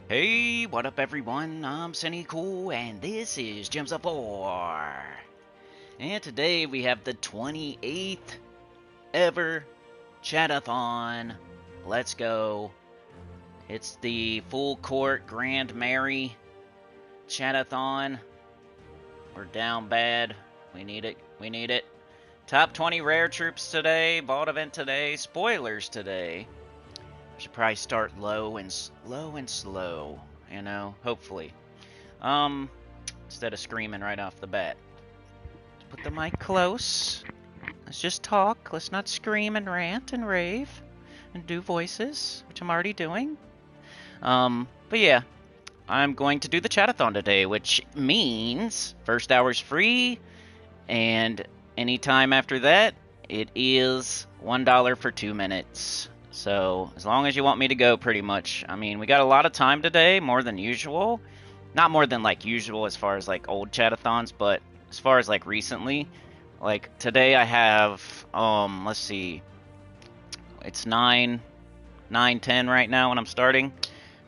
Hey, what up everyone? I'm Sunny Cool and this is Gems of 4. And today we have the 28th ever Chat-A-THON. Let's go. It's the full court Grand Mary Chat-A-THON. We're down bad. We need it. We need it. Top 20 rare troops today. Vault event today. Spoilers today. Should probably start low and slow, you know, hopefully. Instead of screaming right off the bat. Let's put the mic close. Let's just talk. Let's not scream and rant and rave and do voices, which I'm already doing. But yeah, I'm going to do the Chat-A-THON today, which means first hour's free, and anytime after that, it is $1 for 2 minutes. So, as long as you want me to go, pretty much. I mean, we got a lot of time today, more than usual. Not more than, like, usual as far as, like, old Chat-A-THONs, but as far as, like, recently. Like, today I have, let's see. It's 10 right now when I'm starting.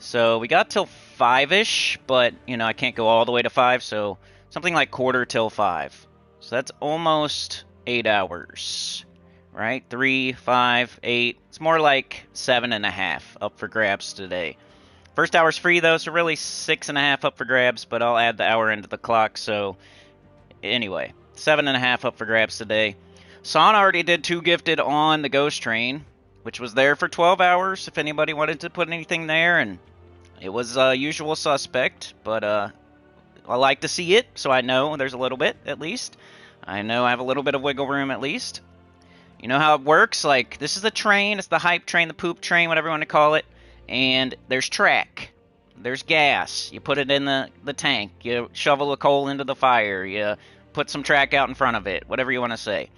So, we got till 5-ish, but, you know, I can't go all the way to 5, so something like quarter till 5. So, that's almost 8 hours. Right? 3, 5, 8. It's more like 7.5 up for grabs today. First hour's free though, so really 6.5 up for grabs, but I'll add the hour into the clock, so anyway, 7.5 up for grabs today. Son already did 2 gifted on the Ghost Train, which was there for 12 hours if anybody wanted to put anything there, and it was usual suspect, but I like to see it, so I know there's a little bit at least. I know I have a little bit of wiggle room at least. You know how it works? Like, this is the train, it's the hype train, the poop train, whatever you want to call it, and there's track, there's gas, you put it in the tank, you shovel a coal into the fire, you put some track out in front of it, whatever you want to say.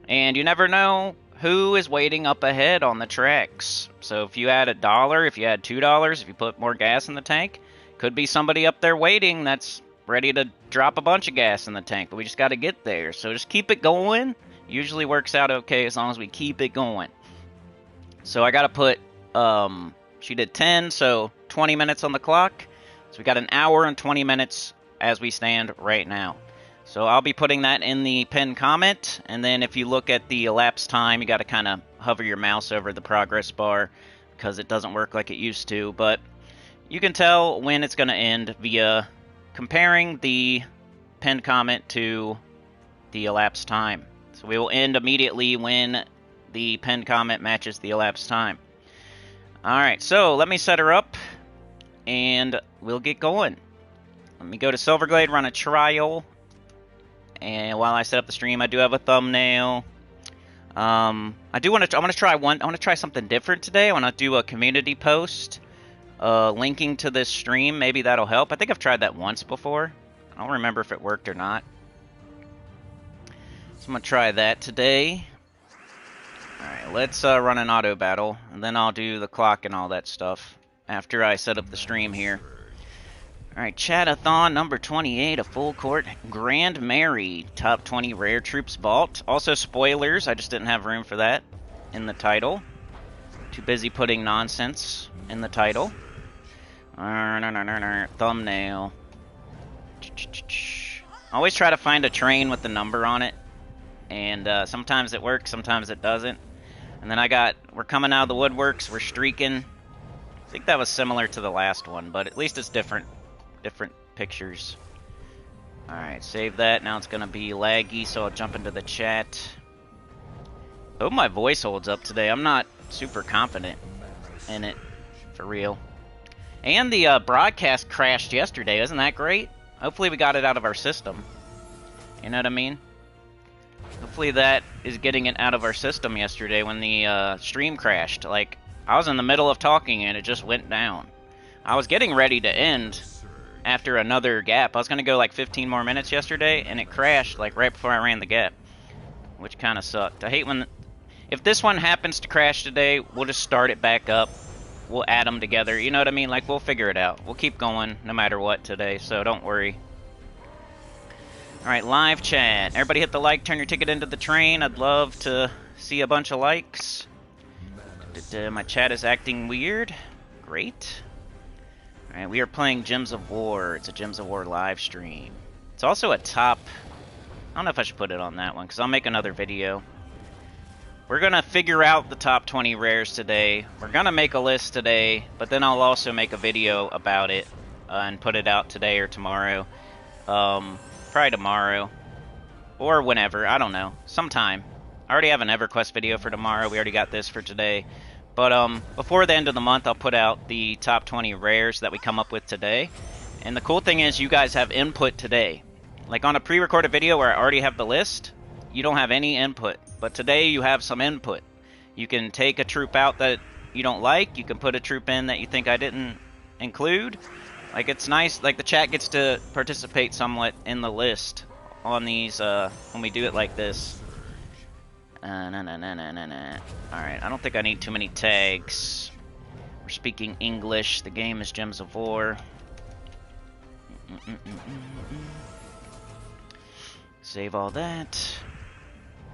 And you never know who is waiting up ahead on the tracks. So if you add $1, if you add $2, if you put more gas in the tank, could be somebody up there waiting that's ready to drop a bunch of gas in the tank, but we just got to get there. So just keep it going. Usually works out okay as long as we keep it going. So I gotta put, she did 10, so 20 minutes on the clock. So we got an hour and 20 minutes as we stand right now. So I'll be putting that in the pinned comment, and then if you look at the elapsed time, you gotta kind of hover your mouse over the progress bar because it doesn't work like it used to, but you can tell when it's gonna end via comparing the pinned comment to the elapsed time. So we will end immediately when the pinned comment matches the elapsed time. Alright, so let me set her up, and we'll get going. Let me go to Silverglade, run a trial, and while I set up the stream, I do have a thumbnail. I want to try something different today. I want to do a community post linking to this stream. Maybe that'll help. I think I've tried that once before. I don't remember if it worked or not. So I'm going to try that today. Alright, let's run an auto battle, and then I'll do the clock and all that stuff after I set up the stream here. Alright, Chat-A-THON number 28, a full court Grand Mary, top 20 rare troops vault. Also spoilers, I just didn't have room for that in the title. Too busy putting nonsense in the title. Thumbnail. Always try to find a train with the number on it. And sometimes it works, sometimes it doesn't. And then we're coming out of the woodworks, we're streaking. I think that was similar to the last one, but at least it's different pictures. Alright, save that. Now it's going to be laggy, so I'll jump into the chat. I hope my voice holds up today. I'm not super confident in it, for real. And the broadcast crashed yesterday, isn't that great? Hopefully we got it out of our system. You know what I mean? Hopefully that is getting it out of our system yesterday when the stream crashed. Like, I was in the middle of talking and it just went down. I was getting ready to end after another gap. I was going to go like 15 more minutes yesterday and it crashed like right before I ran the gap, which kind of sucked. I hate when... If this one happens to crash today, we'll just start it back up. We'll add them together. You know what I mean? Like, we'll figure it out. We'll keep going no matter what today, so don't worry. Alright, live chat. Everybody hit the like, turn your ticket into the train. I'd love to see a bunch of likes. My chat is acting weird. Great. Alright, we are playing Gems of War. It's a Gems of War live stream. It's also a top... I don't know if I should put it on that one, because I'll make another video. We're going to figure out the top 20 rares today. We're going to make a list today, but then I'll also make a video about it and put it out today or tomorrow. Probably tomorrow. Or whenever, I don't know. Sometime. I already have an EverQuest video for tomorrow. We already got this for today. But before the end of the month, I'll put out the top 20 rares that we come up with today. And the cool thing is you guys have input today. Like on a pre-recorded video where I already have the list, you don't have any input. But today you have some input. You can take a troop out that you don't like. You can put a troop in that you think I didn't include. Like, it's nice. Like, the chat gets to participate somewhat in the list on these when we do it like this. Alright, I don't think I need too many tags. We're speaking English. The game is Gems of War. Save all that.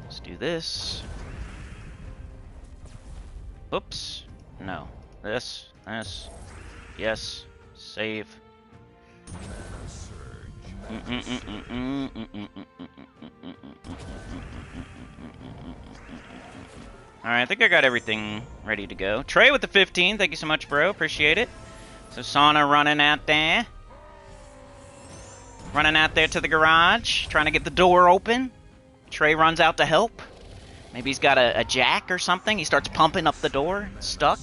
Let's do this. Oops. No. This. Yes. Save. Alright, I think I got everything ready to go. Trey with the 15, thank you so much, bro. Appreciate it. So Sauna running out there. Running out there to the garage, trying to get the door open. Trey runs out to help. Maybe he's got a jack or something. He starts pumping up the door, stuck.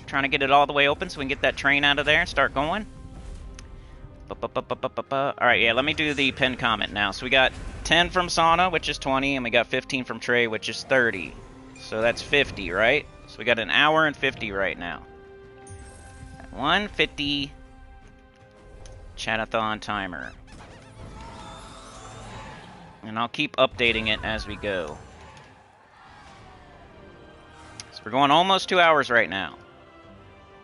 Trying to get it all the way open so we can get that train out of there and start going. Alright, yeah, let me do the pinned comment now. So we got 10 from Sauna, which is 20, and we got 15 from Trey, which is 30. So that's 50, right? So we got an hour and 50 right now. 150 Chat-A-THON timer. And I'll keep updating it as we go. So we're going almost 2 hours right now.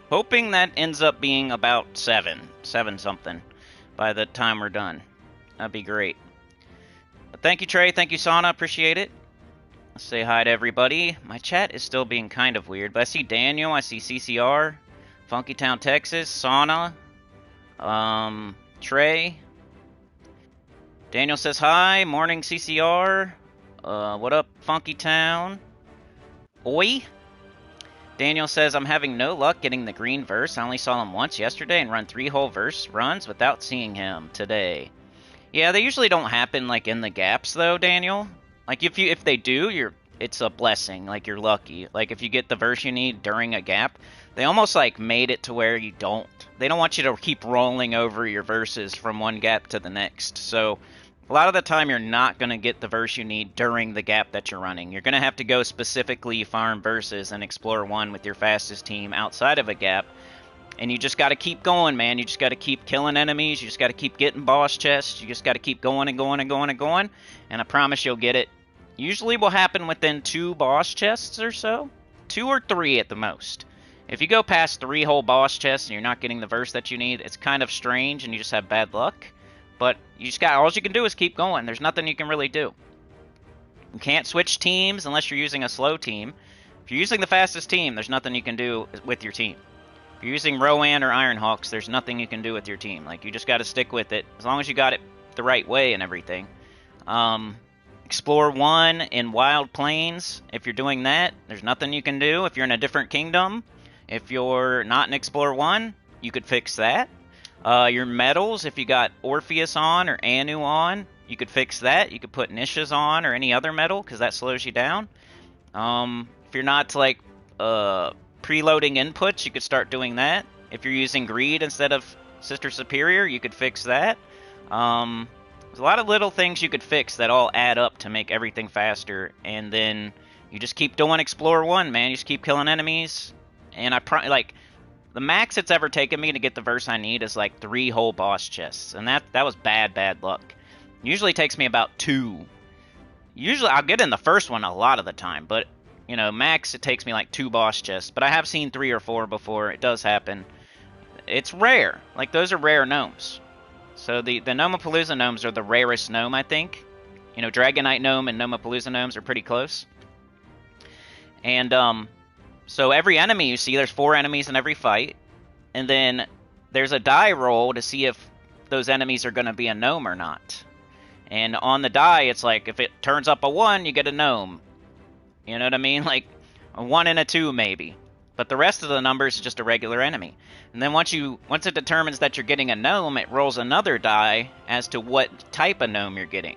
Hoping that ends up being about 7 something by the time we're done. That'd be great. But thank you, Trey. Thank you, Sauna. Appreciate it. Let's say hi to everybody. My chat is still being kind of weird, but I see Daniel, I see CCR, Funky Town, Texas, Sauna, Trey. Daniel says hi. Morning, CCR. What up, Funky Town? Oi. Daniel says, I'm having no luck getting the green verse. I only saw him once yesterday and run 3 whole verse runs without seeing him today. Yeah, they usually don't happen like in the gaps though, Daniel. Like if they do, it's a blessing. Like you're lucky. Like if you get the verse you need during a gap, they almost like made it to where you don't. They don't want you to keep rolling over your verses from one gap to the next. So a lot of the time you're not going to get the verse you need during the gap that you're running. You're going to have to go specifically farm verses and explore one with your fastest team outside of a gap. And you just got to keep going, man. You just got to keep killing enemies. You just got to keep getting boss chests. You just got to keep going and going and going and going. And I promise you'll get it. Usually will happen within 2 boss chests or so. 2 or 3 at the most. If you go past 3 whole boss chests and you're not getting the verse that you need, it's kind of strange and you just have bad luck. But you just got, all you can do is keep going. There's nothing you can really do. You can't switch teams unless you're using a slow team. If you're using the fastest team, there's nothing you can do with your team. If you're using Rowan or Ironhawks, there's nothing you can do with your team. Like, you just got to stick with it. As long as you got it the right way and everything. Explore 1 in Wild Plains. If you're doing that, there's nothing you can do. If you're in a different kingdom, if you're not in Explore 1, you could fix that. Your medals, if you got Orpheus on or Anu on, you could fix that. You could put Nisha's on or any other medal, because that slows you down. If you're not, like, preloading inputs, you could start doing that. If you're using Greed instead of Sister Superior, you could fix that. There's a lot of little things you could fix that all add up to make everything faster. And then you just keep doing Explore 1, man. You just keep killing enemies. And like, the max it's ever taken me to get the verse I need is like 3 whole boss chests. And that was bad luck. Usually takes me about 2. Usually I'll get in the first one a lot of the time, but you know, max it takes me like 2 boss chests. But I have seen 3 or 4 before. It does happen. It's rare. Like, those are rare gnomes. So the Gnomapalooza gnomes are the rarest gnome, I think. You know, Dragonite gnome and Gnomapalooza gnomes are pretty close. And so every enemy you see, there's 4 enemies in every fight. And then there's a die roll to see if those enemies are going to be a gnome or not. And on the die, it's like, if it turns up a 1, you get a gnome. You know what I mean? Like, a 1 and a 2, maybe. But the rest of the numbers is just a regular enemy. And then once it determines that you're getting a gnome, it rolls another die as to what type of gnome you're getting.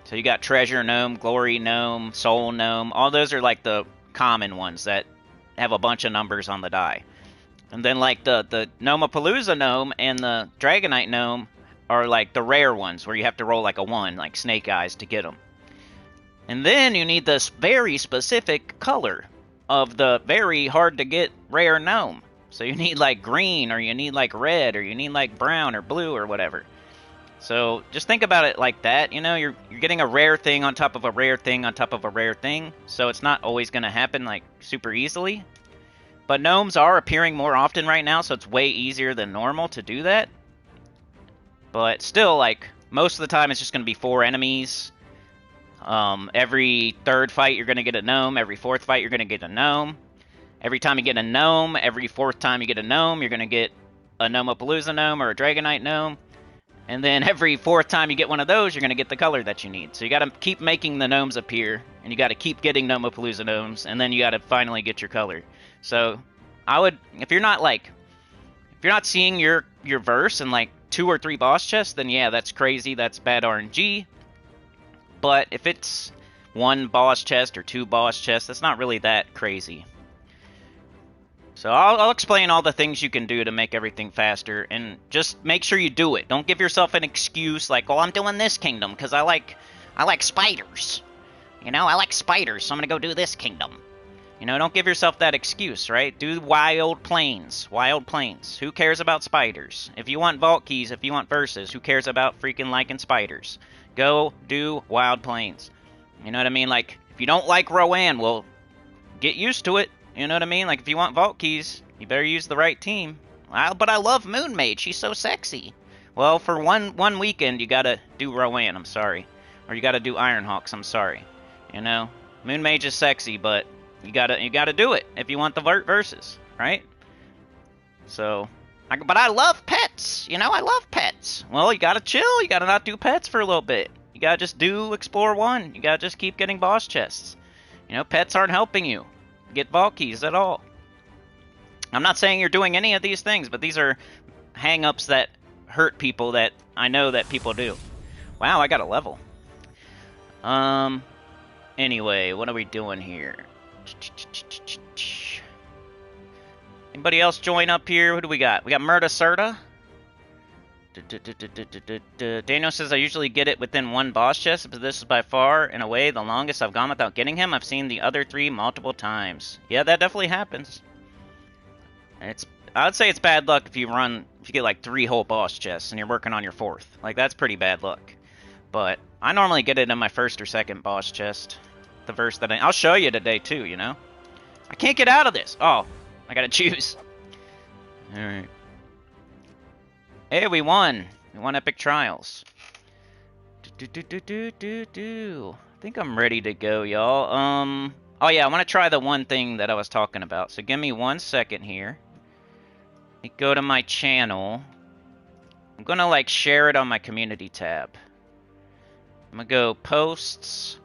So you got treasure gnome, glory gnome, soul gnome. All those are like the common ones that have a bunch of numbers on the die. And then like the Gnomapalooza gnome and the Dragonite gnome are like the rare ones where you have to roll like a 1, like Snake Eyes, to get them. And then you need this very specific color of the very hard to get rare gnome. So you need like green, or you need like red, or you need like brown or blue or whatever. So just think about it like that. You know, you're getting a rare thing on top of a rare thing on top of a rare thing. So it's not always going to happen like super easily. But gnomes are appearing more often right now, so it's way easier than normal to do that. But still, like, most of the time it's just going to be 4 enemies. Every 3rd fight you're going to get a gnome. Every 4th fight you're going to get a gnome. Every time you get a gnome, every 4th time you get a gnome, you're going to get a Gnomapalooza gnome or a Dragonite gnome. And then every 4th time you get one of those, you're going to get the color that you need. So you got to keep making the gnomes appear, and you got to keep getting Gnomapalooza gnomes, and then you got to finally get your color. So I would, if you're not seeing your verse in like 2 or 3 boss chests, then yeah, that's crazy. That's bad RNG. But if it's 1 boss chest or 2 boss chests, that's not really that crazy. So I'll explain all the things you can do to make everything faster, and just make sure you do it. Don't give yourself an excuse like, "Oh, I'm doing this kingdom because I like spiders. You know, I like spiders, so I'm gonna go do this kingdom." You know, don't give yourself that excuse, right? Do Wild Plains. Wild Plains. Who cares about spiders? If you want vault keys, if you want verses, who cares about freaking liking spiders? Go do Wild Plains. You know what I mean? Like, if you don't like Rowan, well, get used to it. You know what I mean? Like, if you want vault keys, you better use the right team. But I love Moon Mage. She's so sexy. Well, for one weekend, you gotta do Rowan. I'm sorry. Or you gotta do Ironhawks. I'm sorry. You know? Moon Mage is sexy, but you gotta do it if you want the verses, right? So, but I love pets. You know, I love pets. Well, you gotta chill. You gotta not do pets for a little bit. You gotta just do Explore 1. You gotta just keep getting boss chests. You know, pets aren't helping you get vault keys at all. I'm not saying you're doing any of these things, but these are hang-ups that hurt people that I know that people do. Wow, I got a level. Anyway, what are we doing here? Anybody else join up here? Who do we got? We got Murda Serta. Daniel says, I usually get it within 1 boss chest, but this is by far, in a way, the longest I've gone without getting him. I've seen the other 3 multiple times. Yeah, that definitely happens. I would say it's bad luck if you get like 3 whole boss chests and you're working on your 4th. Like, that's pretty bad luck. But I normally get it in my 1st or 2nd boss chest. The verse that I'll show you today too, you know? I can't get out of this. Oh, I gotta choose. Alright. Hey, we won. We won Epic Trials. I think I'm ready to go, y'all. Oh yeah, I want to try the one thing that I was talking about. So give me 1 second here. Let me go to my channel. I'm gonna like share it on my community tab. I'm gonna go posts.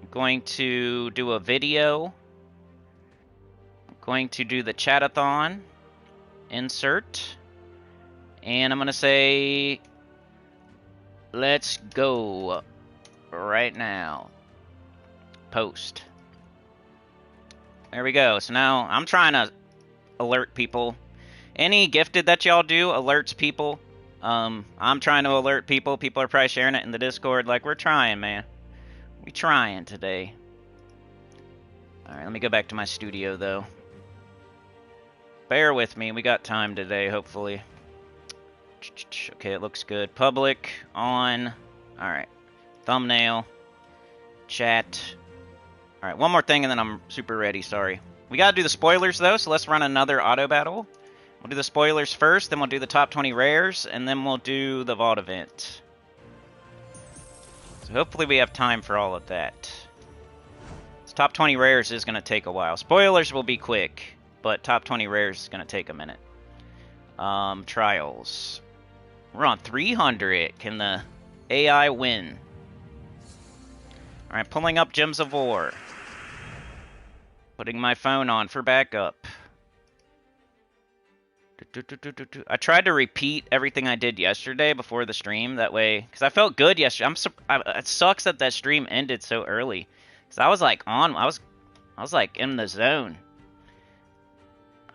I'm going to do a video. I'm going to do the chat-a-thon. Insert. And I'm going to say, let's go right now. Post. There we go. So now I'm trying to alert people. Any gifted that y'all do alerts people. I'm trying to alert people. People are probably sharing it in the Discord. Like, we're trying, man. We trying today. Alright, let me go back to my studio, though. Bear with me. We got time today, hopefully. Okay, it looks good. Public, on. Alright. Thumbnail. Chat. Alright, one more thing and then I'm super ready, sorry. We gotta do the spoilers, though, so let's run another auto battle. We'll do the spoilers first, then we'll do the top 20 rares, and then we'll do the vault event. So hopefully we have time for all of that. This top 20 rares is going to take a while. Spoilers will be quick, but top 20 rares is going to take a minute. Trials. We're on 300. Can the AI win? Alright, pulling up Gems of War. Putting my phone on for backup. I tried to repeat everything I did yesterday before the stream. That way, because I felt good yesterday. It sucks that that stream ended so early. Because I was like on, I was like in the zone.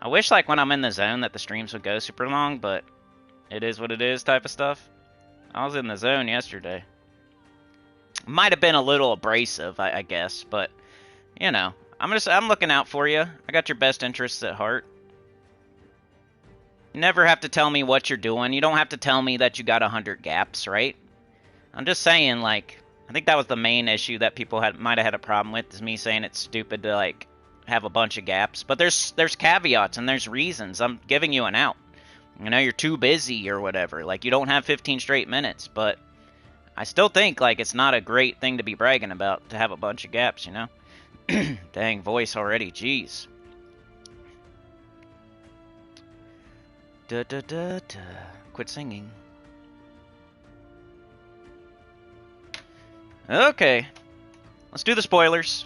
I wish like when I'm in the zone that the streams would go super long, but it is what it is type of stuff. I was in the zone yesterday. Might have been a little abrasive, I guess, but you know, I'm looking out for you. I got your best interests at heart. You never have to tell me what you're doing. You don't have to tell me that you got 100 gaps, right? I'm just saying, like, I think that was the main issue that people might have had a problem with, is me saying it's stupid to, like, have a bunch of gaps. But there's caveats and there's reasons. I'm giving you an out. You know, you're too busy or whatever. Like, you don't have 15 straight minutes, but I still think, like, it's not a great thing to be bragging about, to have a bunch of gaps, you know? Dang, voice already, jeez. Quit singing. Okay. Let's do the spoilers.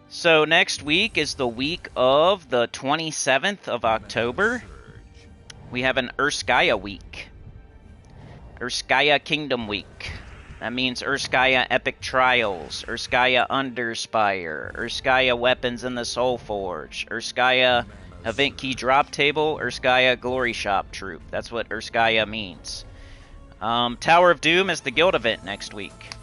So next week is the week of the 27th of October. We have an Urskaya week. Urskaya Kingdom Week. That means Urskaya Epic Trials, Urskaya Underspire, Urskaya Weapons in the Soul Forge, Urskaya Event Key Drop Table, Urskaya Glory Shop Troop. That's what Urskaya means. Tower of Doom is the guild event next week.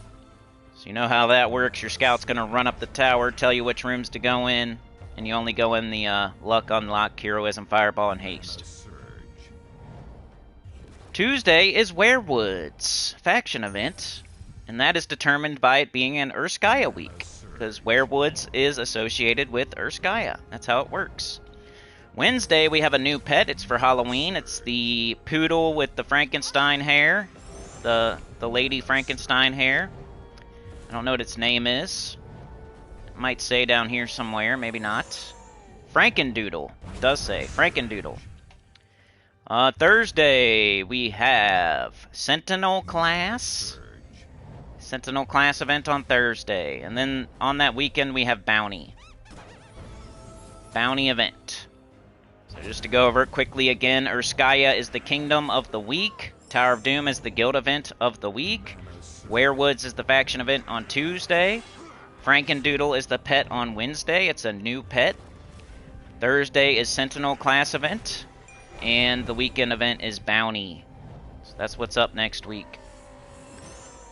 So you know how that works. Your scout's going to run up the tower, tell you which rooms to go in, and you only go in the Luck, Unlock, Heroism, Fireball, and Haste. Tuesday is Werewoods faction event, and that is determined by it being an Urskaya week, because Werewoods is associated with Urskaya. That's how it works. Wednesday, we have a new pet. It's for Halloween. It's the poodle with the Frankenstein hair. The Lady Frankenstein hair. I don't know what its name is. It might say down here somewhere. Maybe not. Frankendoodle. It does say Frankendoodle. Thursday, we have Sentinel Class. Sentinel Class event on Thursday. And then on that weekend, we have Bounty. Bounty event. So just to go over it quickly again, Urskaya is the Kingdom of the week. Tower of Doom is the Guild event of the week. Werewoods is the faction event on Tuesday. Frankendoodle is the pet on Wednesday. It's a new pet. Thursday is Sentinel Class event. And the weekend event is Bounty. So that's what's up next week.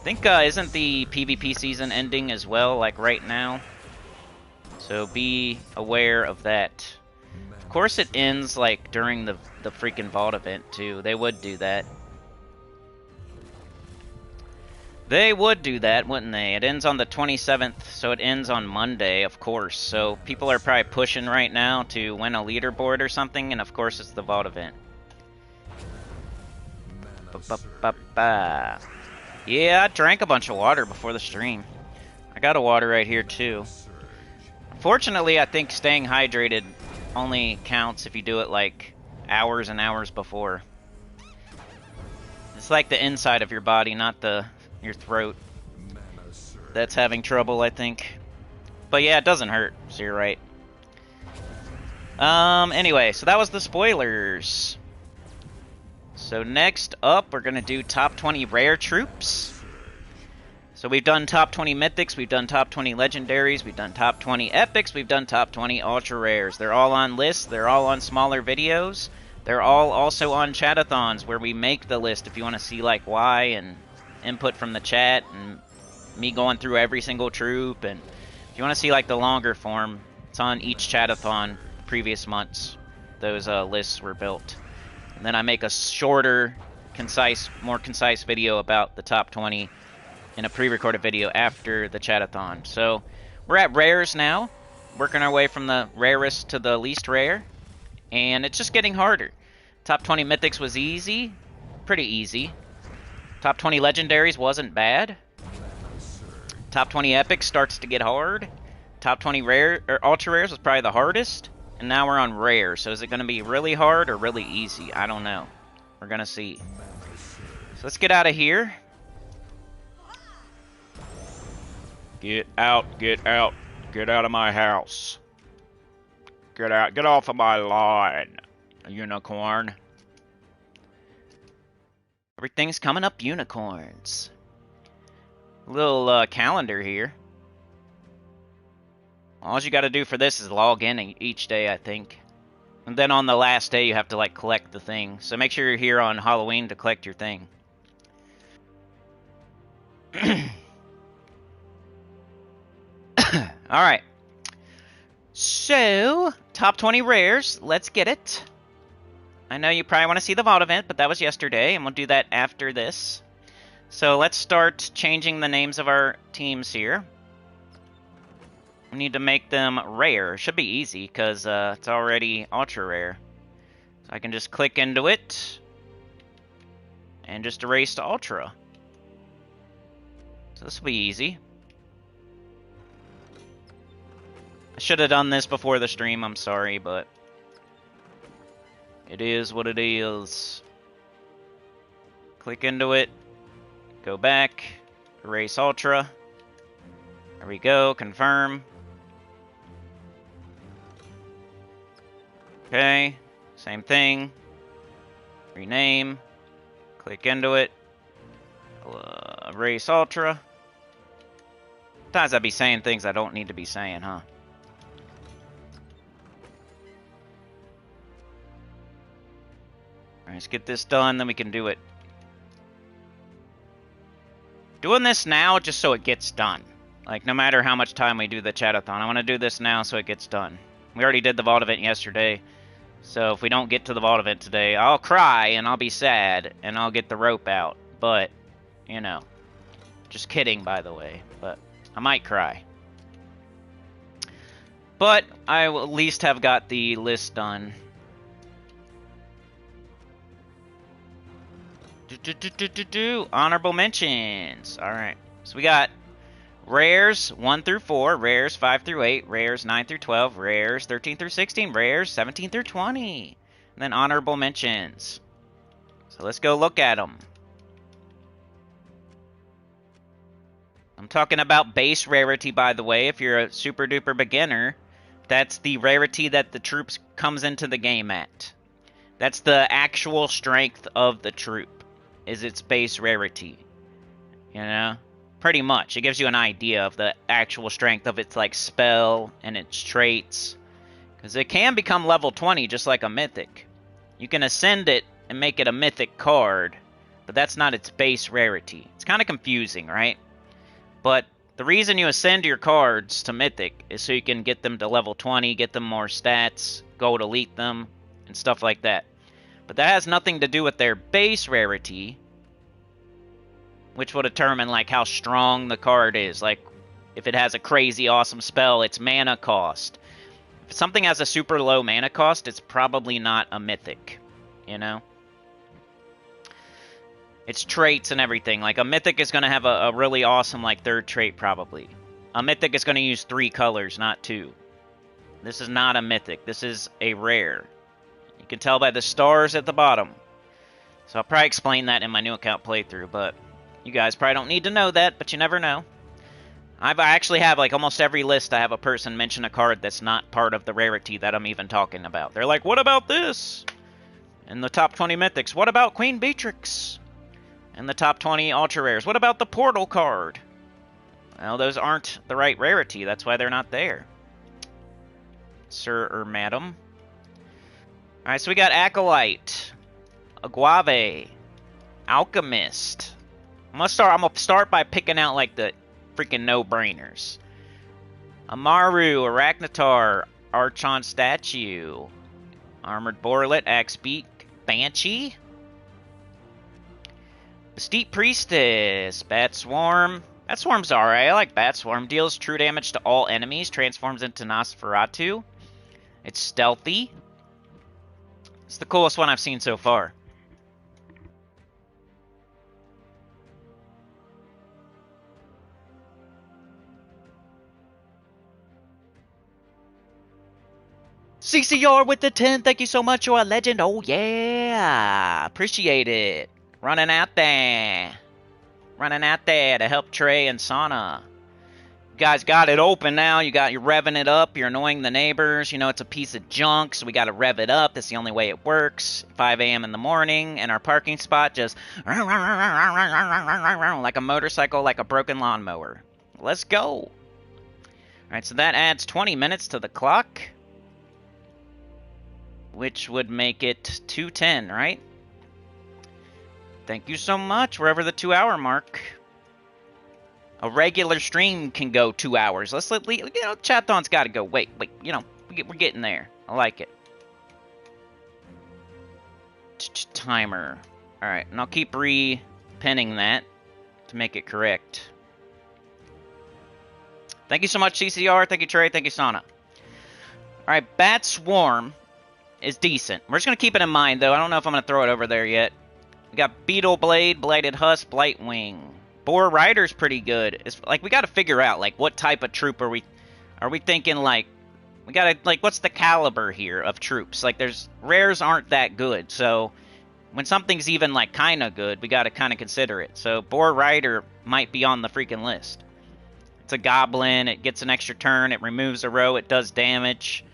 I think, isn't the PvP season ending as well, like right now? So be aware of that. Of course it ends, like, during the freaking Vault event, too. They would do that. They would do that, wouldn't they? It ends on the 27th, so it ends on Monday, of course. So people are probably pushing right now to win a leaderboard or something, and of course it's the Vault event. Yeah, I drank a bunch of water before the stream. I got a water right here, too. Fortunately, I think staying hydrated only counts if you do it, like, hours and hours before. It's like the inside of your body, not your throat that's having trouble, I think. But yeah, it doesn't hurt, so you're right. Anyway, so that was the spoilers. So next up, we're gonna do top 20 rare troops. So we've done top 20 mythics, we've done top 20 legendaries, we've done top 20 epics, we've done top 20 ultra rares. They're all on lists, they're all on smaller videos. They're all also on chat-a-thons where we make the list if you want to see like why and input from the chat and me going through every single troop. And if you want to see like the longer form, it's on each chat-a-thon previous months. Those lists were built. And then I make a shorter, more concise video about the top 20 in a pre-recorded video after the chat-a-thon. So we're at rares now, working our way from the rarest to the least rare, and it's just getting harder. Top 20 mythics was easy, pretty easy. Top 20 legendaries wasn't bad. Top 20 epics starts to get hard. Top 20 rare or ultra rares was probably the hardest. and now we're on rare. So is it going to be really hard or really easy? I don't know. We're going to see. So let's get out of here. Get out, get out, get out of my house. Get out, get off of my lawn, unicorn. Everything's coming up unicorns. Little calendar here. All you got to do for this is log in each day, I think. And then on the last day, you have to, like, collect the thing. So make sure you're here on Halloween to collect your thing. Alright. So, top 20 rares. Let's get it. I know you probably want to see the VOD event, but that was yesterday, and we'll do that after this. So let's start changing the names of our teams here. We need to make them rare. Should be easy, because it's already ultra rare. So I can just click into it, and just erase to ultra. So this will be easy. I should have done this before the stream, I'm sorry, but it is what it is. Click into it, go back, erase ultra. There we go, confirm. Okay, same thing. Rename, click into it, erase ultra. Sometimes I'd be saying things I don't need to be saying, huh? Alright, let's get this done, then we can do it. Doing this now just so it gets done. Like, no matter how much time we do the chat-a-thon, I want to do this now so it gets done. We already did the vault event yesterday, so if we don't get to the vault event today, I'll cry and I'll be sad and I'll get the rope out. But, you know, just kidding, by the way, but I might cry. But I will at least have got the list done. Honorable mentions. Alright. So we got rares 1 through 4, rares 5 through 8, rares 9 through 12, rares 13 through 16, rares 17 through 20. And then honorable mentions. So let's go look at them. I'm talking about base rarity, by the way. If you're a super duper beginner, that's the rarity that the troops comes into the game at. That's the actual strength of the troop, is its base rarity. You know? Pretty much. It gives you an idea of the actual strength of its, like, spell and its traits. Because it can become level 20 just like a mythic. You can ascend it and make it a mythic card, but that's not its base rarity. It's kind of confusing, right? But the reason you ascend your cards to mythic is so you can get them to level 20, get them more stats, gold elite them, and stuff like that. But that has nothing to do with their base rarity, which will determine, like, how strong the card is. Like, if it has a crazy awesome spell, its mana cost. If something has a super low mana cost, it's probably not a mythic, you know? Its traits and everything. Like, a mythic is going to have a really awesome, like, third trait, probably. A mythic is going to use 3 colors, not 2. This is not a mythic. This is a rare. You can tell by the stars at the bottom. So I'll probably explain that in my new account playthrough, but you guys probably don't need to know that, but you never know. I actually have, like, almost every list I have a person mention a card that's not part of the rarity that I'm even talking about. They're like, what about this? In the top 20 mythics, what about Queen Beatrix? In the top 20 ultra rares, what about the portal card? Well, those aren't the right rarity. That's why they're not there, sir or madam. Alright, so we got Acolyte, Aguave, Alchemist. I'm gonna start by picking out, like, the freaking no-brainers. Amaru, Arachnatar, Archon Statue, Armored Borlet, Axebeak, Banshee, Steep Priestess, Bat Swarm. Bat Swarm's alright. I like Bat Swarm. Deals true damage to all enemies. Transforms into Nosferatu. It's stealthy. It's the coolest one I've seen so far. CCR with the 10. Thank you so much. You're a legend. Oh, yeah. Appreciate it. Running out there. Running out there to help Trey and Sana. You guys got it open now. You're revving it up. You're annoying the neighbors. You know it's a piece of junk, so we got to rev it up. That's the only way it works. 5 a.m. in the morning, and our parking spot just like a motorcycle, like a broken lawnmower. Let's go. All right, so that adds 20 minutes to the clock, which would make it 2:10, right? Thank you so much. We're over the 2-hour mark. A regular stream can go 2 hours. Let's let, you know, Chat-A-THON's got to go. Wait, you know, we're getting there. I like it. Timer. All right, and I'll keep re-pinning that to make it correct. Thank you so much, CCR. Thank you, Trey. Thank you, Sana. All right, Bat Swarm is decent. We're just going to keep it in mind, though. I don't know if I'm going to throw it over there yet. We got Beetle Blade, Blighted Husk, Blightwing. Boar Rider's pretty good. It's like we got to figure out like what type of troop are we thinking, like we got to like what's the caliber here of troops? Like there's rares aren't that good. So when something's even like kind of good, we got to kind of consider it. So Boar Rider might be on the freaking list. It's a goblin, it gets an extra turn, it removes a row, it does damage.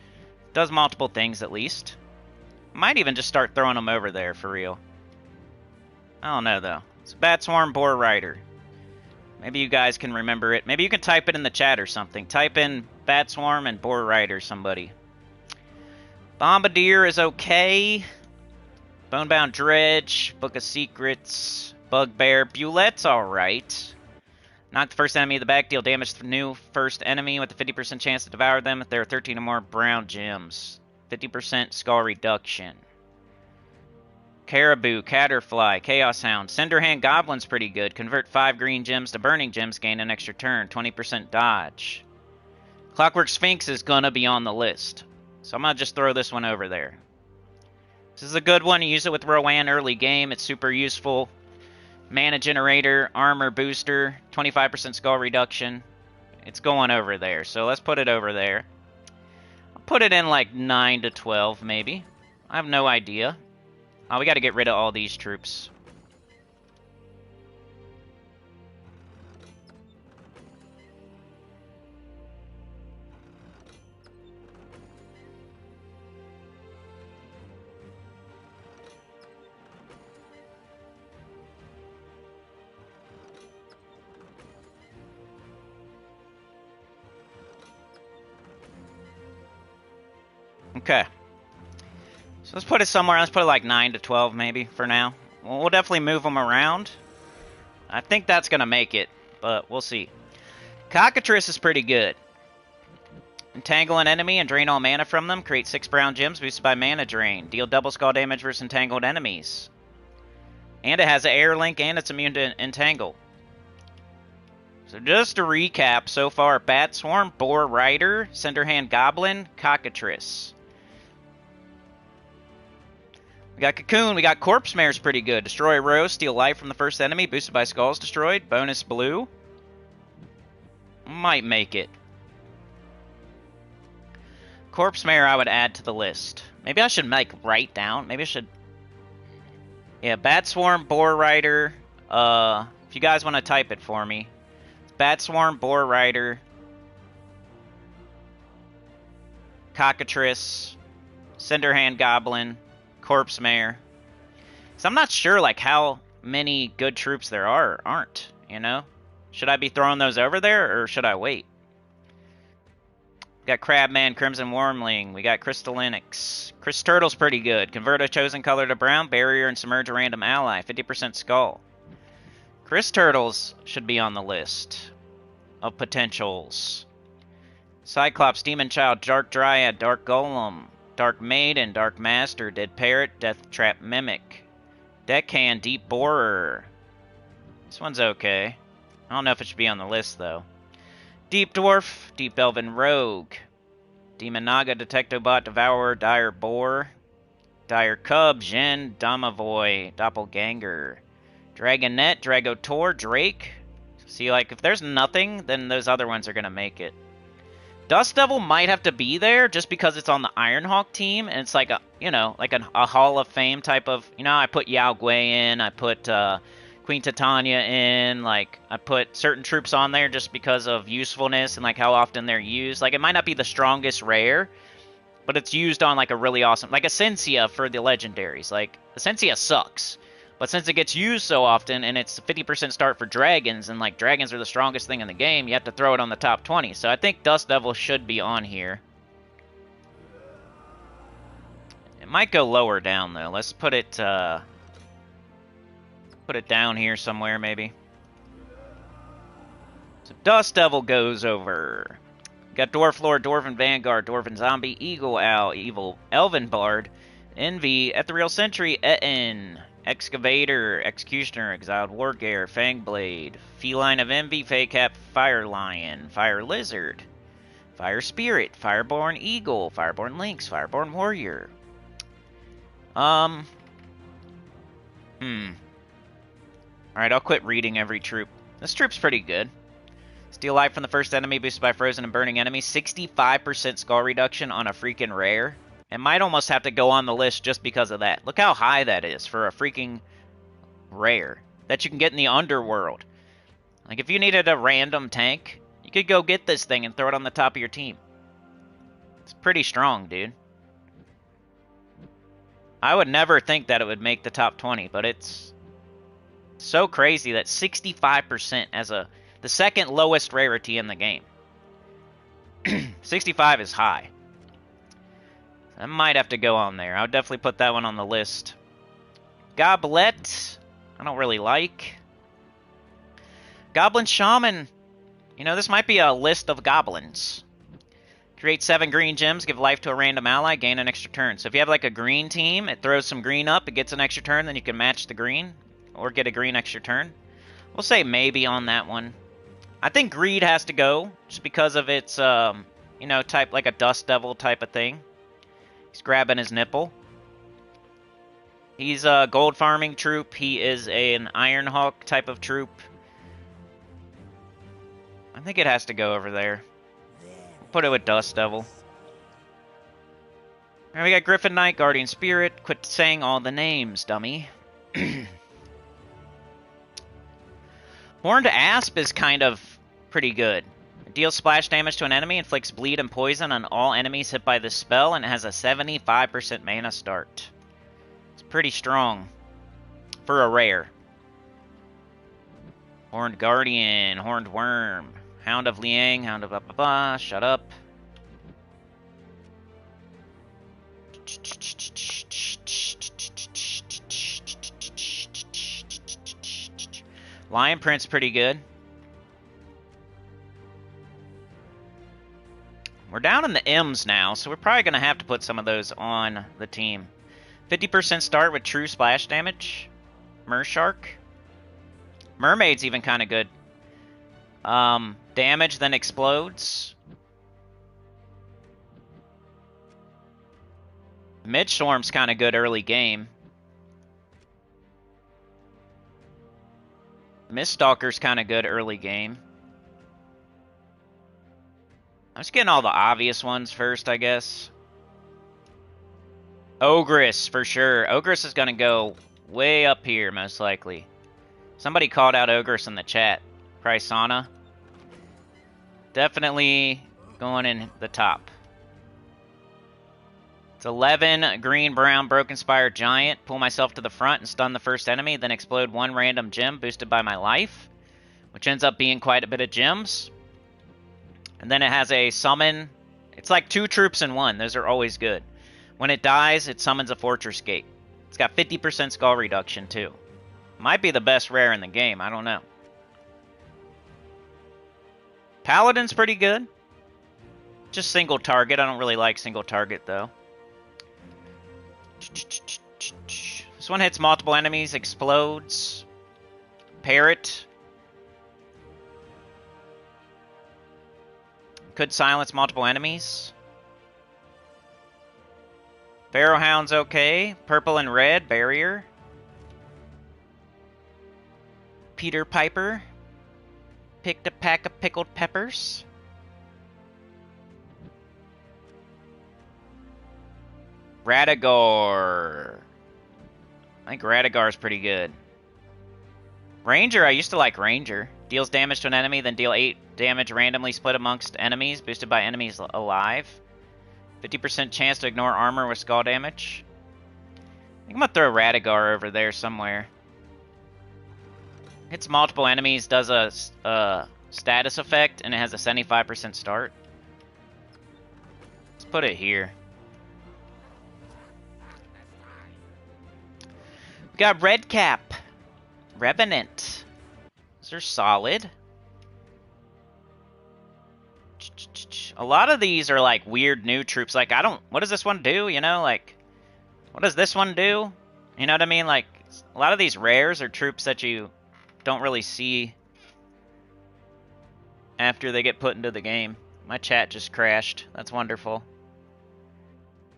It does multiple things at least. Might even just start throwing them over there for real. I don't know though. It's Bat Swarm, Boar Rider. Maybe you guys can remember it. Maybe you can type it in the chat or something. Type in Bat Swarm and Boar Rider, somebody. Bombardier is okay. Bonebound Dredge, Book of Secrets, Bugbear. Bulette's alright. Knock the first enemy of the back, deal damage to the new first enemy with a 50% chance to devour them if there are 13 or more brown gems. 50% skull reduction. Caribou, Caterfly, Chaos Hound. Cinderhand Goblin's pretty good. Convert 5 green gems to burning gems, gain an extra turn. 20% dodge. Clockwork Sphinx is gonna be on the list. So I'm gonna just throw this one over there. This is a good one. You use it with Rowan early game. It's super useful. Mana generator, armor booster, 25% skull reduction. It's going over there. So let's put it over there. I'll put it in like 9 to 12 maybe. I have no idea. Oh, we got to get rid of all these troops. Okay. So let's put it somewhere. Let's put it like 9 to 12 maybe for now. We'll definitely move them around. I think that's going to make it, but we'll see. Cockatrice is pretty good. Entangle an enemy and drain all mana from them. Create 6 brown gems boosted by mana drain. Deal double skull damage versus entangled enemies. And it has an air link and it's immune to entangle. So just to recap so far, Bat Swarm, Boar Rider, Cinderhand Goblin, Cockatrice. We got Cocoon, we got Corpse Mare's pretty good. Destroy a row, steal life from the first enemy, boosted by skulls destroyed. Bonus blue. Might make it. Corpse Mare I would add to the list. Maybe I should write down. Maybe I should... Yeah, Bat Swarm, Boar Rider. If you guys want to type it for me. Bat Swarm, Boar Rider. Cockatrice. Cinderhand Goblin. Corpse Mare. So I'm not sure like how many good troops there aren't, you know? Should I be throwing those over there or should I wait? We got Crabman, Crimson Wormling. We got Crystallinix. Chris Turtle's pretty good. Convert a chosen color to brown, barrier, and submerge a random ally. 50% skull. Chris Turtles should be on the list of potentials. Cyclops, Demon Child, Dark Dryad, Dark Golem. Dark Maiden, Dark Master, Dead Parrot, Death Trap Mimic. Deckhand, Deep Borer. This one's okay. I don't know if it should be on the list, though. Deep Dwarf, Deep Elven Rogue. Demon Naga, Detectobot, Devourer, Dire Boar. Dire Cub, Jin, Damavoy, Doppelganger. Dragonet, Dragotor, Drake. See, like, if there's nothing, then those other ones are going to make it. Dust Devil might have to be there just because it's on the Ironhawk team, and it's like a, you know, like a Hall of Fame type of, you know, I put Yao Gui in, I put Queen Titania in, like, I put certain troops on there just because of usefulness and, like, how often they're used. Like, it might not be the strongest rare, but it's used on, like, a really awesome, like, Essentia for the legendaries. Like, Essentia sucks. But since it gets used so often, and it's a 50% start for dragons, and like dragons are the strongest thing in the game, you have to throw it on the top 20. So I think Dust Devil should be on here. It might go lower down though. Let's put it down here somewhere maybe. So Dust Devil goes over. Got Dwarf Lord, Dwarven Vanguard, Dwarven Zombie, Eagle Owl, Evil Elven Bard, Envy, Ethereal Sentry, Etten, Excavator, Executioner, Exiled Wargear, Fangblade, Feline of Envy, Feycap, Fire Lion, Fire Lizard, Fire Spirit, Fireborn Eagle, Fireborn Lynx, Fireborn Warrior. Alright, I'll quit reading every troop. This troop's pretty good. Steal life from the first enemy, boosted by frozen and burning enemies. 65% skull reduction on a freaking rare. It might almost have to go on the list just because of that. Look how high that is for a freaking rare that you can get in the underworld. Like, if you needed a random tank, you could go get this thing and throw it on the top of your team. It's pretty strong, dude. I would never think that it would make the top 20, but it's so crazy that 65% as the second lowest rarity in the game. 65 is high. I might have to go on there. I would definitely put that one on the list. Goblet, I don't really like. Goblin Shaman. You know, this might be a list of goblins. Create 7 green gems, give life to a random ally, gain an extra turn. So if you have like a green team, it throws some green up, it gets an extra turn, then you can match the green, or get a green extra turn. We'll say maybe on that one. I think Greed has to go, just because of its, you know, type like a Dust Devil type of thing. He's grabbing his nipple. He's a gold farming troop. He is an Ironhawk type of troop. I think it has to go over there. We'll put it with Dust Devil. Alright, we got Griffin Knight, Guardian Spirit. Quit saying all the names, dummy. Horned Asp is kind of pretty good. It deals splash damage to an enemy, inflicts bleed and poison on all enemies hit by this spell, and it has a 75% mana start. It's pretty strong for a rare. Horned Guardian, Horned Worm, Hound of Liang, Hound of blah blah blah, shut up. Lion Prince pretty good. We're down in the M's now, so we're probably going to have to put some of those on the team. 50% start with true splash damage. Mershark. Mermaid's even kind of good. Damage, then explodes. Midstorm's kind of good early game. Miststalker's kind of good early game. I'm just getting all the obvious ones first, I guess. Ogress, for sure. Ogress is going to go way up here, most likely. Somebody called out Ogress in the chat. Prysana. Definitely going in the top. It's 11, green, brown, broken spire, giant. Pull myself to the front and stun the first enemy, then explode 1 random gem boosted by my life, which ends up being quite a bit of gems. And then it has a summon. It's like 2 troops in 1. Those are always good. When it dies, it summons a fortress gate. It's got 50% skull reduction, too. Might be the best rare in the game. I don't know. Paladin's pretty good. Just single target. I don't really like single target, though. This one hits multiple enemies, explodes. Parrot. Could silence multiple enemies. Pharaohhound's okay. Purple and red, barrier. Peter Piper. Picked a pack of pickled peppers. Radagar. I think Radagar's pretty good. Ranger, I used to like Ranger. Deals damage to an enemy, then deal 8 damage randomly split amongst enemies, boosted by enemies alive. 50% chance to ignore armor with skull damage. I think I'm gonna throw Radagar over there somewhere. Hits multiple enemies, does a status effect, and it has a 75% start. Let's put it here. We got Redcap. Revenant. Those are solid. A lot of these are like weird new troops. Like, what does this one do? You know, like, what does this one do? You know what I mean? Like, a lot of these rares are troops that you don't really see after they get put into the game. My chat just crashed. That's wonderful.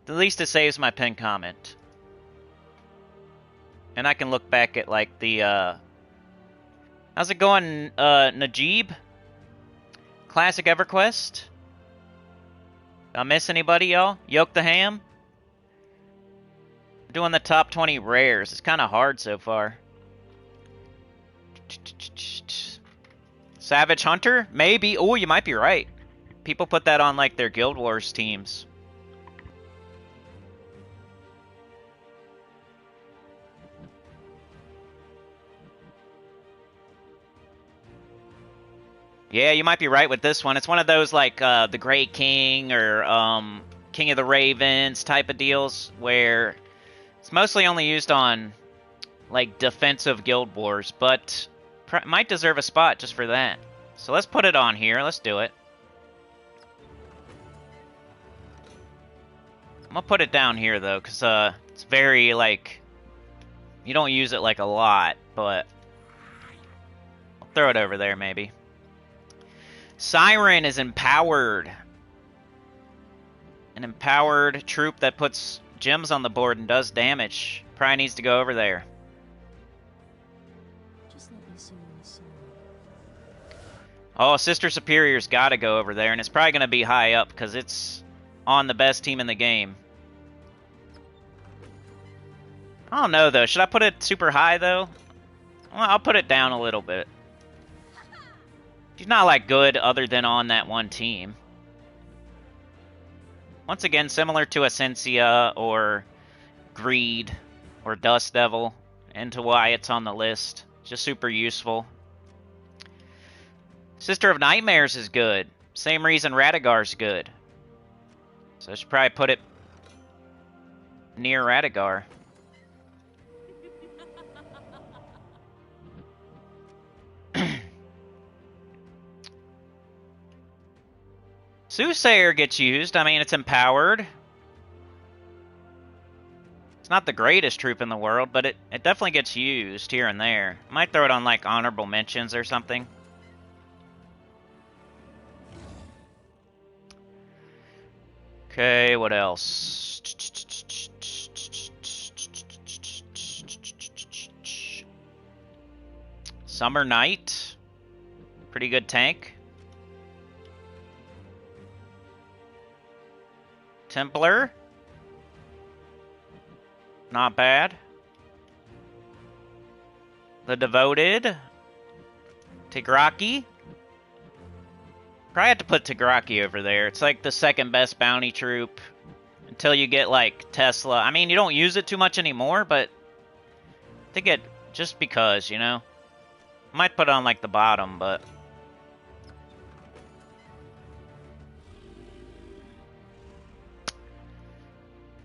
At least it saves my pinned comment. And I can look back at, like, the, how's it going, Najib? Classic EverQuest? Did I miss anybody, y'all? Yoke the Ham? We're doing the top 20 rares. It's kind of hard so far. Savage Hunter? Maybe. Oh, you might be right. People put that on, like, their Guild Wars teams. Yeah, you might be right with this one. It's one of those, like, the Great King or King of the Ravens type of deals where it's mostly only used on, like, defensive Guild Wars, but might deserve a spot just for that. So let's put it on here. Let's do it. I'm gonna put it down here, though, because it's very, like, you don't use it, like, a lot, but I'll throw it over there, maybe. Siren is empowered. An empowered troop that puts gems on the board and does damage. Probably needs to go over there. Just let me sing the song. Oh, Sister Superior's got to go over there, and it's probably going to be high up because it's on the best team in the game. I don't know, though. Should I put it super high, though? Well, I'll put it down a little bit. She's not, like, good other than on that one team. Once again, similar to Essentia or Greed or Dust Devil, and to why it's on the list. Just super useful. Sister of Nightmares is good. Same reason Radagar's good. So I should probably put it near Radagar. Soothsayer gets used. I mean, it's empowered. It's not the greatest troop in the world, but it definitely gets used here and there. Might throw it on, like, honorable mentions or something. Okay, what else? Summer Night. Pretty good tank. Templar. Not bad. The Devoted. Tigraki. Probably have to put Tigraki over there. It's like the second best bounty troop until you get, like, Tesla. I mean, you don't use it too much anymore, but I think it just because, you know. I might put it on, like, the bottom, but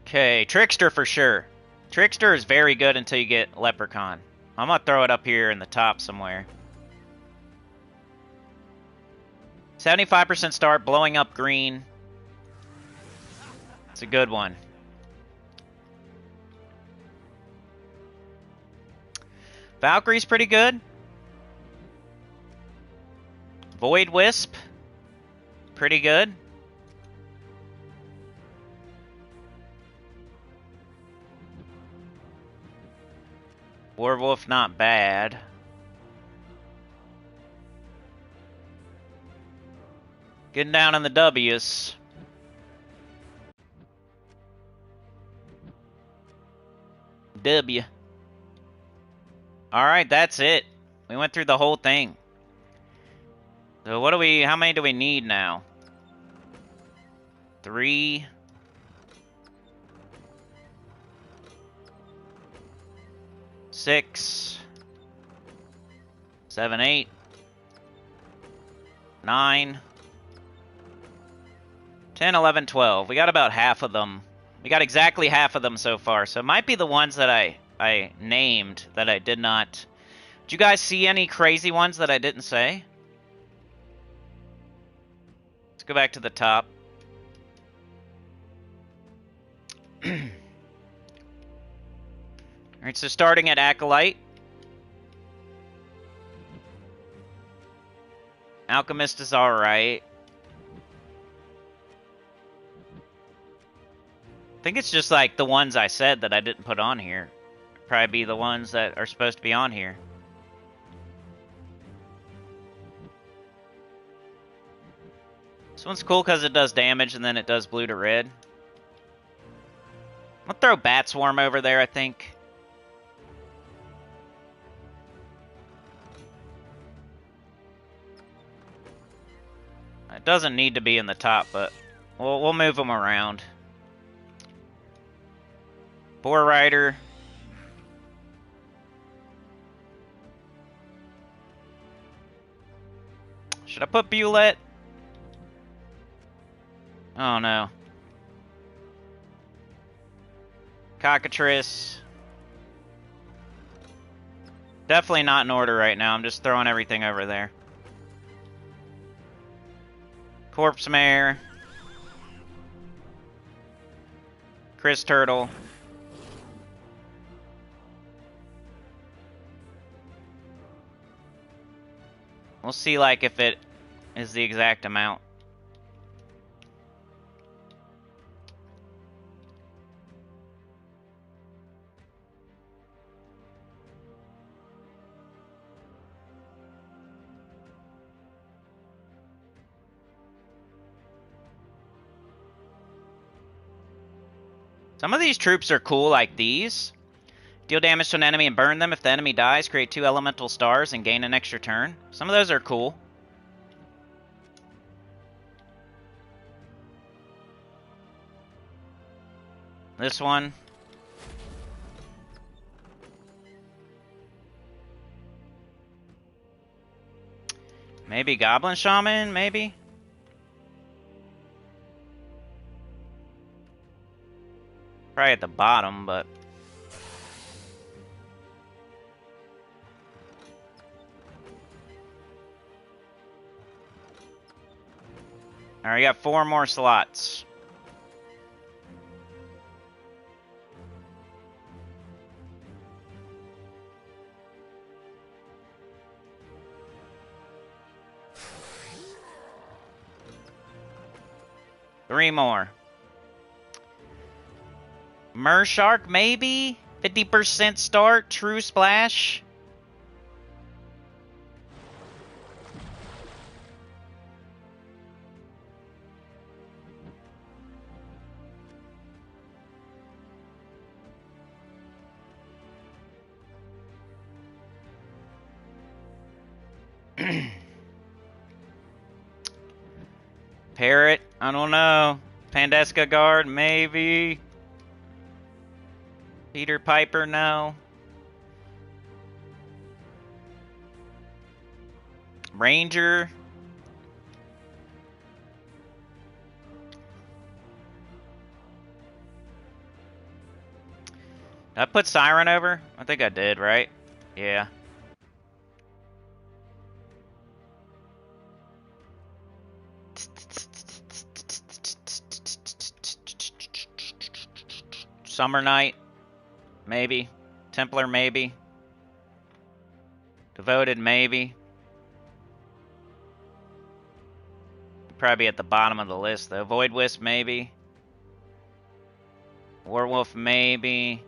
okay, Trickster for sure. Trickster is very good until you get Leprechaun. I'm gonna throw it up here in the top somewhere. 75% start, blowing up green. It's a good one. Valkyrie's pretty good. Void Wisp. Pretty good. Warwolf, not bad. Getting down in the W's. W. Alright, that's it. We went through the whole thing. So what do we, how many do we need now? 3. 6. 7, 8. 9. 10, 11, 12. We got about half of them. We got exactly half of them so far. So it might be the ones that I named that I did not. Did you guys see any crazy ones that I didn't say? Let's go back to the top. Alright, so starting at Acolyte. Alchemist is alright. I think it's just like the ones I said that I didn't put on here. Probably be the ones that are supposed to be on here. This one's cool because it does damage and then it does blue to red. I'll throw Bat Swarm over there, I think. It doesn't need to be in the top, but we'll move them around. Boar Rider. Should I put Bulette? Oh no. Cockatrice. Definitely not in order right now. I'm just throwing everything over there. Corpse Mare. Chris Turtle. We'll see, like, if it is the exact amount. Some of these troops are cool, like these. Deal damage to an enemy and burn them. If the enemy dies, create 2 elemental stars and gain an extra turn. Some of those are cool. This one. Maybe Goblin Shaman, maybe? Probably at the bottom, but... Alright, we got 4 more slots. Three more. Mershark, maybe? 50% start, True Splash. Parrot, I don't know. Pandeska Guard, maybe. Peter Piper, no. Ranger. Did I put Siren over? I think I did, right? Yeah. Summer Knight, maybe. Templar, maybe. Devoted, maybe. Probably at the bottom of the list, though. Void Wisp, maybe. Werewolf, maybe.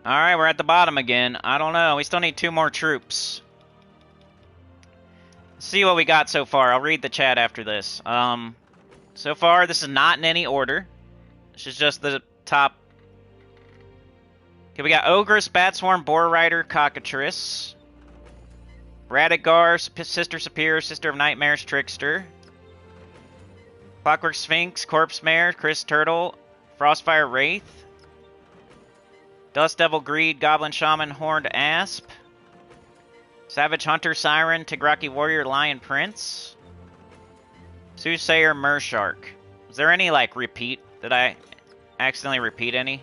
Alright, we're at the bottom again. I don't know. We still need 2 more troops. Let's see what we got so far. I'll read the chat after this. So far, this is not in any order. This is just the top. Okay, we got Ogress, Batswarm, Boar Rider, Cockatrice, Radigar, Sister Superior, Sister of Nightmares, Trickster, Clockwork Sphinx, Corpse Mare, Chris Turtle, Frostfire Wraith, Dust Devil Greed, Goblin Shaman, Horned Asp, Savage Hunter, Siren, Tigraki Warrior, Lion Prince, Soothsayer, Mershark. Is there any, like, repeat? Did I accidentally repeat any?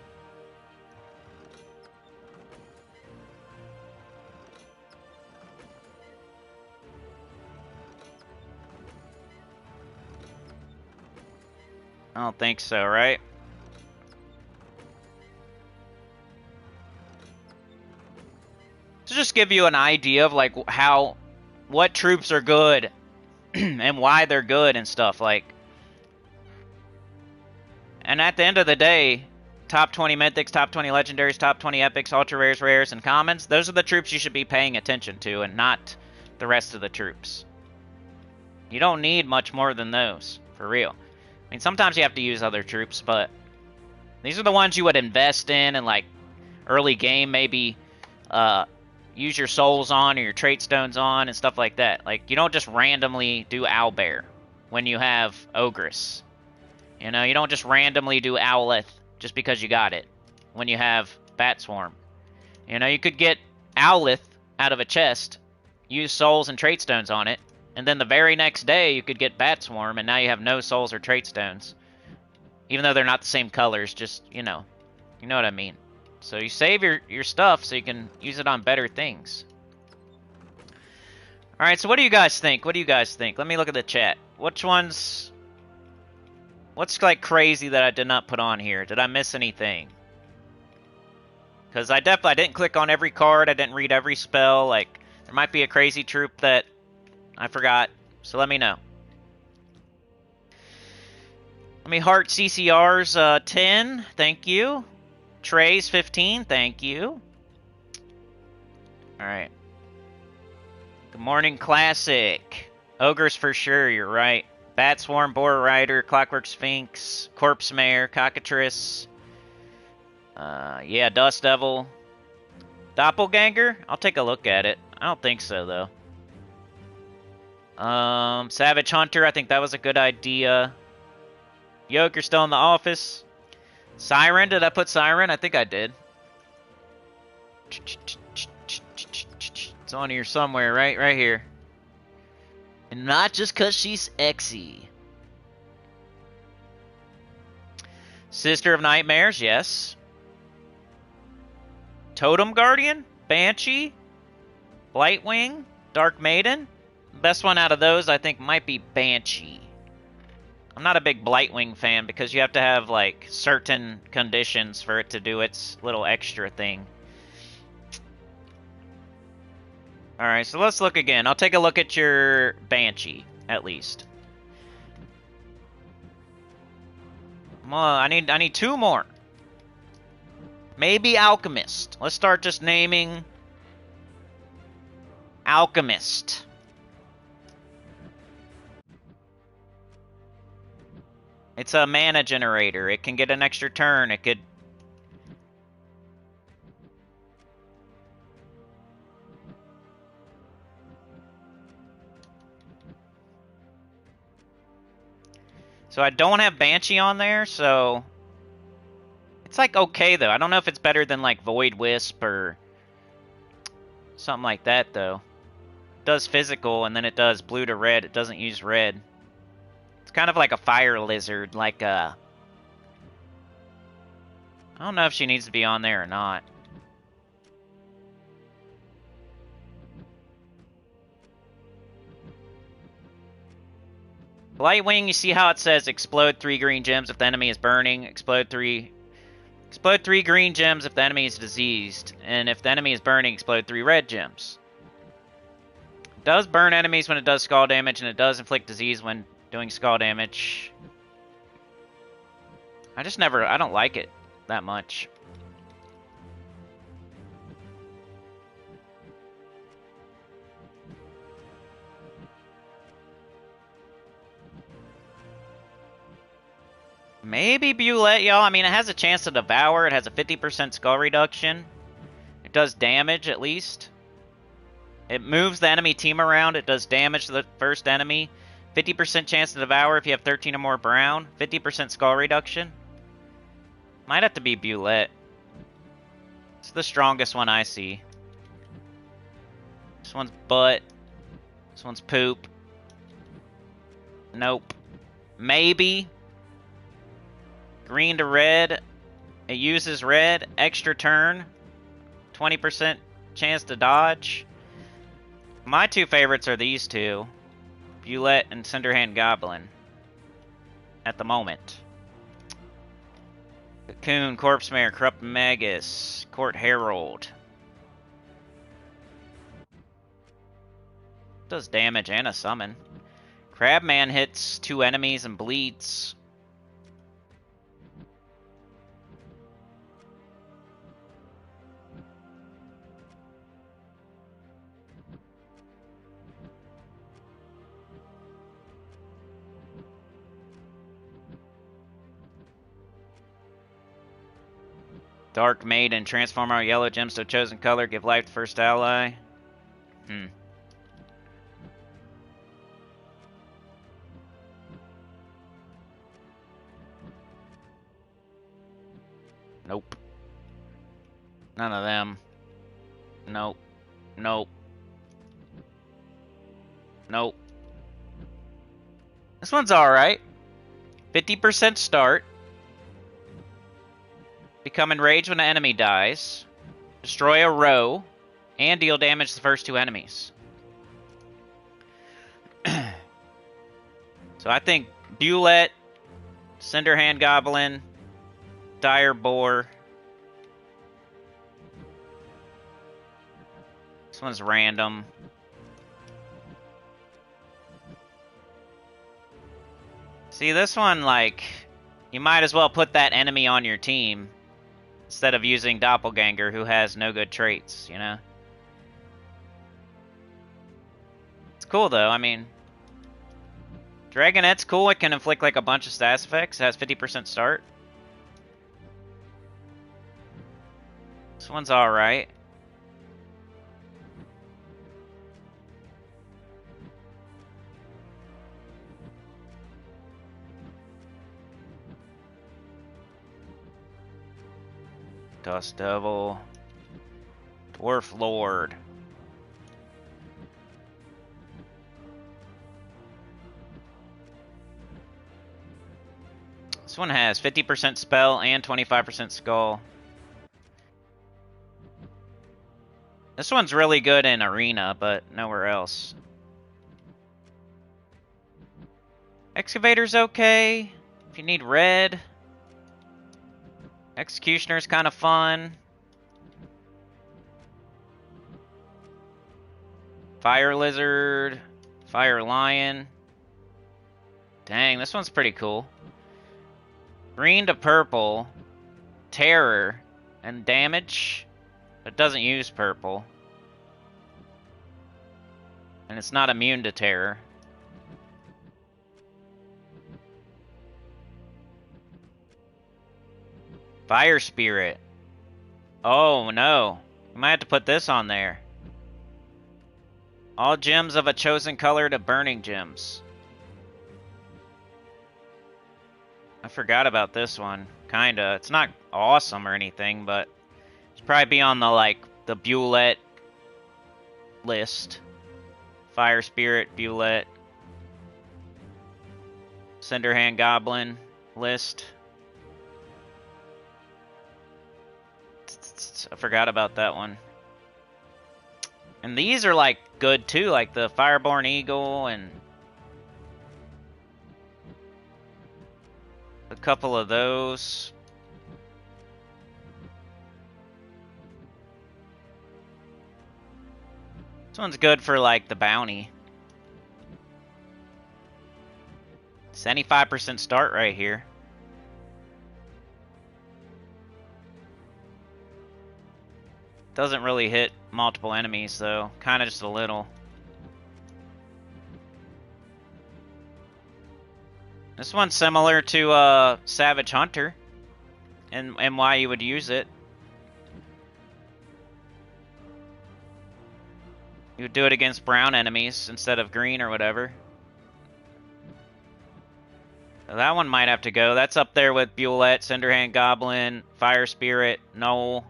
I don't think so, right? To just give you an idea of, like, what troops are good and why they're good and stuff, like. And at the end of the day, top 20 mythics, top 20 legendaries, top 20 epics, ultra rares, rares, and commons, those are the troops you should be paying attention to and not the rest of the troops. You don't need much more than those, for real. I mean, sometimes you have to use other troops, but these are the ones you would invest in and, like, early game, maybe use your souls on or your trait stones on and stuff like that. Like, you don't just randomly do Owlbear when you have Ogress. You know, you don't just randomly do Owleth just because you got it when you have Batswarm. You know, you could get Owleth out of a chest, use souls and trait stones on it, and then the very next day you could get Batswarm, and now you have no souls or trait stones. Even though they're not the same colors, just, you know what I mean. So you save your stuff so you can use it on better things. Alright, so what do you guys think? What do you guys think? Let me look at the chat. What's like crazy that I did not put on here? Did I miss anything? Because I didn't click on every card. I didn't read every spell. Like, there might be a crazy troop that I forgot. So let me know. Let me heart CCR's 10. Thank you. Trey's 15. Thank you. Alright. Good morning, Classic. Ogres for sure, you're right. Batswarm, Boar Rider, Clockwork Sphinx, Corpse Mare, Cockatrice. Yeah, Dust Devil. Doppelganger? I'll take a look at it. I don't think so, though. Savage Hunter, I think that was a good idea. Yoke, you're still in the office. Siren, did I put Siren? I think I did. It's on here somewhere, right here. And not just because she's exy. Sister of Nightmares, yes. Totem Guardian, Banshee, Blightwing, Dark Maiden. Best one out of those, I think, might be Banshee. I'm not a big Blightwing fan because you have to have, like, certain conditions for it to do its little extra thing. Alright, so let's look again. I'll take a look at your Banshee, at least. Come on, I need two more. Maybe Alchemist. Let's start just naming Alchemist. It's a mana generator. It can get an extra turn. It could... So I don't have Banshee on there, so... It's like okay, though. I don't know if it's better than like Void Wisp or something like that, though. It does physical, and then it does blue to red. It doesn't use red. It's kind of like a fire lizard, like a... I don't know if she needs to be on there or not. Blightwing, you see how it says explode 3 green gems if the enemy is burning, explode 3 green gems if the enemy is diseased, and if the enemy is burning, explode 3 red gems. It does burn enemies when it does skull damage, and it does inflict disease when doing skull damage. I don't like it that much. Maybe Bulette, y'all. I mean, it has a chance to devour. It has a 50% skull reduction. It does damage, at least. It moves the enemy team around. It does damage to the first enemy. 50% chance to devour if you have 13 or more brown. 50% skull reduction. Might have to be Bulette. It's the strongest one I see. This one's butt. This one's poop. Nope. Maybe. Green to red. It uses red. Extra turn. 20% chance to dodge. My two favorites are these two. Bulette and Cinderhand Goblin. At the moment. Cocoon, Corpse Mare, Corrupt Magus, Court Herald. Does damage and a summon. Crabman hits 2 enemies and bleeds. Dark Maiden, transform our yellow gems to a chosen color, give life to first ally. Nope. None of them. Nope. Nope. Nope. This one's alright. 50% start. Become enraged when an enemy dies. Destroy a row. And deal damage to the first 2 enemies. So I think Bulette, Cinderhand Goblin, Dire Boar. This one's random. See, this one, like, you might as well put that enemy on your team instead of using Doppelganger, who has no good traits, you know? It's cool, though. I mean, Dragonette's cool. It can inflict, like, a bunch of status effects. It has 50% start. This one's alright. Dust Devil. Dwarf Lord. This one has 50% spell and 25% skull. This one's really good in Arena, but nowhere else. Excavator's okay. If you need red. Executioner's kind of fun. Fire Lizard. Fire Lion. Dang, this one's pretty cool. Green to purple. Terror. And damage. It doesn't use purple. And it's not immune to terror. Fire Spirit. Oh, no. We might have to put this on there. All gems of a chosen color to burning gems. I forgot about this one. Kinda. It's not awesome or anything, but it's probably be on the, like, the Bulette list. Fire Spirit, Bulette. Cinderhand Goblin list. I forgot about that one. And these are, like, good, too. Like the Fireborn Eagle and a couple of those. This one's good for, like, the bounty. 75% start right here. Doesn't really hit multiple enemies, though. Kind of just a little. This one's similar to Savage Hunter, and why you would use it. You would do it against brown enemies instead of green or whatever. So that one might have to go. That's up there with Bulette, Cinderhand Goblin, Fire Spirit, Knoll.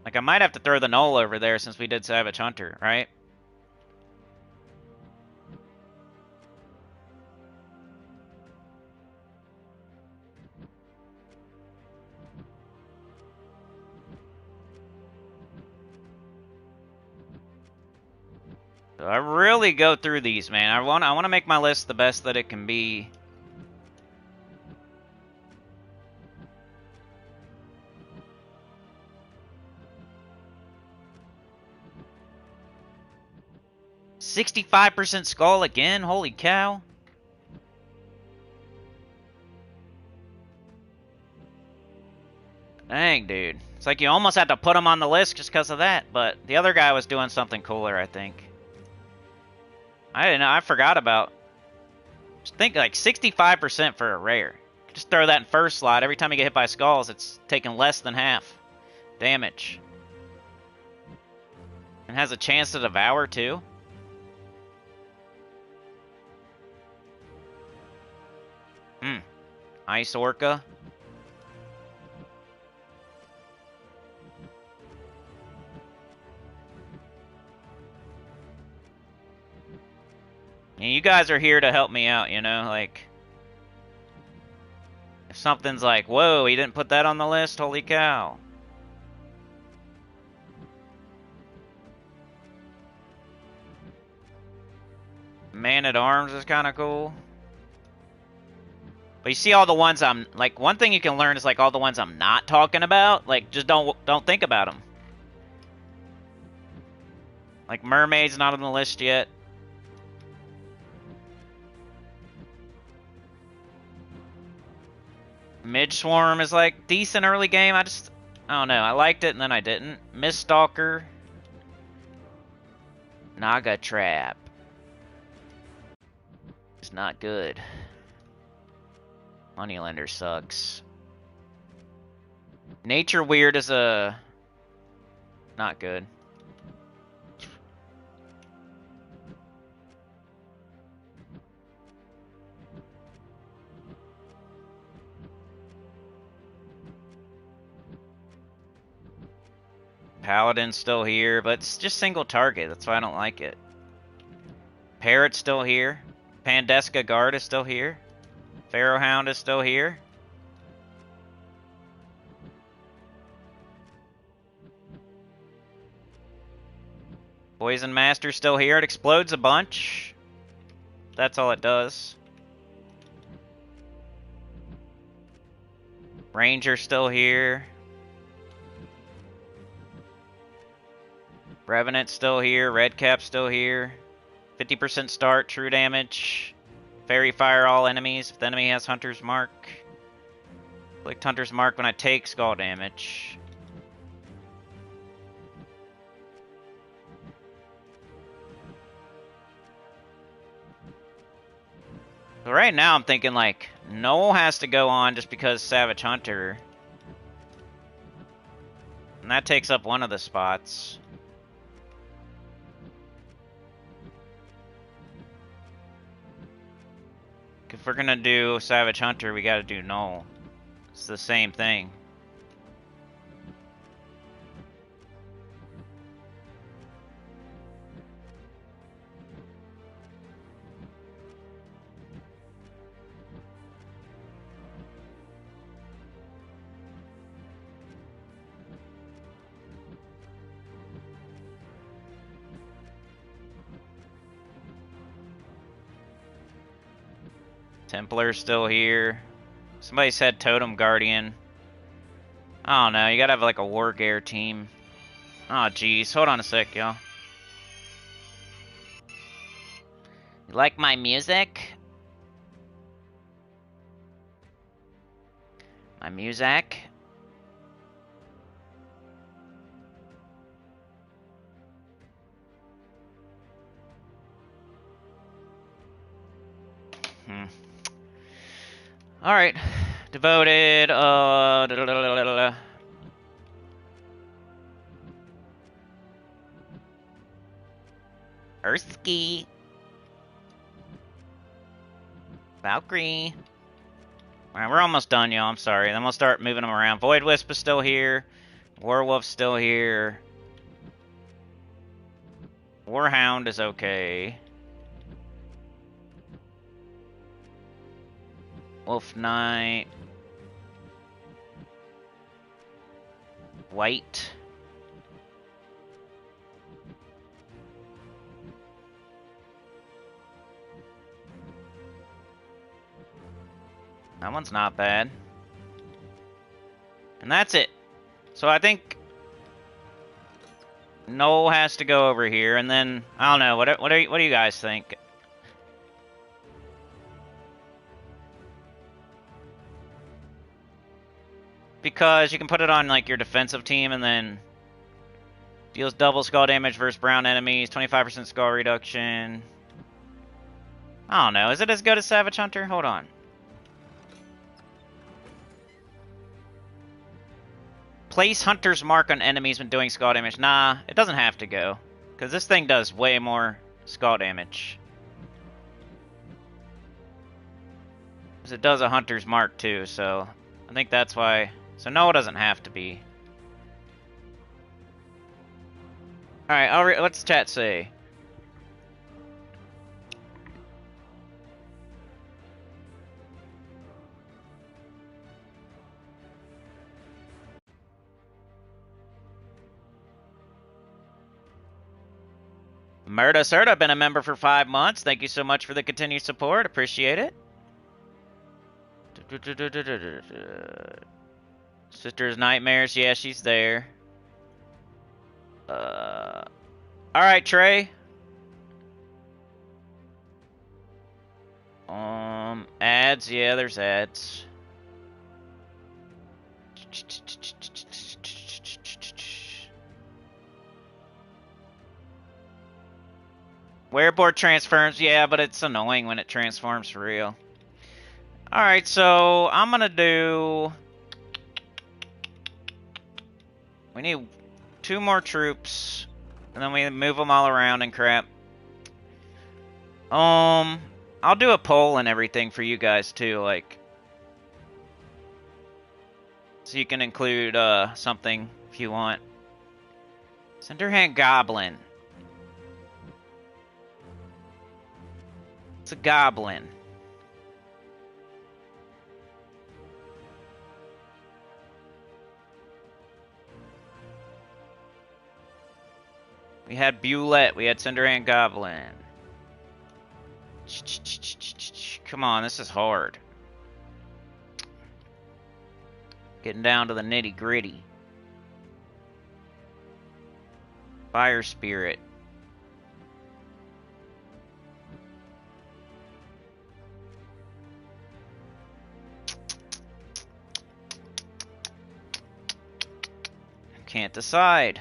Like, I might have to throw the Knoll over there since we did Savage Hunter, right? So I really go through these, man. I want to make my list the best that it can be. $65% skull again? Holy cow. Dang, dude. It's like you almost had to put him on the list just because of that, but the other guy was doing something cooler, I think. I didn't know. I forgot about. Just think like 65% for a rare. Just throw that in first slot. Every time you get hit by skulls, it's taking less than half damage. And has a chance to devour too. Ice Orca. And you guys are here to help me out, you know, like, if something's like, whoa, he didn't put that on the list, holy cow. Man-at-Arms is kind of cool. But you see all the ones I'm, like, one thing you can learn is, like, all the ones I'm not talking about, like, just don't think about them. Like, Mermaid's not on the list yet. Midge-Swarm is, like, decent early game. I don't know. I liked it and then I didn't. Miststalker. Naga Trap. It's not good. Moneylender sucks. Nature Weird is not good. Paladin's still here, but it's just single target. That's why I don't like it. Parrot's still here. Pandeska Guard is still here. Pharaoh Hound is still here. Poison Master's still here. It explodes a bunch. That's all it does. Ranger's still here. Revenant's still here. Redcap's still here. 50% start, true damage. Fairy Fire all enemies if the enemy has Hunter's Mark. Click Hunter's Mark when I take skull damage. So right now I'm thinking like Noel has to go on just because Savage Hunter. And that takes up one of the spots. If we're gonna do Savage Hunter, we gotta do Null. It's the same thing. Templar's still here. Somebody said Totem Guardian. I don't know. You gotta have like a Wargear team. Oh, jeez. Hold on a sec, y'all. You like my music? My music? Alright. Devoted, Earthski. Valkyrie. Alright, we're almost done, y'all. I'm sorry. Then we'll start moving them around. Void Wisp is still here. Warwolf's still here. Warhound is okay. Wolf Knight. White. That one's not bad. And that's it. So I think Noel has to go over here, and then I don't know. What do you guys think? Because you can put it on like your defensive team, and then deals double skull damage versus brown enemies, 25% skull reduction. I don't know. Is it as good as Savage Hunter? Hold on. Place Hunter's Mark on enemies when doing skull damage. Nah, it doesn't have to go. Because this thing does way more skull damage. Because it does a Hunter's Mark too, so I think that's why. So no, it doesn't have to be. Alright, what's the chat say? Murda Serta, been a member for 5 months. Thank you so much for the continued support. Appreciate it. Sister's Nightmares. Yeah, she's there. Alright, Trey. Ads. Yeah, there's ads. Wearboard transforms, yeah, but it's annoying when it transforms for real. Alright, so I'm gonna do... We need 2 more troops, and then we move them all around and crap. I'll do a poll and everything for you guys too, like... So you can include, something if you want. Cinderhand Goblin. It's a goblin. We had Bulette. We had Cinderhand Goblin. Come on, this is hard. Getting down to the nitty gritty. Fire Spirit. Can't decide.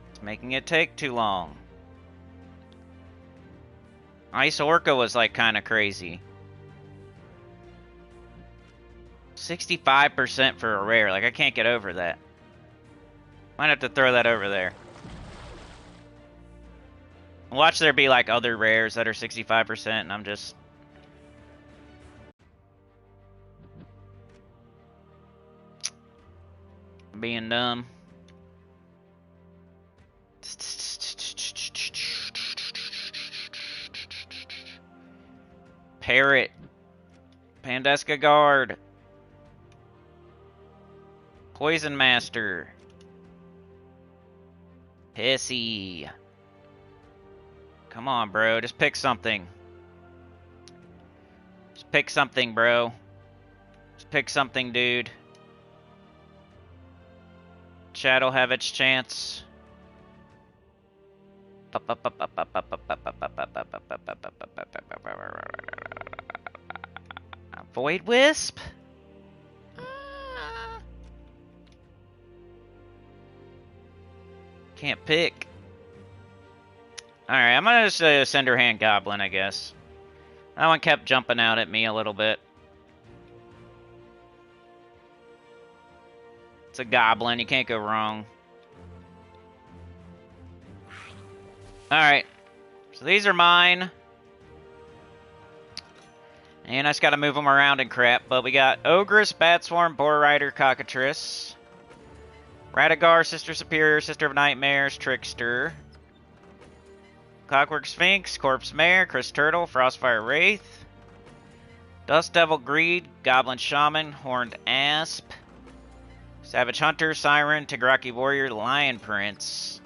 It's making it take too long. Ice Orca was like kind of crazy. 65% for a rare. Like I can't get over that. Might have to throw that over there. Watch there be like other rares that are 65% and I'm just... being dumb. Parrot. Pandeska Guard. Poison Master. Pissy. Come on, bro. Just pick something. Just pick something, bro. Just pick something, dude. Chat will have its chance. Void Wisp? Can't pick. Alright, I'm gonna just Cinderhand Goblin, I guess. That one kept jumping out at me a little bit. It's a goblin. You can't go wrong. Alright. So these are mine. And I just gotta move them around and crap. But we got Ogress, Batswarm, Boar Rider, Cockatrice. Radagar, Sister Superior, Sister of Nightmares, Trickster. Clockwork Sphinx, Corpse Mare, Chris Turtle, Frostfire Wraith. Dust Devil Greed, Goblin Shaman, Horned Asp. Savage Hunter, Siren, Tigraki Warrior, Lion Prince.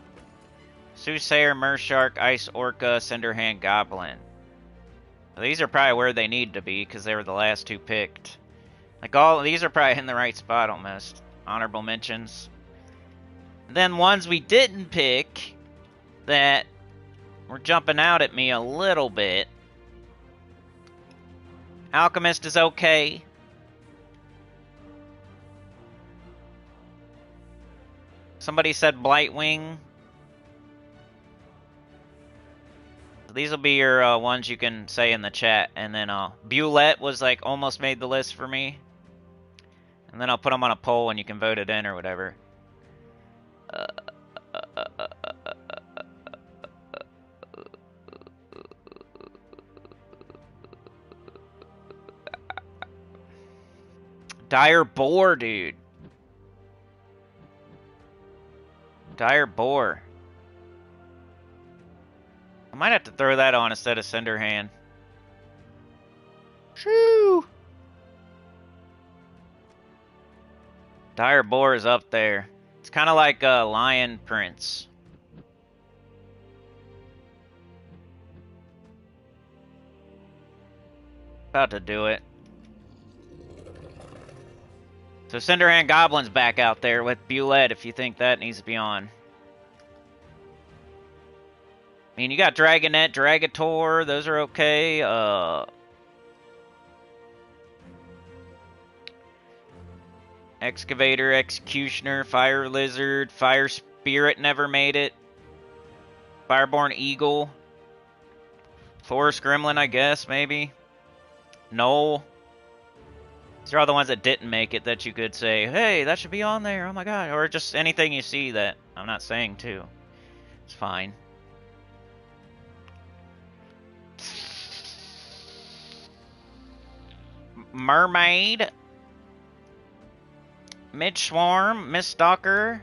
Soothsayer, Mershark, Ice Orca, Cinderhand Goblin. These are probably where they need to be because they were the last two picked. Like all these are probably in the right spot almost. Honorable mentions. And then ones we didn't pick that were jumping out at me a little bit. Alchemist is okay. Somebody said Blightwing. These will be your ones you can say in the chat. And then Bulette was like almost made the list for me. And then I'll put them on a poll and you can vote it in or whatever. Dire Boar, dude. Dire Boar. I might have to throw that on instead of Cinderhand. Shoo! Dire Boar is up there. It's kind of like Lion Prince. About to do it. So Cinderhand Goblin's back out there with Bulette if you think that needs to be on. I mean, you got Dragonette, Dragator, those are okay. Excavator, Executioner, Fire Lizard, Fire Spirit never made it. Fireborn Eagle. Forest Gremlin, I guess, maybe. Knoll. These are all the ones that didn't make it that you could say, hey, that should be on there, oh my god. Or just anything you see that I'm not saying too. It's fine. Mermaid. Midswarm, Miststalker.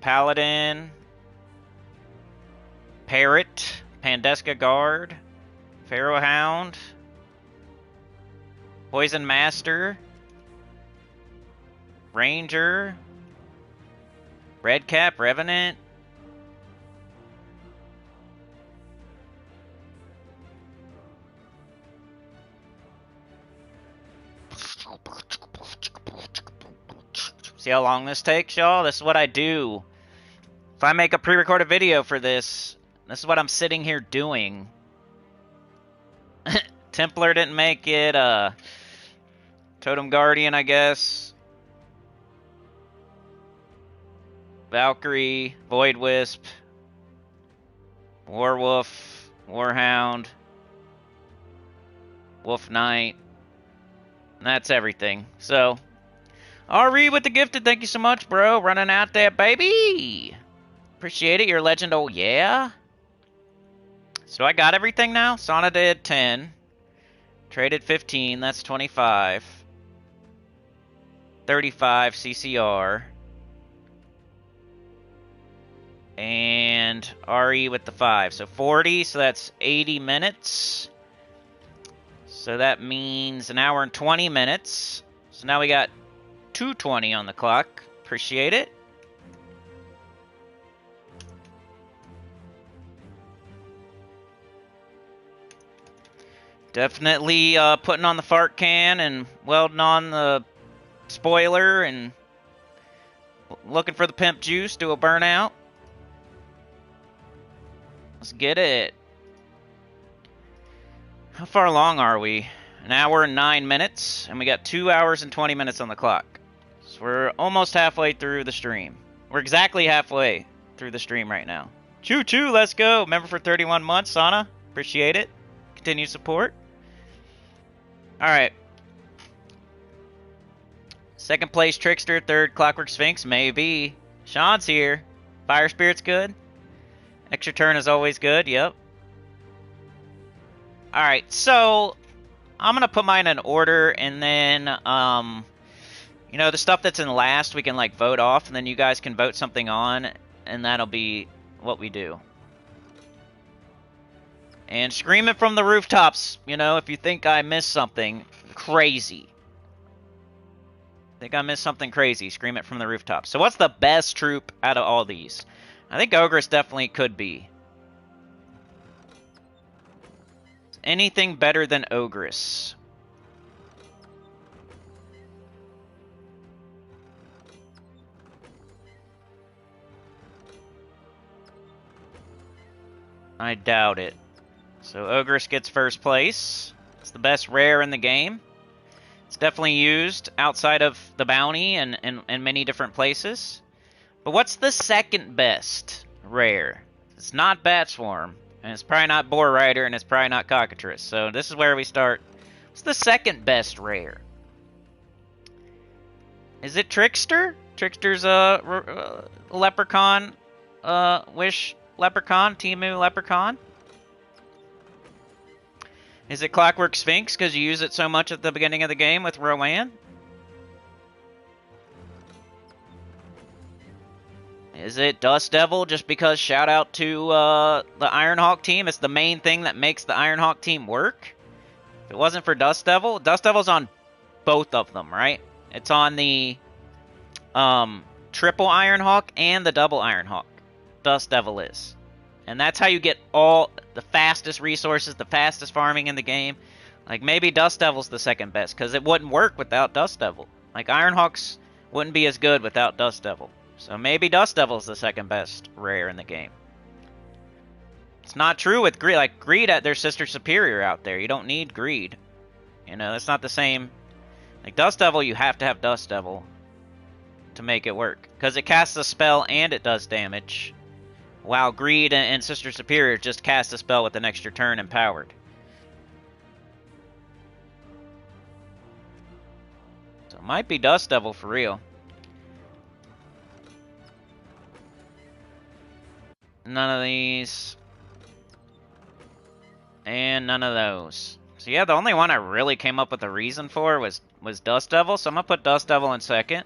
Paladin. Parrot. Pandeska Guard. Pharaoh Hound. Poison Master. Ranger. Redcap, Revenant. See how long this takes, y'all? This is what I do. If I make a pre-recorded video for this, this is what I'm sitting here doing. Templar didn't make it. Totem Guardian, I guess. Valkyrie, Void Wisp, Warwolf, Warhound, Wolf Knight. And that's everything. So, Ari with the gifted, thank you so much, bro. Running out there, baby. Appreciate it. You're a legend. Oh, yeah. So I got everything now. Sauna did 10. Traded 15. That's 25. 35 CCR. And RE with the 5. So 40. So that's 80 minutes. So that means an hour and 20 minutes. So now we got 2:20 on the clock. Appreciate it. Definitely putting on the fart can and welding on the spoiler and looking for the pimp juice. Do a burnout. Let's get it. How far along are we? An hour and 9 minutes, and we got 2 hours and 20 minutes on the clock. So we're almost halfway through the stream. We're exactly halfway through the stream right now. Choo-choo, let's go. Member for 31 months, Sana. Appreciate it. Continued support. Alright. Second place, Trickster. Third, Clockwork Sphinx. Maybe. Sean's here. Fire Spirit's good. Extra turn is always good. Yep. Alright, so I'm going to put mine in order, and then, you know, the stuff that's in last we can, like, vote off, and then you guys can vote something on, and that'll be what we do. And scream it from the rooftops, you know, if you think I missed something crazy. Think I missed something crazy, scream it from the rooftops. So what's the best troop out of all these? I think Ogress definitely could be. Anything better than Ogress? I doubt it. So Ogress gets first place. It's the best rare in the game. It's definitely used outside of the bounty and many different places. But what's the second best rare? It's not Bat Swarm, and it's probably not Boar Rider, and it's probably not Cockatrice. So this is where we start. What's the second best rare? Is it Trickster? Trickster's a Leprechaun, Wish Leprechaun, Timu Leprechaun? Is it Clockwork Sphinx because you use it so much at the beginning of the game with Rowan? Is it Dust Devil just because shout out to the Ironhawk team? It's the main thing that makes the Ironhawk team work. If it wasn't for Dust Devil's on both of them, right? It's on the triple Ironhawk and the double Ironhawk. Dust Devil is. And that's how you get all the fastest resources, the fastest farming in the game. Like, maybe Dust Devil's the second best, because it wouldn't work without Dust Devil. Like, Ironhawks wouldn't be as good without Dust Devil. So maybe Dust Devil's the second best rare in the game. It's not true with Greed. Like, Greed at their sister superior out there. You don't need Greed. You know, it's not the same. Like, Dust Devil, you have to have Dust Devil to make it work. Because it casts a spell and it does damage. While Greed and Sister Superior just cast a spell with an extra turn empowered. So it might be Dust Devil for real. None of these. And none of those. So yeah, the only one I really came up with a reason for was Dust Devil. So I'm going to put Dust Devil in second.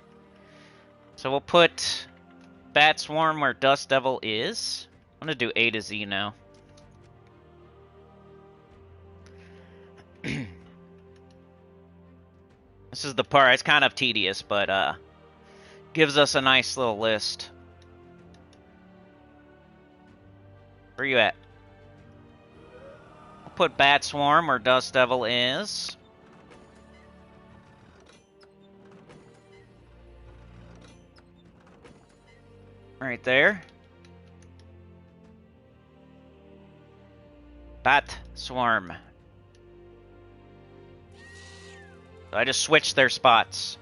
So we'll put Bat Swarm where Dust Devil is. I'm going to do A to Z now. This is the part, it's kind of tedious, but gives us a nice little list. Where you at? I'll put Bat Swarm where Dust Devil is. Right there. Bat Swarm. So I just switched their spots.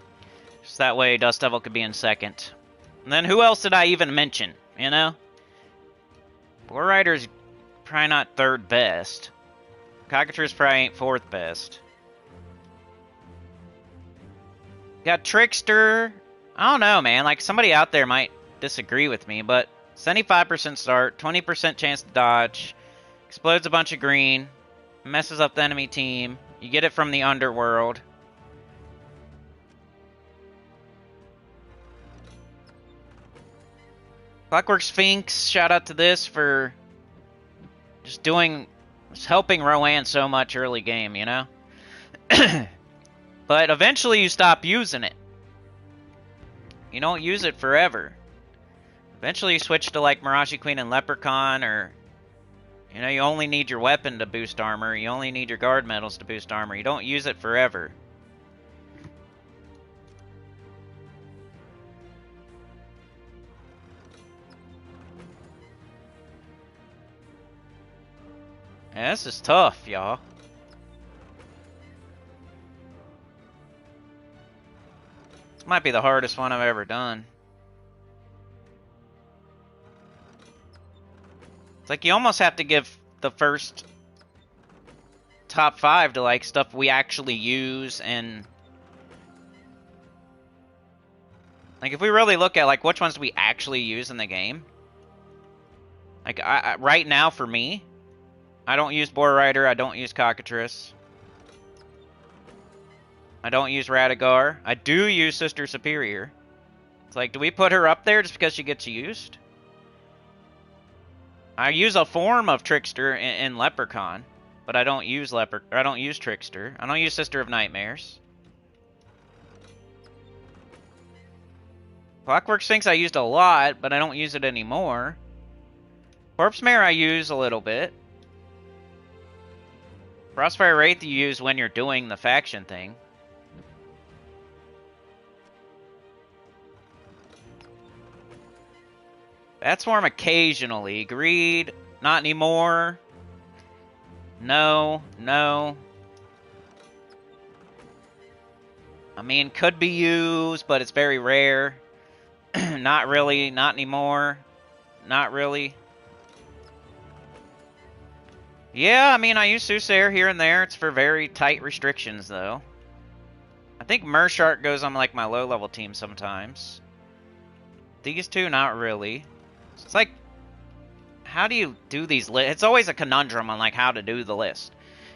Just that way Dust Devil could be in second. And then who else did I even mention, you know? Boar Rider's probably not third best. Cockatrice probably ain't fourth best. Got Trickster. I don't know, man. Like, somebody out there might disagree with me, but 75% start, 20% chance to dodge, explodes a bunch of green, messes up the enemy team, you get it from the underworld. Clockwork Sphinx, shout out to this for just helping Rowan so much early game, you know? But eventually you stop using it. You don't use it forever. Eventually you switch to like Mirashi Queen and Leprechaun, or you know, you only need your weapon to boost armor, you only need your guard medals to boost armor. You don't use it forever. Yeah, this is tough, y'all. This might be the hardest one I've ever done. It's like you almost have to give the first top 5 to like stuff we actually use, and like if we really look at like which ones we actually use in the game. Like right now for me, I don't use Boar Rider, I don't use Cockatrice. I don't use Radigar. I do use Sister Superior. It's like, do we put her up there just because she gets used? I use a form of Trickster in Leprechaun, but I don't use I don't use Trickster. I don't use Sister of Nightmares. Clockwork Sphinx I used a lot, but I don't use it anymore. Corpse Mare I use a little bit. Frostfire Wraith you use when you're doing the faction thing. Bat Swarm occasionally. Greed, not anymore. No, no. I mean, could be used, but it's very rare. Not really, not anymore. Not really. Yeah, I mean, I use Soothsayer here and there. It's for very tight restrictions, though. I think Mershark goes on like my low-level team sometimes. These two, not really. It's like, how do you do these lists? It's always a conundrum on like how to do the list.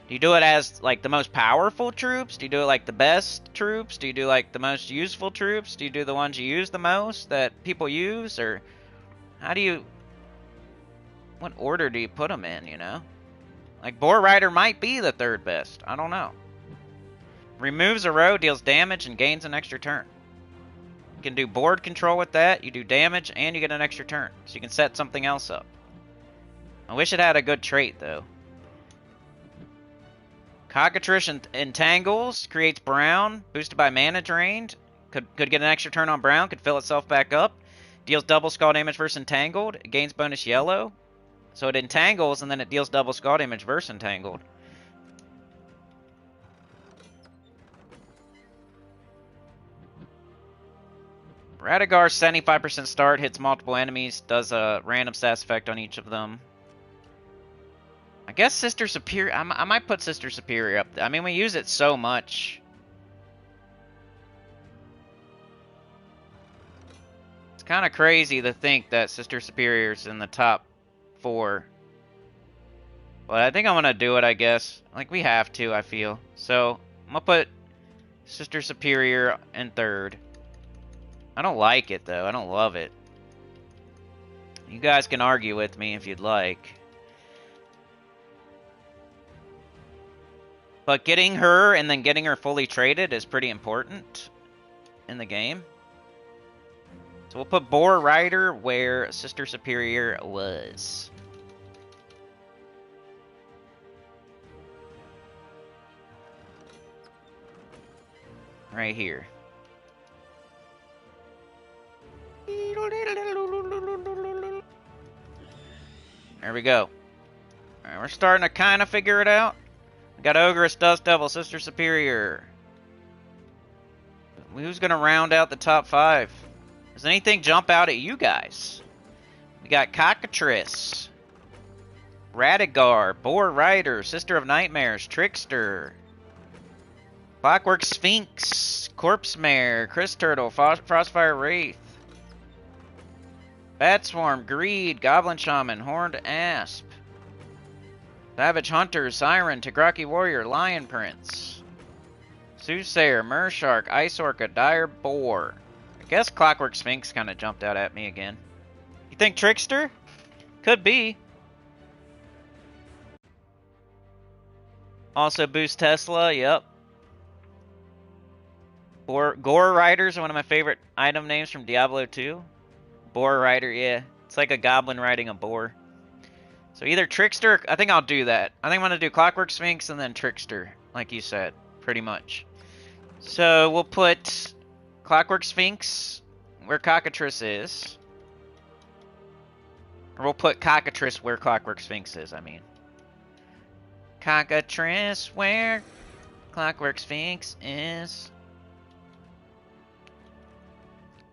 Do you do it as like the most powerful troops? Do you do it like the best troops? Do you do like the most useful troops? Do you do the ones you use the most that people use? Or how do you... What order do you put them in, you know? Like Boar Rider might be the third best. I don't know. Removes a row, deals damage, and gains an extra turn. You can do board control with that, you do damage, and you get an extra turn. So you can set something else up. I wish it had a good trait, though. Cockatrice entangles, creates brown, boosted by mana drained. Could get an extra turn on brown, could fill itself back up. Deals double skull damage versus entangled, it gains bonus yellow. So it entangles, and then it deals double skull damage versus entangled. Radigar 75% start, hits multiple enemies, does a random stats effect on each of them. I guess Sister Superior, I might put Sister Superior up there. I mean, we use it so much. It's kind of crazy to think that Sister Superior is in the top 4. But I think I'm going to do it, I guess. Like, we have to, I feel. So, I'm going to put Sister Superior in 3rd. I don't like it, though. I don't love it. You guys can argue with me if you'd like. But getting her and then getting her fully traded is pretty important in the game. So we'll put Boar Rider where Sister Superior was. Right here. There we go. Alright, we're starting to kind of figure it out. We got Ogress, Dust Devil, Sister Superior. Who's going to round out the top 5? Does anything jump out at you guys? We got Cockatrice, Radigar, Boar Rider, Sister of Nightmares, Trickster, Clockwork Sphinx, Corpse Mare, Chris Turtle, Frostfire Wraith, Bat Swarm, Greed, Goblin Shaman, Horned Asp, Savage Hunter, Siren, Tigraki Warrior, Lion Prince, Soothsayer, Mershark, Ice Orca, Dire Boar. I guess Clockwork Sphinx kind of jumped out at me again. You think Trickster? Could be. Also boost Tesla, yep. Gore Riders are one of my favorite item names from Diablo 2. Boar Rider, yeah. It's like a goblin riding a boar. So either Trickster, I think I'll do that. I think I'm going to do Clockwork Sphinx and then Trickster, like you said, pretty much. So we'll put Clockwork Sphinx where Cockatrice is. Or we'll put Cockatrice where Clockwork Sphinx is, I mean. Cockatrice where Clockwork Sphinx is.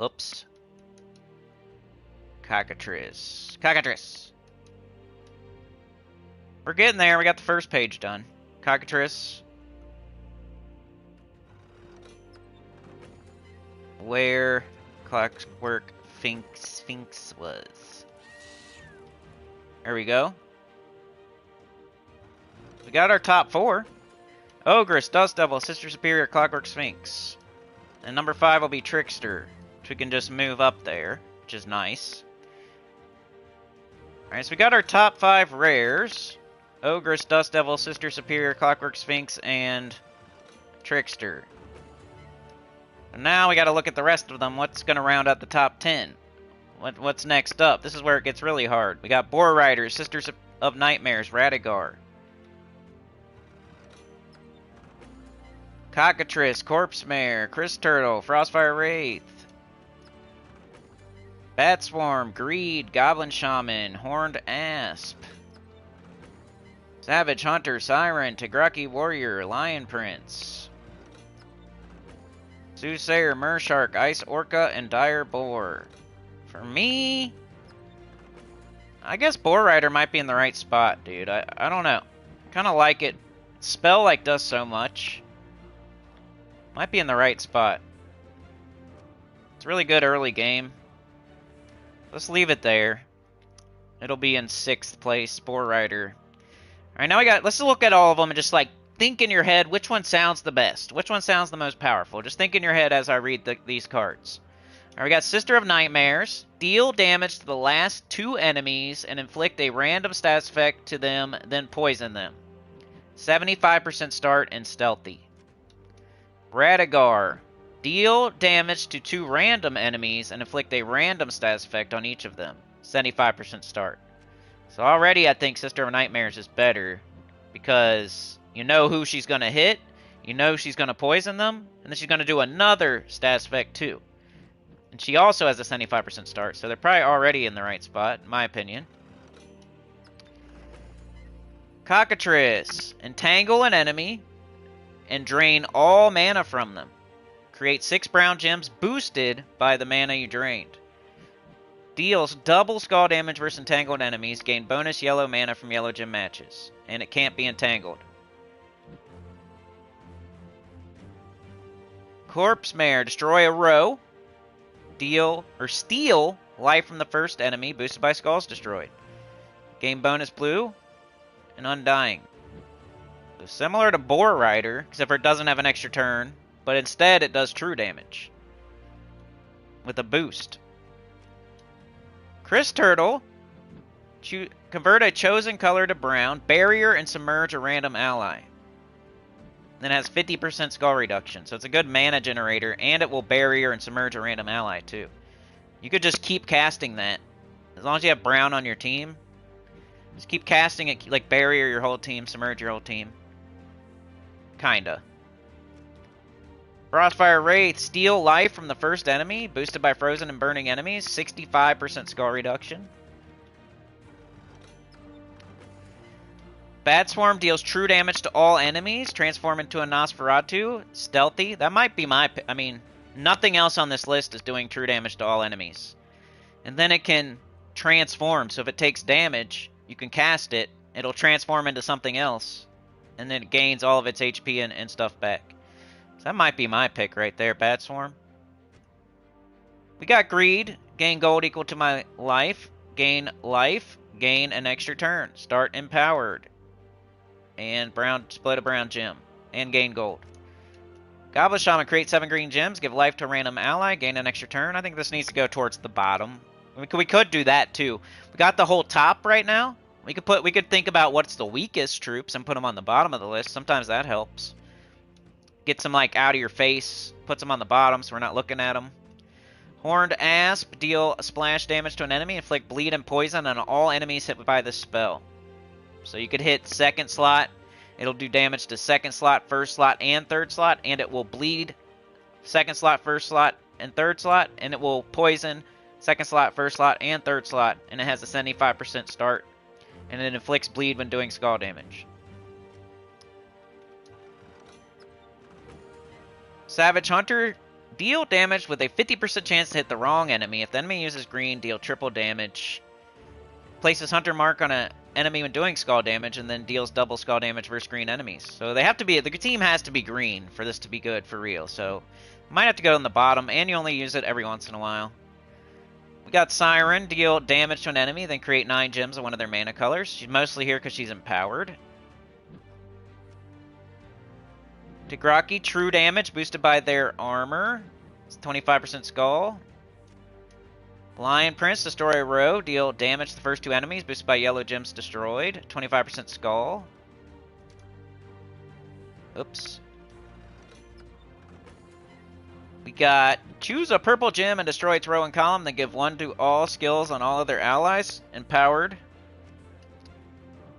Oops. Cockatrice. Cockatrice. We're getting there. We got the first page done. Cockatrice. Where Clockwork Sphinx was. There we go. We got our top 4. Ogress, Dust Devil, Sister Superior, Clockwork Sphinx. And number 5 will be Trickster, which we can just move up there, which is nice. Alright, so we got our top 5 rares. Ogress, Dust Devil, Sister Superior, Clockwork Sphinx, and Trickster. And now we gotta look at the rest of them. What's gonna round out the top 10? What's next up? This is where it gets really hard. We got Boar Riders, Sisters of Nightmares, Radigar. Cockatrice, Corpse Mare, Chris Turtle, Frostfire Wraith. Bat Swarm, Greed, Goblin Shaman, Horned Asp. Savage Hunter, Siren, Tigraki Warrior, Lion Prince. Soothsayer, Mershark, Ice Orca, and Dire Boar. For me, I guess Boar Rider might be in the right spot, dude. I don't know. Kind of like it. Spell like does so much. Might be in the right spot. It's a really good early game. Let's leave it there. It'll be in 6th place, Boar Rider. Alright, now let's look at all of them and just like think in your head which one sounds the best. Which one sounds the most powerful. Just think in your head as I read these cards. Alright, we got Sister of Nightmares. Deal damage to the last 2 enemies and inflict a random status effect to them, then poison them. 75% start and stealthy. Radigar. Deal damage to 2 random enemies and inflict a random status effect on each of them. 75% start. So already I think Sister of Nightmares is better because you know who she's going to hit, you know she's going to poison them, and then she's going to do another status effect too. And she also has a 75% start, so they're probably already in the right spot, in my opinion. Cockatrice. Entangle an enemy and drain all mana from them. Create 6 brown gems boosted by the mana you drained. Deals double skull damage versus entangled enemies. Gain bonus yellow mana from yellow gem matches. And it can't be entangled. Corpse Mare. Destroy a row. Steal life from the first enemy. Boosted by skulls destroyed. Gain bonus blue and undying. So similar to Boar Rider, except for it doesn't have an extra turn. But instead it does true damage. With a boost. Chris Turtle. Convert a chosen color to brown. Barrier and submerge a random ally. Then it has 50% skull reduction. So it's a good mana generator. And it will barrier and submerge a random ally too. You could just keep casting that. As long as you have brown on your team. Just keep casting it. Like barrier your whole team. Submerge your whole team. Kinda. Frostfire Wraith. Steal life from the first enemy. Boosted by frozen and burning enemies. 65% skull reduction. Bat Swarm deals true damage to all enemies. Transform into a Nosferatu. Stealthy. That might be my... I mean, nothing else on this list is doing true damage to all enemies. And then it can transform. So if it takes damage, you can cast it. It'll transform into something else. And then it gains all of its HP and stuff back. So that might be my pick right there, Bat Swarm. We got Greed. Gain gold equal to my life. Gain life. Gain an extra turn. Start empowered. And split a brown gem. And gain gold. Goblin Shaman. Create 7 green gems. Give life to a random ally. Gain an extra turn. I think this needs to go towards the bottom. We could do that too. We got the whole top right now. We could think about what's the weakest troops and put them on the bottom of the list. Sometimes that helps. Get some like out of your face. Puts them on the bottom so we're not looking at them. Horned Asp. Deal splash damage to an enemy. Inflict bleed and poison on all enemies hit by this spell. So you could hit second slot. It'll do damage to second slot, first slot, and third slot. And it will bleed second slot, first slot, and third slot. And it will poison second slot, first slot, and third slot. And it has a 75% start. And it inflicts bleed when doing skull damage. Savage Hunter. Deal damage with a 50% chance to hit the wrong enemy. If the enemy uses green, deal triple damage. Places Hunter mark on a enemy when doing skull damage, and then deals double skull damage versus green enemies. So they have to be, the team has to be green for this to be good for real. So might have to go on the bottom, and you only use it every once in a while. We got Siren, deal damage to an enemy, then create 9 gems of one of their mana colors. She's mostly here because she's empowered. Tigraki, true damage boosted by their armor. It's 25% skull. Lion Prince, destroy a row, deal damage to the first 2 enemies, boosted by yellow gems destroyed. 25% skull. Oops. We got choose a purple gem and destroy its row and column, then give 1 to all skills on all other allies. Empowered.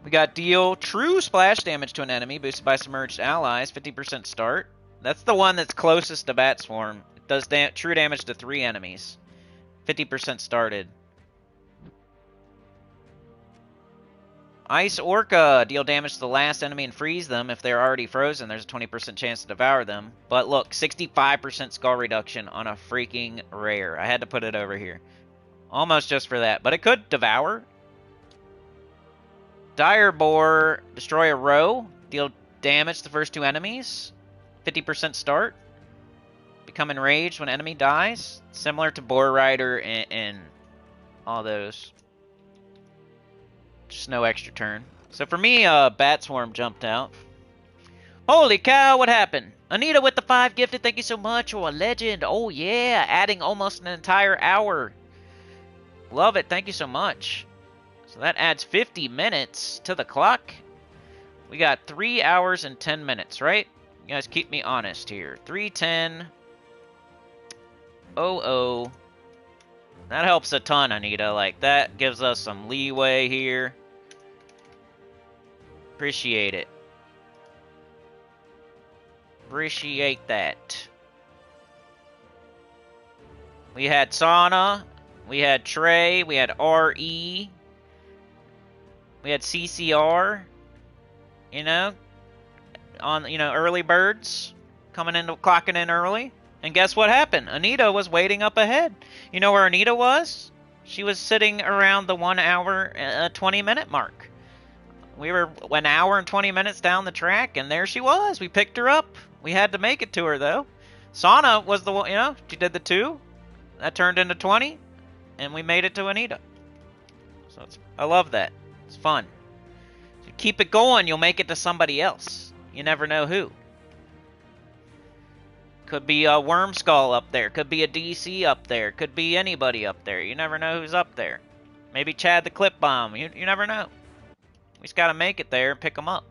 We got deal true splash damage to an enemy, boosted by submerged allies, 50% start. That's the one that's closest to Bat Swarm. It does true damage to 3 enemies. 50% started. Ice Orca. Deal damage to the last enemy and freeze them. If they're already frozen, there's a 20% chance to devour them. But look, 65% skull reduction on a freaking rare. I had to put it over here. Almost just for that. But it could devour. Dire Boar. Destroy a row. Deal damage to the first 2 enemies. 50% start. Become enraged when enemy dies. Similar to Boar Rider and all those. Just no extra turn. So for me, Bat Swarm jumped out. Holy cow, what happened? Anita with the 5 gifted, thank you so much. You're a legend. Oh yeah, adding almost an entire hour. Love it, thank you so much. So that adds 50 minutes to the clock. We got 3 hours and 10 minutes, right? You guys keep me honest here. 3:10. 00. That helps a ton, Anita. Like, that gives us some leeway here. Appreciate it. Appreciate that. We had Sauna. We had Trey. We had RE. We had CCR. You know? On, early birds. Clocking in early. And guess what happened? Anita was waiting up ahead. You know where Anita was? She was sitting around the 1 hour, 20 minute mark. We were 1 hour and 20 minutes down the track, and there she was. We picked her up. We had to make it to her, though. Sauna was the one, she did the 2. That turned into 20, and we made it to Anita. So I love that. It's fun. So keep it going, you'll make it to somebody else. You never know who. Could be a Worm Skull up there. Could be a DC up there. Could be anybody up there. You never know who's up there. Maybe Chad the Clip Bomb. You never know. We just got to make it there and pick them up.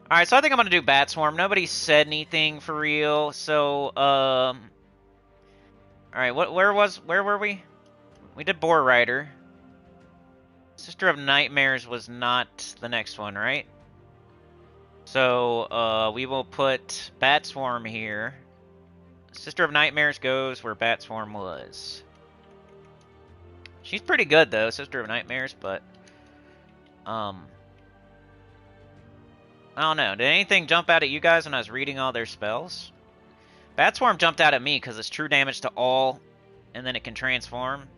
Alright, so I think I'm going to do Bat Swarm. Nobody said anything for real. So, alright, where were we? We did Boar Rider. Sister of Nightmares was not the next one, right? So, we will put Bat Swarm here. Sister of Nightmares goes where Bat Swarm was. She's pretty good, though, Sister of Nightmares, but... I don't know. Did anything jump out at you guys when I was reading all their spells? Bat Swarm jumped out at me because it's true damage to all, and then it can transform.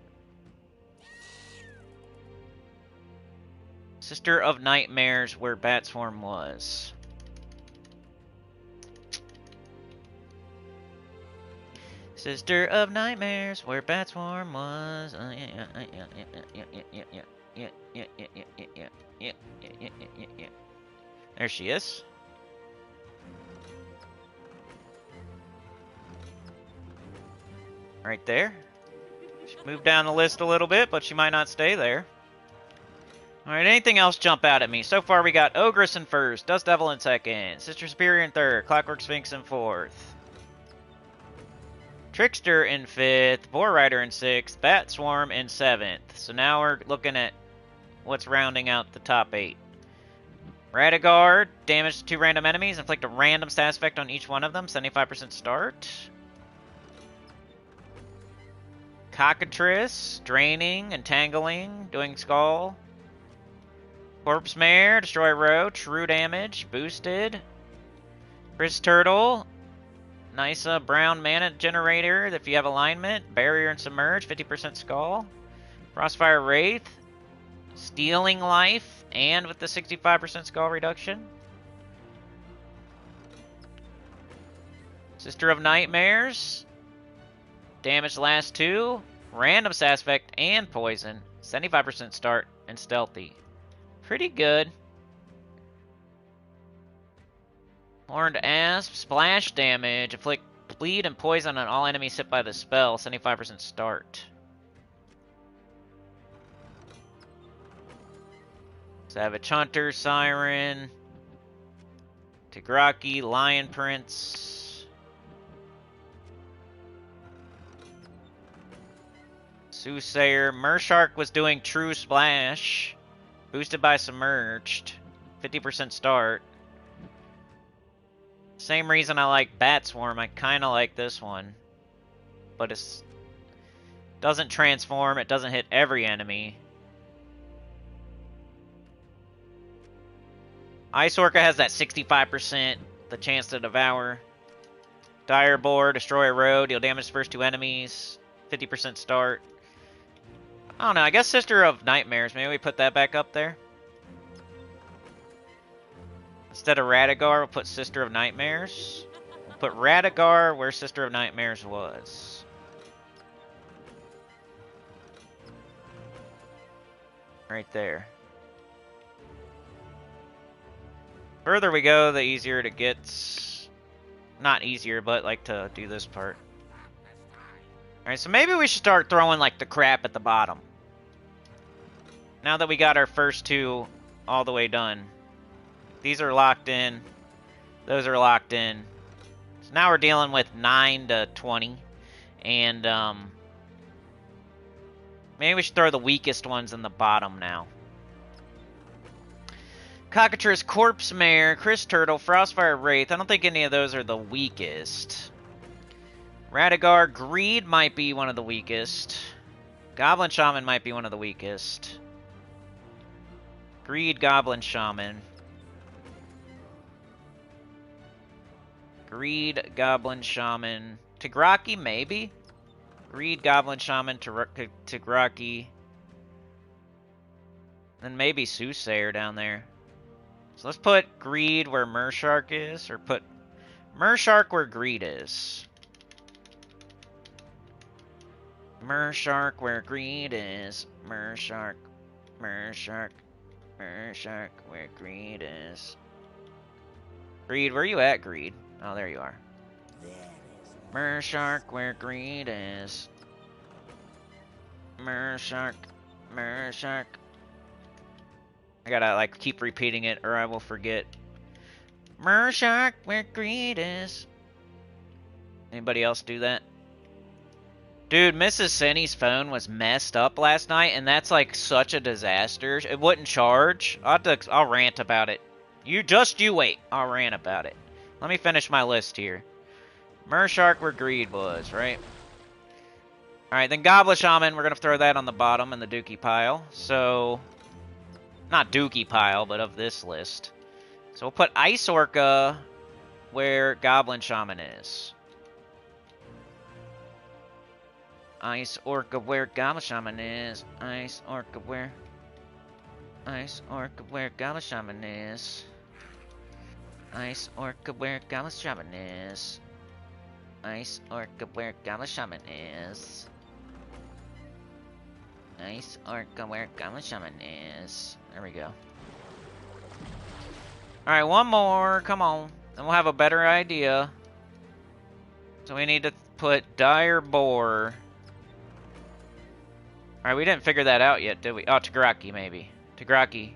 Sister of Nightmares where Bat Swarm was. Sister of Nightmares where Bat Swarm was. Yeah. There she is. Right there. She moved down the list a little bit, but she might not stay there. Alright, anything else jump out at me? So far we got Ogress in first, Dust Devil in second, Sister Superior in third, Clockwork Sphinx in fourth. Trickster in 5th, Boar Rider in 6th, Bat Swarm in 7th. So now we're looking at what's rounding out the top 8. Radiguard, damage to 2 random enemies, inflict a random status effect on each one of them, 75% start. Cockatrice, draining, entangling, doing skull. Corpse Mare, destroy a row, true damage, boosted. Briss Turtle. Nice brown mana generator if you have alignment. Barrier and Submerge, 50% skull. Frostfire Wraith. Stealing life, and with the 65% skull reduction. Sister of Nightmares. Damage last 2. Random side effect and poison. 75% start and stealthy. Pretty good. Horned Asp. Splash damage. Inflict bleed and poison on all enemies hit by the spell. 75% start. Savage Hunter, Siren, Tigraki, Lion Prince, Soothsayer. Mershark was doing True Splash, boosted by Submerged, 50% start. Same reason I like Bat Swarm, I kinda like this one. But it doesn't transform, it doesn't hit every enemy. Ice Orca has that 65%, the chance to devour. Dire Boar, destroy a road, deal damage to first 2 enemies, 50% start. I don't know, I guess Sister of Nightmares, maybe we put that back up there? Instead of Radagar, we'll put Sister of Nightmares. We'll put Radagar where Sister of Nightmares was. Right there. Further we go, the easier it gets. Not easier, but like to do this part. Alright, so maybe we should start throwing like the crap at the bottom. Now that we got our first 2 all the way done. These are locked in. Those are locked in. So now we're dealing with 9 to 20. And maybe we should throw the weakest ones in the bottom now. Cockatrice, Corpse Mare, Chris Turtle, Frostfire Wraith. I don't think any of those are the weakest. Radagar, Greed might be one of the weakest. Goblin Shaman might be one of the weakest. Greed, Goblin Shaman. Greed, Goblin Shaman. Tigraki, maybe? Greed, Goblin Shaman, Tigraki. Then maybe Soothsayer down there. So let's put Greed where Mershark is, or put Mershark where Greed is. Mershark where Greed is. Mershark, Mershark, Mershark where Greed is. Greed, where you at, Greed? Oh, there you are. Mershark where Greed is. Mershark, Mershark. I gotta, like, keep repeating it or I will forget. Mershark, where Greed is. Anybody else do that? Dude, Mrs. Senny's phone was messed up last night, and that's, like, such a disaster. It wouldn't charge. I'll rant about it. You wait. I'll rant about it. Let me finish my list here. Mershark, where Greed was, right? Alright, then Goblin Shaman, we're gonna throw that on the bottom in the dookie pile. So... not dookie pile, but of this list. So we'll put Ice Orca where Goblin Shaman is. Ice Orca where Goblin Shaman is. Ice Orca where... Ice Orca where Goblin Shaman is. Ice Orca where Goblin Shaman is. Ice Orca where Goblin Shaman is. Ice Orca where Goblin Shaman is. There we go. Alright, one more. Come on. Then we'll have a better idea. So we need to put Dire Boar. Alright, we didn't figure that out yet, did we? Oh, Tigraki, maybe. Tigraki.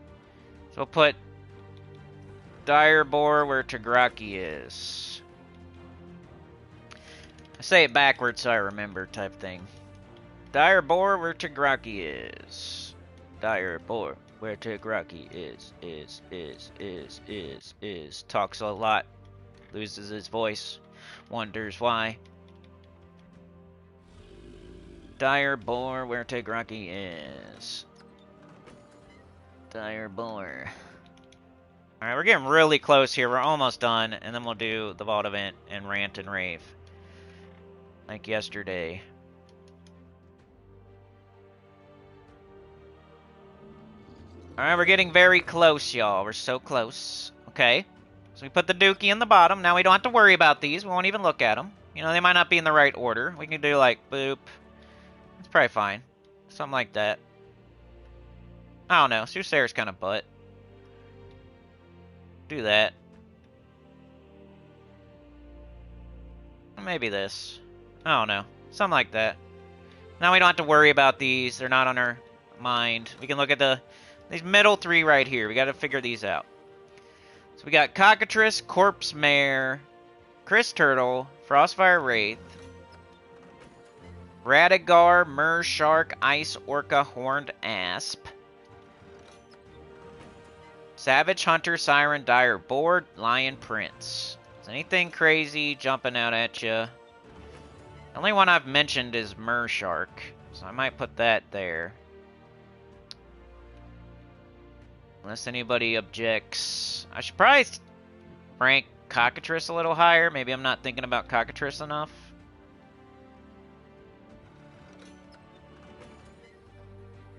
So we'll put Dire Boar where Tigraki is. I say it backwards so I remember type thing. Dire Boar where Tigraki is. Dire Boar where Tigraki is. Talks a lot. Loses his voice. Wonders why. Dire Boar where Tigraki is. Dire Boar. Alright, we're getting really close here. We're almost done. And then we'll do the Vault event and Rant and Rave. Like yesterday. Alright, we're getting very close, y'all. We're so close. Okay. So we put the dookie in the bottom. Now we don't have to worry about these. We won't even look at them. You know, they might not be in the right order. We can do like, boop. It's probably fine. Something like that. I don't know. Soothsayer's kind of butt. Do that. Maybe this. I don't know. Something like that. Now we don't have to worry about these. They're not on our mind. We can look at these middle three right here. We got to figure these out. So we got Cockatrice, Corpse Mare, Chris Turtle, Frostfire Wraith, Radigar, Mer Shark, Ice Orca, Horned Asp, Savage Hunter, Siren, Dire Board, Lion Prince. Is anything crazy jumping out at you? The only one I've mentioned is Mer Shark, so I might put that there. Unless anybody objects. I should probably rank Cockatrice a little higher. Maybe I'm not thinking about Cockatrice enough.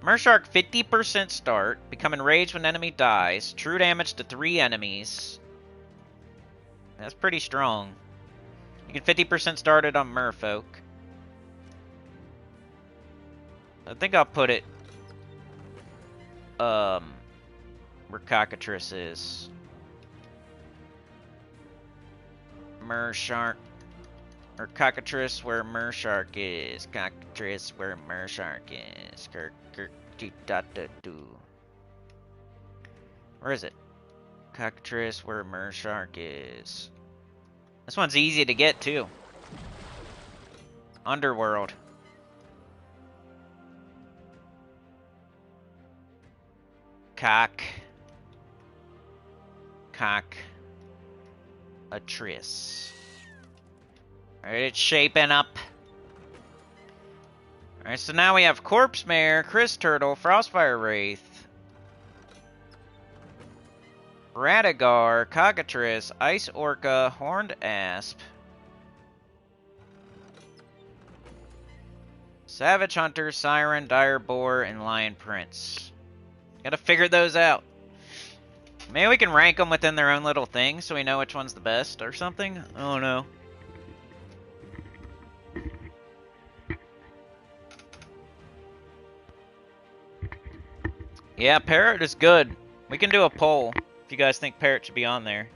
Mershark, 50% start. Become enraged when enemy dies. True damage to 3 enemies. That's pretty strong. You can 50% start it on Merfolk. I think I'll put it where Cockatrice is. Mershark. Or Cockatrice where Mershark is. Cockatrice where Mershark is. Where is it? Cockatrice where Mershark is. This one's easy to get too. Underworld. Cockatrice. Alright, it's shaping up. Alright, so now we have Corpse Mare, Chris Turtle, Frostfire Wraith, Radigar, Cockatrice, Ice Orca, Horned Asp, Savage Hunter, Siren, Dire Boar, and Lion Prince. Gotta figure those out. Maybe we can rank them within their own little thing so we know which one's the best or something. I don't know. Yeah, Parrot is good. We can do a poll if you guys think Parrot should be on there.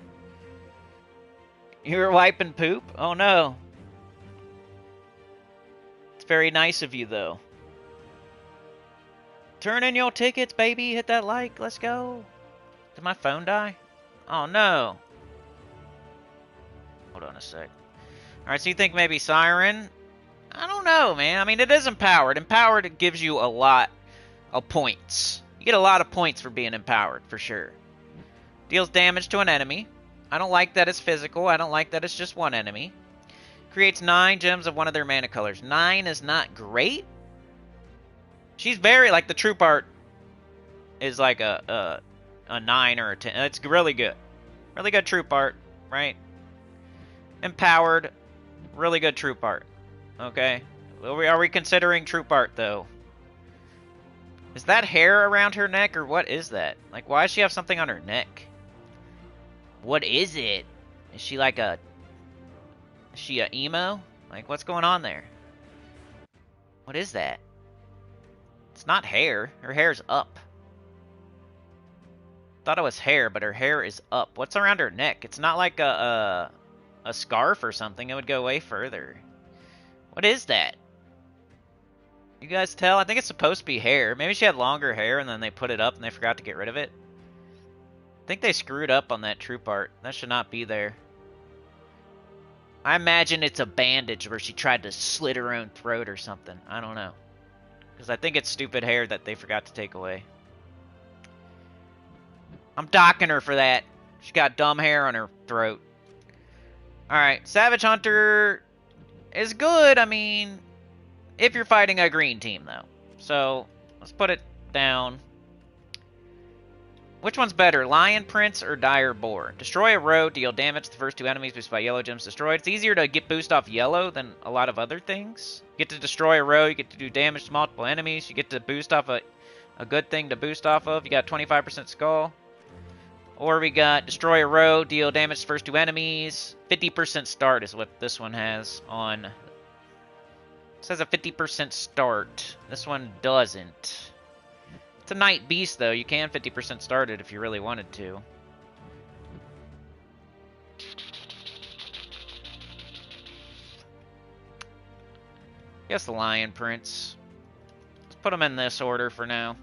You were wiping poop? Oh no. It's very nice of you though. Turn in your tickets, baby. Hit that like. Let's go. Did my phone die? Oh no. Hold on a sec. Alright, so you think maybe Siren? I don't know, man. I mean, it is empowered. Empowered gives you a lot of points. You get a lot of points for being empowered, for sure. Deals damage to an enemy. I don't like that it's physical. I don't like that it's just one enemy. Creates 9 gems of one of their mana colors. 9 is not great. She's very, like, the troop art is like a 9 or a 10. It's really good. Really good troop art, right? Empowered. Really good troop art. Okay. Are we considering troop art, though? Is that hair around her neck, or what is that? Like, why does she have something on her neck? What is it? Is she like a... Is she a emo? Like, what's going on there? What is that? It's not hair. Her hair's up. Thought it was hair, but her hair is up. What's around her neck? It's not like a scarf or something. It would go way further. What is that? You guys tell? I think it's supposed to be hair. Maybe she had longer hair and then they put it up and they forgot to get rid of it. I think they screwed up on that troop art. That should not be there. I imagine it's a bandage where she tried to slit her own throat or something. I don't know. Because I think it's stupid hair that they forgot to take away. I'm docking her for that. She got dumb hair on her throat. Alright, Savage Hunter is good. I mean... if you're fighting a green team, though. So, let's put it down. Which one's better, Lion Prince or Dire Boar? Destroy a row, deal damage to the first 2 enemies, boosted by yellow gems destroyed. It's easier to get boost off yellow than a lot of other things. You get to destroy a row, you get to do damage to multiple enemies, you get to boost off a good thing to boost off of. You got 25% skull. Or we got destroy a row, deal damage to first 2 enemies. 50% start is what this one has on. It says a 50% start. This one doesn't. It's a Night Beast though. You can 50% start it if you really wanted to. Guess the Lion Prince. Let's put them in this order for now.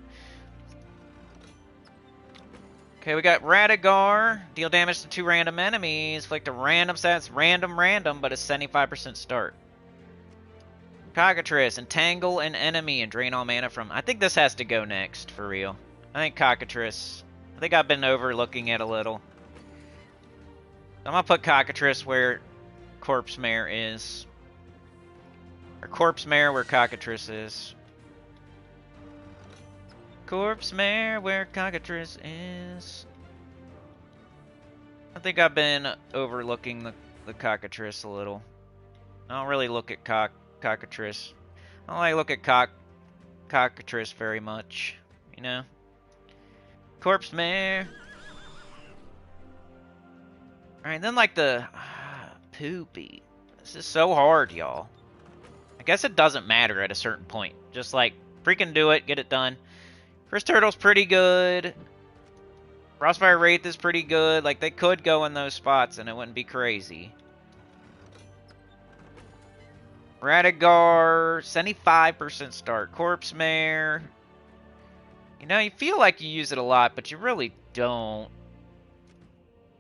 Okay, we got Radigar. Deal damage to 2 random enemies. Inflict a random stats. Random, but it's 75% start. Cockatrice. Entangle an enemy and drain all mana from... I think this has to go next, for real. I think Cockatrice. I think I've been overlooking it a little. I'm gonna put Cockatrice where Corpse Mare is. Or Corpse Mare where Cockatrice is. Corpse Mare where Cockatrice is. I think I've been overlooking the Cockatrice a little. I don't really look at Cockatrice. I don't like look at Cockatrice very much, you know? Corpse Mare. Alright, then like the... Poopy. This is so hard, y'all. I guess it doesn't matter at a certain point. Just like, freaking do it, get it done. Chris Turtle's pretty good. Frostfire Wraith is pretty good. Like, they could go in those spots and it wouldn't be crazy. Radigar, 75% start. Corpse Mare. You know, you feel like you use it a lot, but you really don't.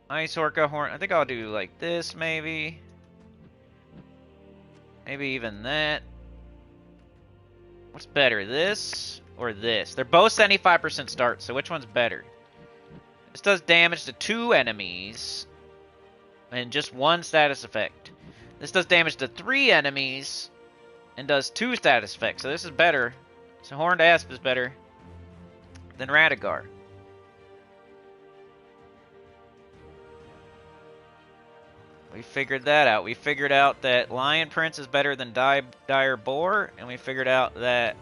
Ice Orca Horn. I think I'll do like this, maybe. Maybe even that. What's better, this or this? They're both 75% start, so which one's better? This does damage to 2 enemies and just 1 status effect. This does damage to 3 enemies and does 2 status effects, so this is better. So Horned Asp is better than Radigar. We figured that out. We figured out that Lion Prince is better than Dire Boar, and we figured out that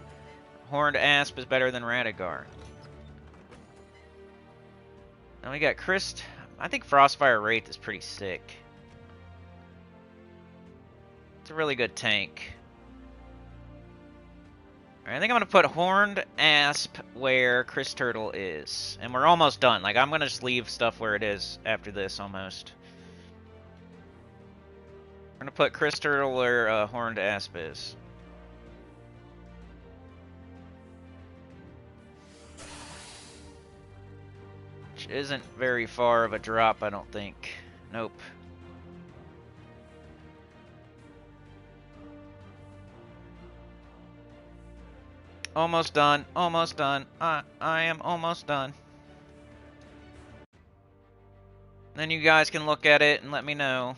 Horned Asp is better than Radigar. Now we got Christ. I think Frostfire Wraith is pretty sick. It's a really good tank. Alright, I think I'm going to put Horned Asp where Chris Turtle is. And we're almost done. Like, I'm going to just leave stuff where it is after this, almost. We're going to put Chris Turtle where Horned Asp is. Which isn't very far of a drop, I don't think. Nope. Almost done. Almost done. I am almost done. Then you guys can look at it and let me know.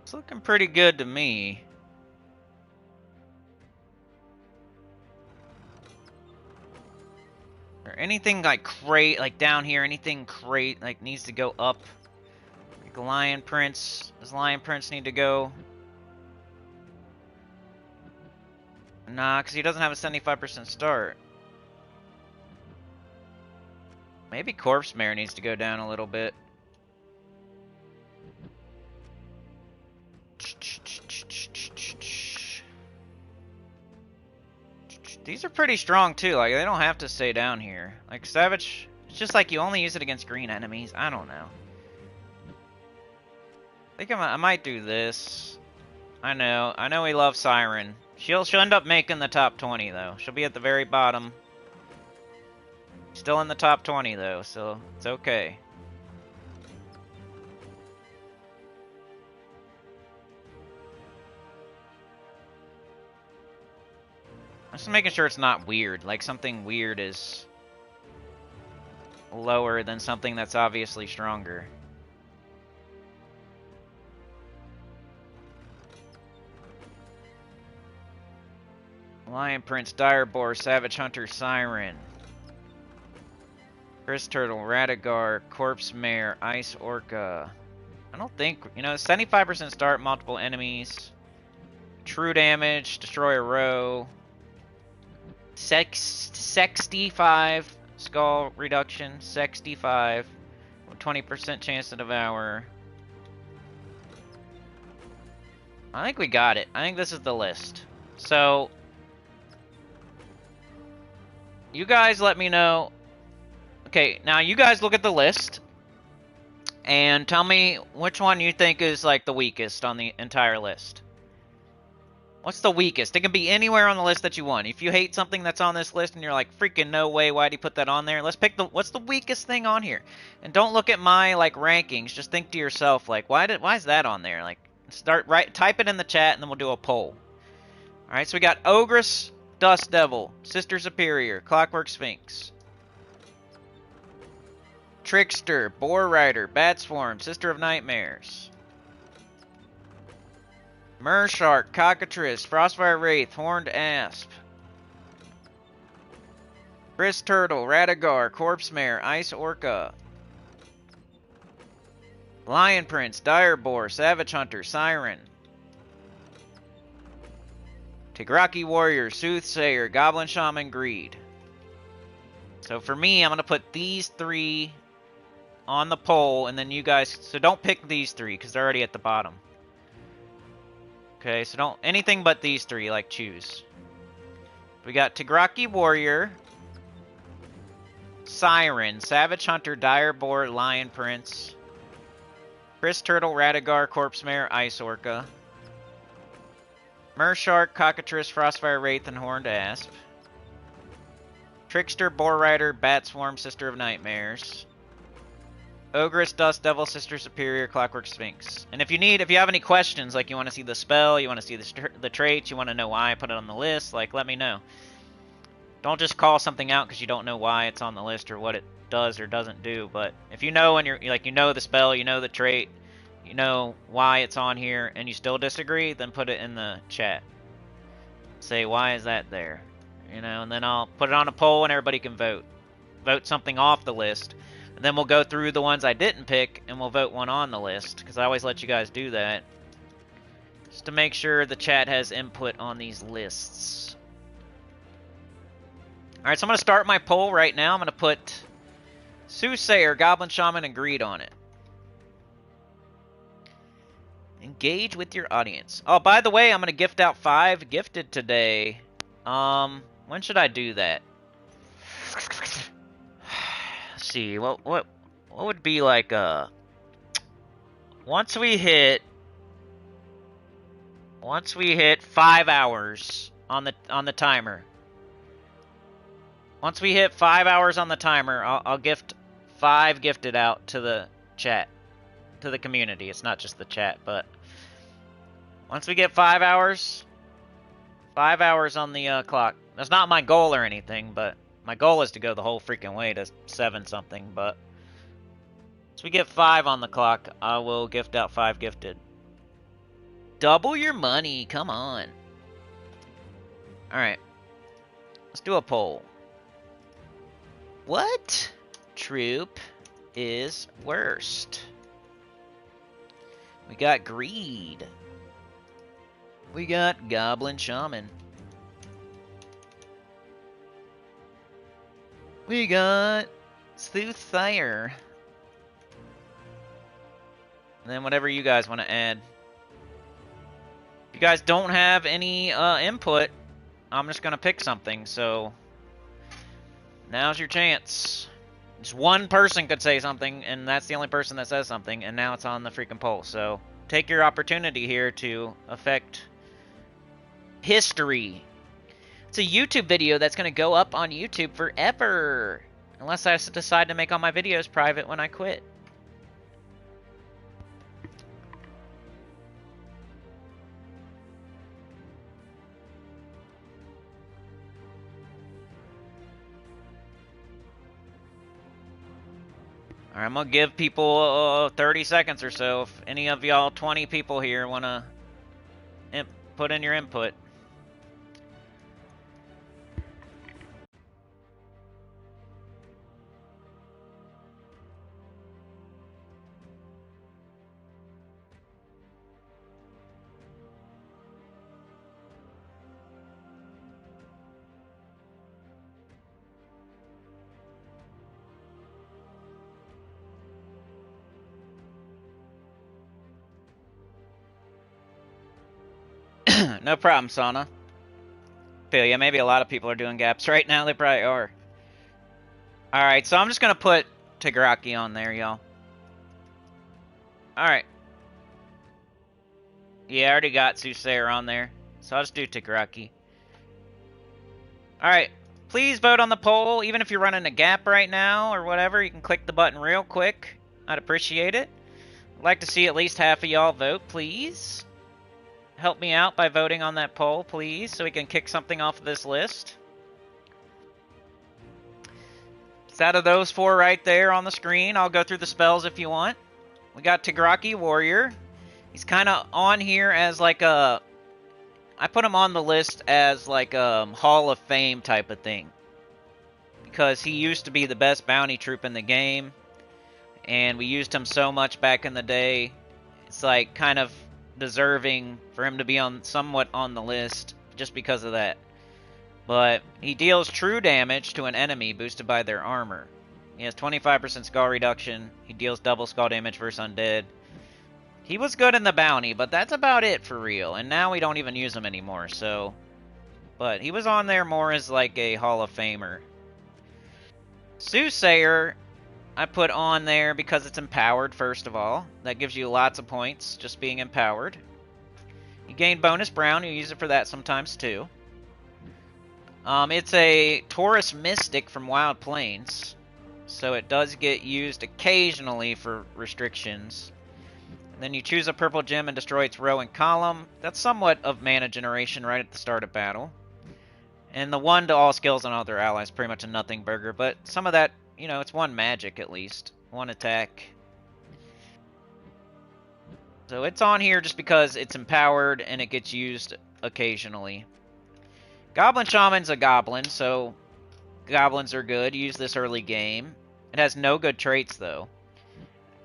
It's looking pretty good to me. Or anything like like down here, anything like needs to go up. Like Lion Prince. Does Lion Prince need to go? Nah, because he doesn't have a 75% start. Maybe Corpse Mare needs to go down a little bit. These are pretty strong too, like they don't have to stay down here. Like Savage, it's just like you only use it against green enemies. I don't know. I think I might do this. I know we love Siren. She'll end up making the top 20 though. She'll be at the very bottom. Still in the top 20 though, so it's okay. I'm just making sure it's not weird. Like something weird is lower than something that's obviously stronger. Lion Prince, Dire Boar, Savage Hunter, Siren. Chris Turtle, Radigar, Corpse Mare, Ice Orca. I don't think, you know, 75% start, multiple enemies. True damage, destroy a row. 65 skull reduction, 65. 20% chance to devour. I think we got it. I think this is the list. So, you guys let me know. Okay, now you guys look at the list and tell me which one you think is like the weakest on the entire list. What's the weakest? It can be anywhere on the list that you want. If you hate something that's on this list and you're like, freaking no way, why'd he put that on there? Let's pick what's the weakest thing on here? And don't look at my like rankings. Just think to yourself, like, why is that on there? Like, type it in the chat and then we'll do a poll. Alright, so we got Ogress, Dust Devil, Sister Superior, Clockwork Sphinx, Trickster, Boar Rider, Bat Swarm, Sister of Nightmares, Mershark, Cockatrice, Frostfire Wraith, Horned Asp, Brisk Turtle, Radagar, Corpse Mare, Ice Orca, Lion Prince, Dire Boar, Savage Hunter, Siren, Tigraki Warrior, Soothsayer, Goblin Shaman, Greed. So for me, I'm going to put these three on the poll, and then you guys... So don't pick these three, because they're already at the bottom. Okay, so don't... Anything but these three, like, choose. We got Tigraki Warrior, Siren, Savage Hunter, Dire Boar, Lion Prince, Brisk Turtle, Radagar, Corpse Mare, Ice Orca, Mershark, Cockatrice, Frostfire Wraith, and Horned Asp, Trickster, Boar Rider, Bat Swarm, Sister of Nightmares, Ogress, Dust Devil, Sister Superior, Clockwork Sphinx. And if you have any questions, like you want to see the spell, you want to see the traits, you want to know why I put it on the list, like let me know. Don't just call something out because you don't know why it's on the list or what it does or doesn't do. But if you know and you're like you know the spell, you know the trait, you know why it's on here, and you still disagree, then put it in the chat. Say why is that there, you know, and then I'll put it on a poll and everybody can vote. Vote something off the list. And then we'll go through the ones I didn't pick, and we'll vote one on the list, because I always let you guys do that. Just to make sure the chat has input on these lists. Alright, so I'm going to start my poll right now. I'm going to put Soothsayer, Goblin Shaman, and Greed on it. Engage with your audience. Oh, by the way, I'm going to gift out 5 gifted today. When should I do that? Let's see, what would be like once we hit 5 hours on the timer. Once we hit 5 hours on the timer, I'll gift 5 gifted out to the chat, to the community. It's not just the chat, but once we get 5 hours on the clock. That's not my goal or anything, but my goal is to go the whole freaking way to 7 something, but once we get 5 on the clock, I will gift out 5 gifted. Double your money, come on. Alright. Let's do a poll. What troop is worst? We got Greed. We got Goblin Shaman. We got Soothsayer. And then whatever you guys want to add. If you guys don't have any input, I'm just going to pick something, so now's your chance. Just one person could say something, and that's the only person that says something, and now it's on the freaking poll. So take your opportunity here to affect history. It's a YouTube video that's going to go up on YouTube forever. Unless I decide to make all my videos private when I quit. Alright, I'm going to give people 30 seconds or so. If any of y'all 20 people here want to put in your input. No problem, Sana. Feel yeah, maybe a lot of people are doing gaps right now. They probably are. Alright, so I'm just going to put Tagaraki on there, y'all. Alright. Yeah, I already got Soothsayer on there. So I'll just do Tagaraki. Alright. Please vote on the poll. Even if you're running a gap right now or whatever, you can click the button real quick. I'd appreciate it. I'd like to see at least half of y'all vote, please. Help me out by voting on that poll, please, so we can kick something off of this list. It's out of those 4 right there on the screen. I'll go through the spells if you want. We got Tagaraki Warrior. He's kind of on here as like a... I put him on the list as like a Hall of Fame type of thing. Because he used to be the best bounty troop in the game. And we used him so much back in the day. It's like kind of deserving for him to be on somewhat on the list just because of that. But he deals true damage to an enemy boosted by their armor. He has 25% skull reduction. He deals double skull damage versus undead. He was good in the bounty, but that's about it for real. And now we don't even use him anymore, so... But he was on there more as like a Hall of Famer. Soothsayer, I put on there because it's empowered, first of all. That gives you lots of points, just being empowered. You gain bonus brown, you use it for that sometimes too. It's a Taurus Mystic from Wild Plains, so it does get used occasionally for restrictions. And then you choose a purple gem and destroy its row and column. That's somewhat of mana generation right at the start of battle. And the 1 to all skills and other allies, pretty much a nothing burger, but some of that, you know, it's 1 magic at least. 1 attack. So it's on here just because it's empowered and it gets used occasionally. Goblin Shaman's a goblin, so goblins are good. Use this early game. It has no good traits, though.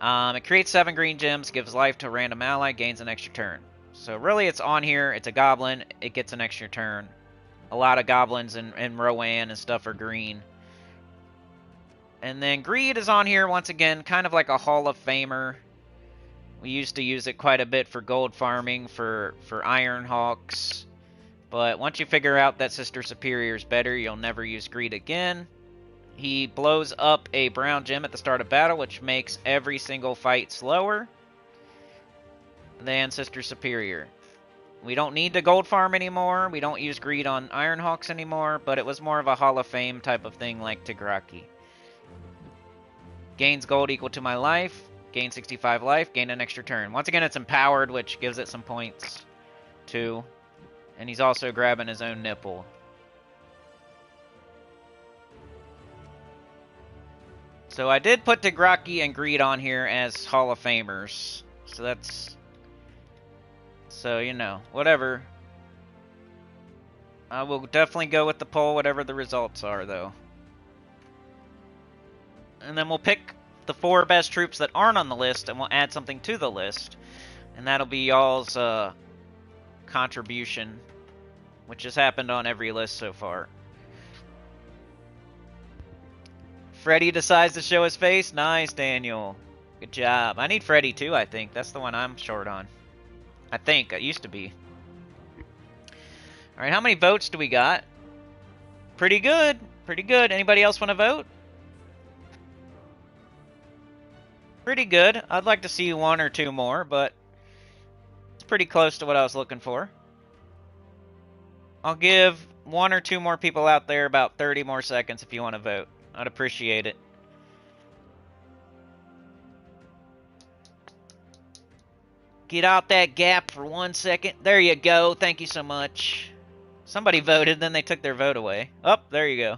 It creates 7 green gems, gives life to a random ally, gains an extra turn. So really, it's on here. It's a goblin. It gets an extra turn. A lot of goblins and Rowan and stuff are green. And then Greed is on here once again, kind of like a Hall of Famer. We used to use it quite a bit for gold farming, for Iron Hawks. But once you figure out that Sister Superior is better, you'll never use Greed again. He blows up a brown gem at the start of battle, which makes every single fight slower than Sister Superior. We don't need to gold farm anymore. We don't use Greed on Iron Hawks anymore, but it was more of a Hall of Fame type of thing like Tagaraki. Gains gold equal to my life. Gain 65 life. Gain an extra turn. Once again, it's empowered, which gives it some points too. And he's also grabbing his own nipple. So I did put Tagaraki and Greed on here as Hall of Famers. So that's... So, you know, whatever. I will definitely go with the poll, whatever the results are, though. And then we'll pick the 4 best troops that aren't on the list, and we'll add something to the list. And that'll be y'all's contribution, which has happened on every list so far. Freddy decides to show his face. Nice, Daniel. Good job. I need Freddy too, I think. That's the one I'm short on. I think. It used to be. Alright, how many votes do we got? Pretty good. Pretty good. Anybody else want to vote? Pretty good. I'd like to see 1 or 2 more, but it's pretty close to what I was looking for. I'll give 1 or 2 more people out there about 30 more seconds if you want to vote. I'd appreciate it. Get out that gap for 1 second. There you go. Thank you so much. Somebody voted, then they took their vote away. Oh, there you go.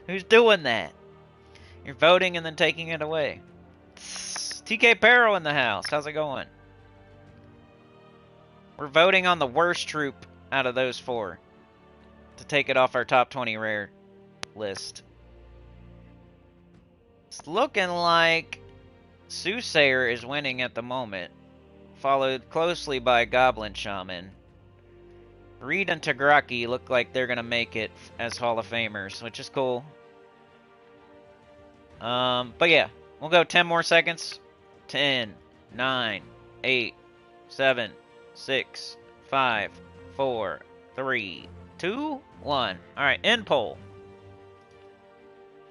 Who's doing that? You're voting and then taking it away. TK Perro in the house. How's it going? We're voting on the worst troop out of those 4 to take it off our top 20 rare list. It's looking like Soothsayer is winning at the moment, followed closely by Goblin Shaman. Reed and Tagaraki look like they're going to make it as Hall of Famers, which is cool. But yeah, we'll go 10 more seconds. 10, 9, 8, 7, 6, 5, 4, 3, 2, 1. Alright, end poll.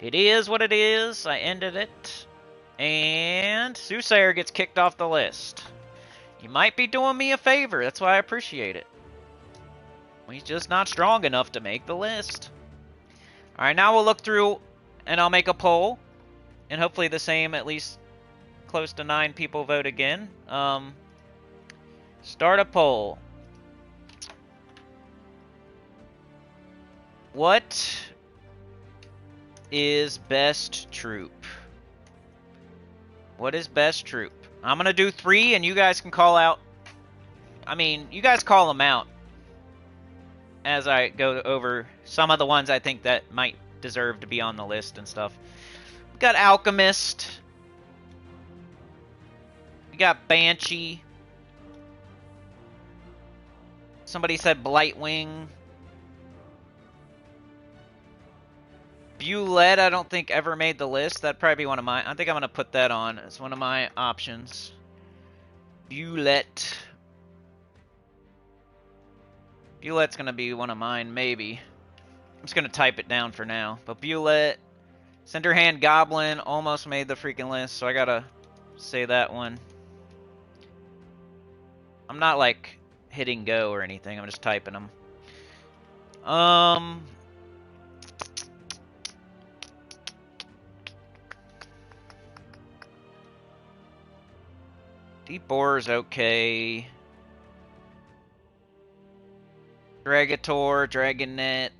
It is what it is. I ended it. And Soothsayer gets kicked off the list. You might be doing me a favor. That's why I appreciate it. He's just not strong enough to make the list. Alright, now we'll look through and I'll make a poll. And hopefully the same, at least close to 9 people vote again. Start a poll. What is best troop? What is best troop? I'm going to do 3 and you guys can call out. I mean, you guys call them out as I go over some of the ones I think that might deserve to be on the list and stuff. We got Alchemist. We got Banshee. Somebody said Blightwing. Bulette, I don't think ever made the list. That'd probably be one of mine. I think I'm going to put that on as one of my options. Bulette. Bulette's going to be one of mine, maybe. I'm just going to type it down for now. But Bulette. Cinderhand Goblin almost made the freaking list, so I got to say that one. I'm not, like, hitting go or anything. I'm just typing them. Deep Boar's okay. Dragator, Dragonet.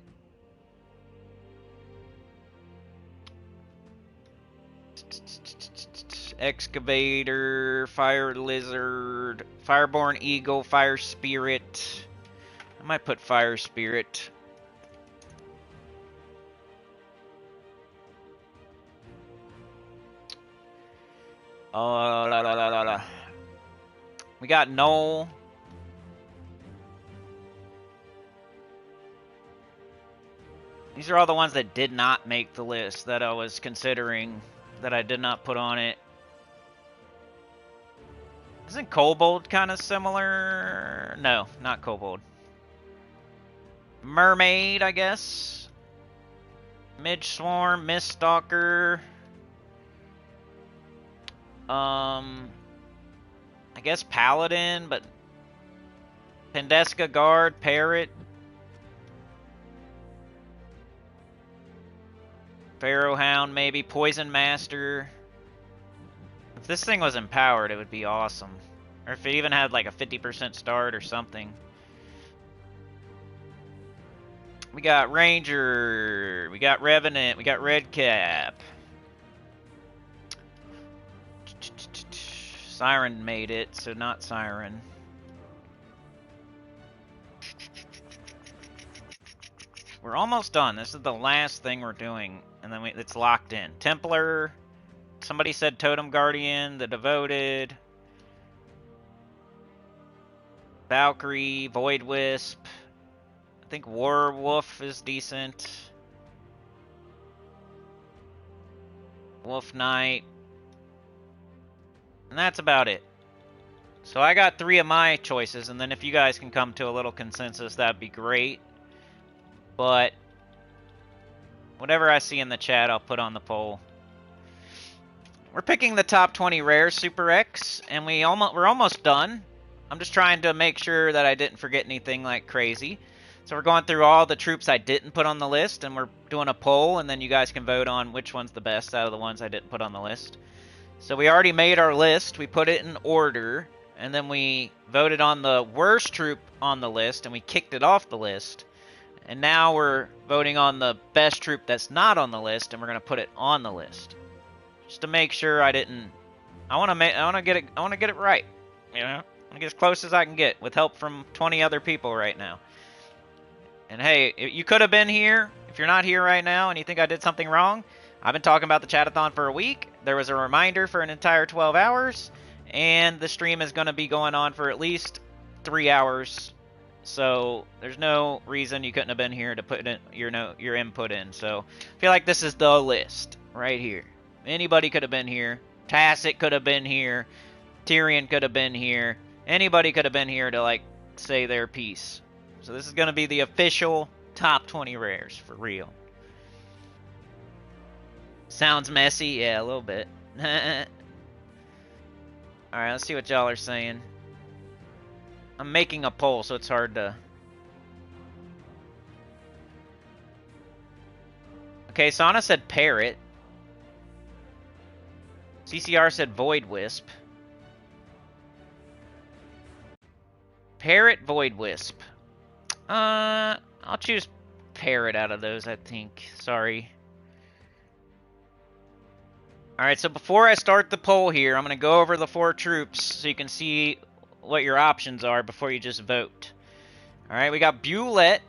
Excavator, Fire Lizard, Fireborn Eagle, Fire Spirit. I might put Fire Spirit. We got Noel. These are all the ones that did not make the list that I was considering that I did not put on it. Isn't Kobold kind of similar? No, not Kobold. Mermaid, I guess. Midge Swarm, Miststalker. I guess Paladin, but Pendeska Guard, Parrot. Pharaoh Hound, maybe. Poison Master. If this thing was empowered, it would be awesome. Or if it even had like a 50% start or something. We got Ranger. We got Revenant. We got Redcap. Siren made it, so not Siren. We're almost done. This is the last thing we're doing, and then it's locked in. Templar. Somebody said Totem Guardian, the Devoted. Valkyrie, Void Wisp. I think Werewolf is decent. Wolf Knight. And that's about it. So I got 3 of my choices, and then if you guys can come to a little consensus, that'd be great. But whatever I see in the chat, I'll put on the poll. We're picking the top 20 rare Super X, and we're almost done. I'm just trying to make sure that I didn't forget anything like crazy. So we're going through all the troops I didn't put on the list, and we're doing a poll, and then you guys can vote on which one's the best out of the ones I didn't put on the list. So we already made our list. We put it in order, and then we voted on the worst troop on the list, and we kicked it off the list. And now we're voting on the best troop that's not on the list, and we're going to put it on the list. Just to make sure I didn't... I want to get it right. You know? I want to get as close as I can get with help from 20 other people right now. And hey, you could have been here. If you're not here right now and you think I did something wrong, I've been talking about the Chat-A-Thon for a week. There was a reminder for an entire 12 hours. And the stream is going to be going on for at least 3 hours. So there's no reason you couldn't have been here to put in your input in. So I feel like this is the list right here. Anybody could have been here. Tacit could have been here. Tyrion could have been here. Anybody could have been here to, like, say their piece. So this is going to be the official top 20 rares, for real. Sounds messy? Yeah, a little bit. Alright, let's see what y'all are saying. I'm making a poll, so it's hard to... Okay, Sana said Parrot. CCR said Void Wisp. Parrot, Void Wisp. I'll choose Parrot out of those, I think. Sorry. Alright, so before I start the poll here, I'm going to go over the 4 troops so you can see what your options are before you just vote. Alright, we got Bulette.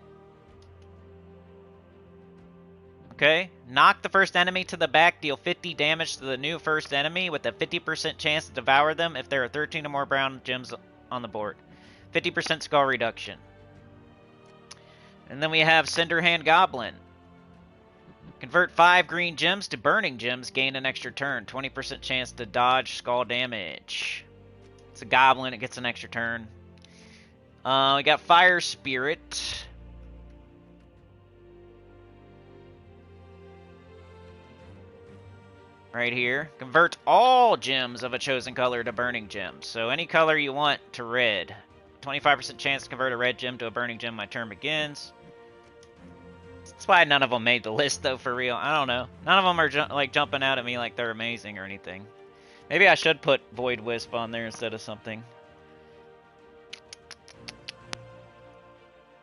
Okay. Knock the first enemy to the back, deal 50 damage to the new first enemy with a 50% chance to devour them if there are 13 or more brown gems on the board. 50% skull reduction. And then we have Cinderhand Goblin. Convert 5 green gems to burning gems, gain an extra turn. 20% chance to dodge skull damage. It's a goblin, it gets an extra turn. We got Fire Spirit. Right here. Convert all gems of a chosen color to burning gems. So any color you want to red. 25% chance to convert a red gem to a burning gem. My turn begins. That's why none of them made the list, though, for real. I don't know. None of them are like jumping out at me like they're amazing or anything. Maybe I should put Void Wisp on there instead of something.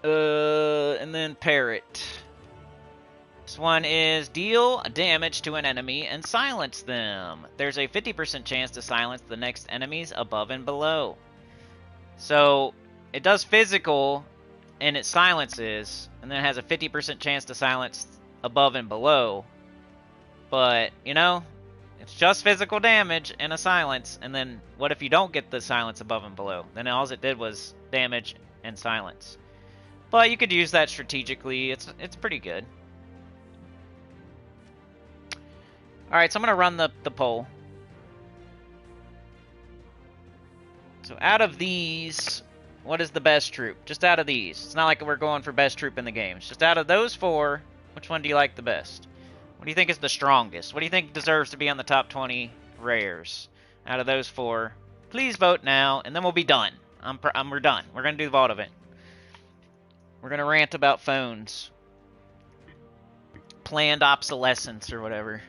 And then Parrot. This one is deal damage to an enemy and silence them. There's a 50% chance to silence the next enemies above and below. So it does physical and it silences, and then it has a 50% chance to silence above and below. But, you know, it's just physical damage and a silence, and then what if you don't get the silence above and below? Then all it did was damage and silence. But you could use that strategically. It's pretty good. Alright, so I'm going to run the poll. So out of these, what is the best troop? Just out of these. It's not like we're going for best troop in the games. Just out of those 4, which one do you like the best? What do you think is the strongest? What do you think deserves to be on the top 20 rares? Out of those 4. Please vote now, and then we'll be done. We're done. We're going to do the vault event. We're going to rant about phones. Planned obsolescence or whatever.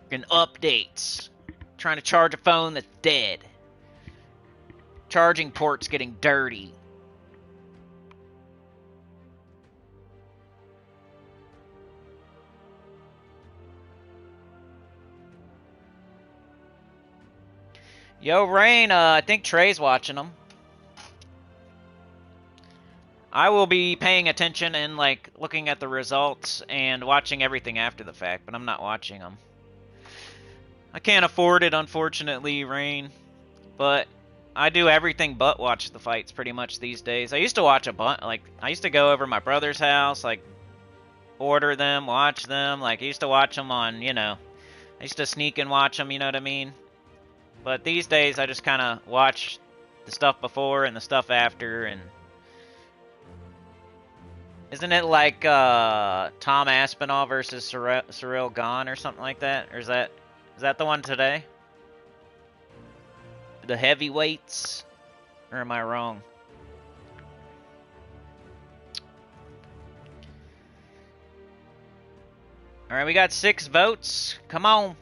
And updates. Trying to charge a phone that's dead. Charging ports getting dirty. Yo, Rain, I think Trey's watching them. I will be paying attention and, like, looking at the results and watching everything after the fact, but I'm not watching them. I can't afford it, unfortunately, Rain. But I do everything but watch the fights pretty much these days. I used to watch a bunch, like, I used to go over my brother's house, like, order them, watch them. Like, I used to watch them on, you know, I used to sneak and watch them, you know what I mean? But these days, I just kind of watch the stuff before and the stuff after, and... Isn't it like, Tom Aspinall versus Cyril Gahn or something like that? Or is that the one today? The heavyweights? Or am I wrong? Alright, we got 6 votes. Come on.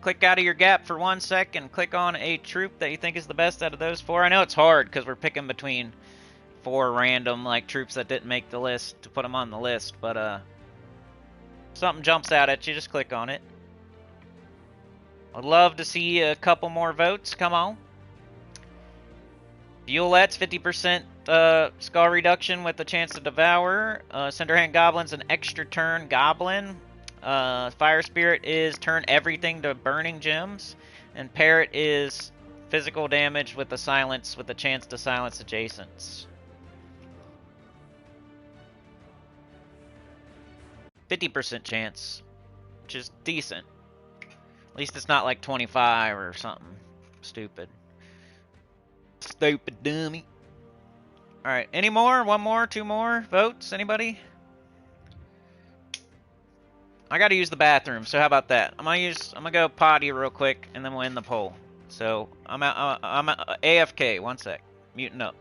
Click out of your gap for 1 second. Click on a troop that you think is the best out of those 4. I know it's hard because we're picking between 4 random, like, troops that didn't make the list to put them on the list. But, if something jumps out at you, just click on it. I'd love to see a couple more votes. Come on. Violette's 50% skull reduction with a chance to devour. Cinderhand Goblin's an extra turn goblin. Fire Spirit is turn everything to burning gems. And Parrot is physical damage with a silence with a chance to silence adjacents. 50% chance, which is decent. At least it's not like 25 or something stupid. Stupid dummy. Alright, any more? One more? Two more votes? Anybody? I gotta use the bathroom, so how about that? I'm gonna go potty real quick, and then we'll end the poll. So, I'm AFK, one sec. Muting up.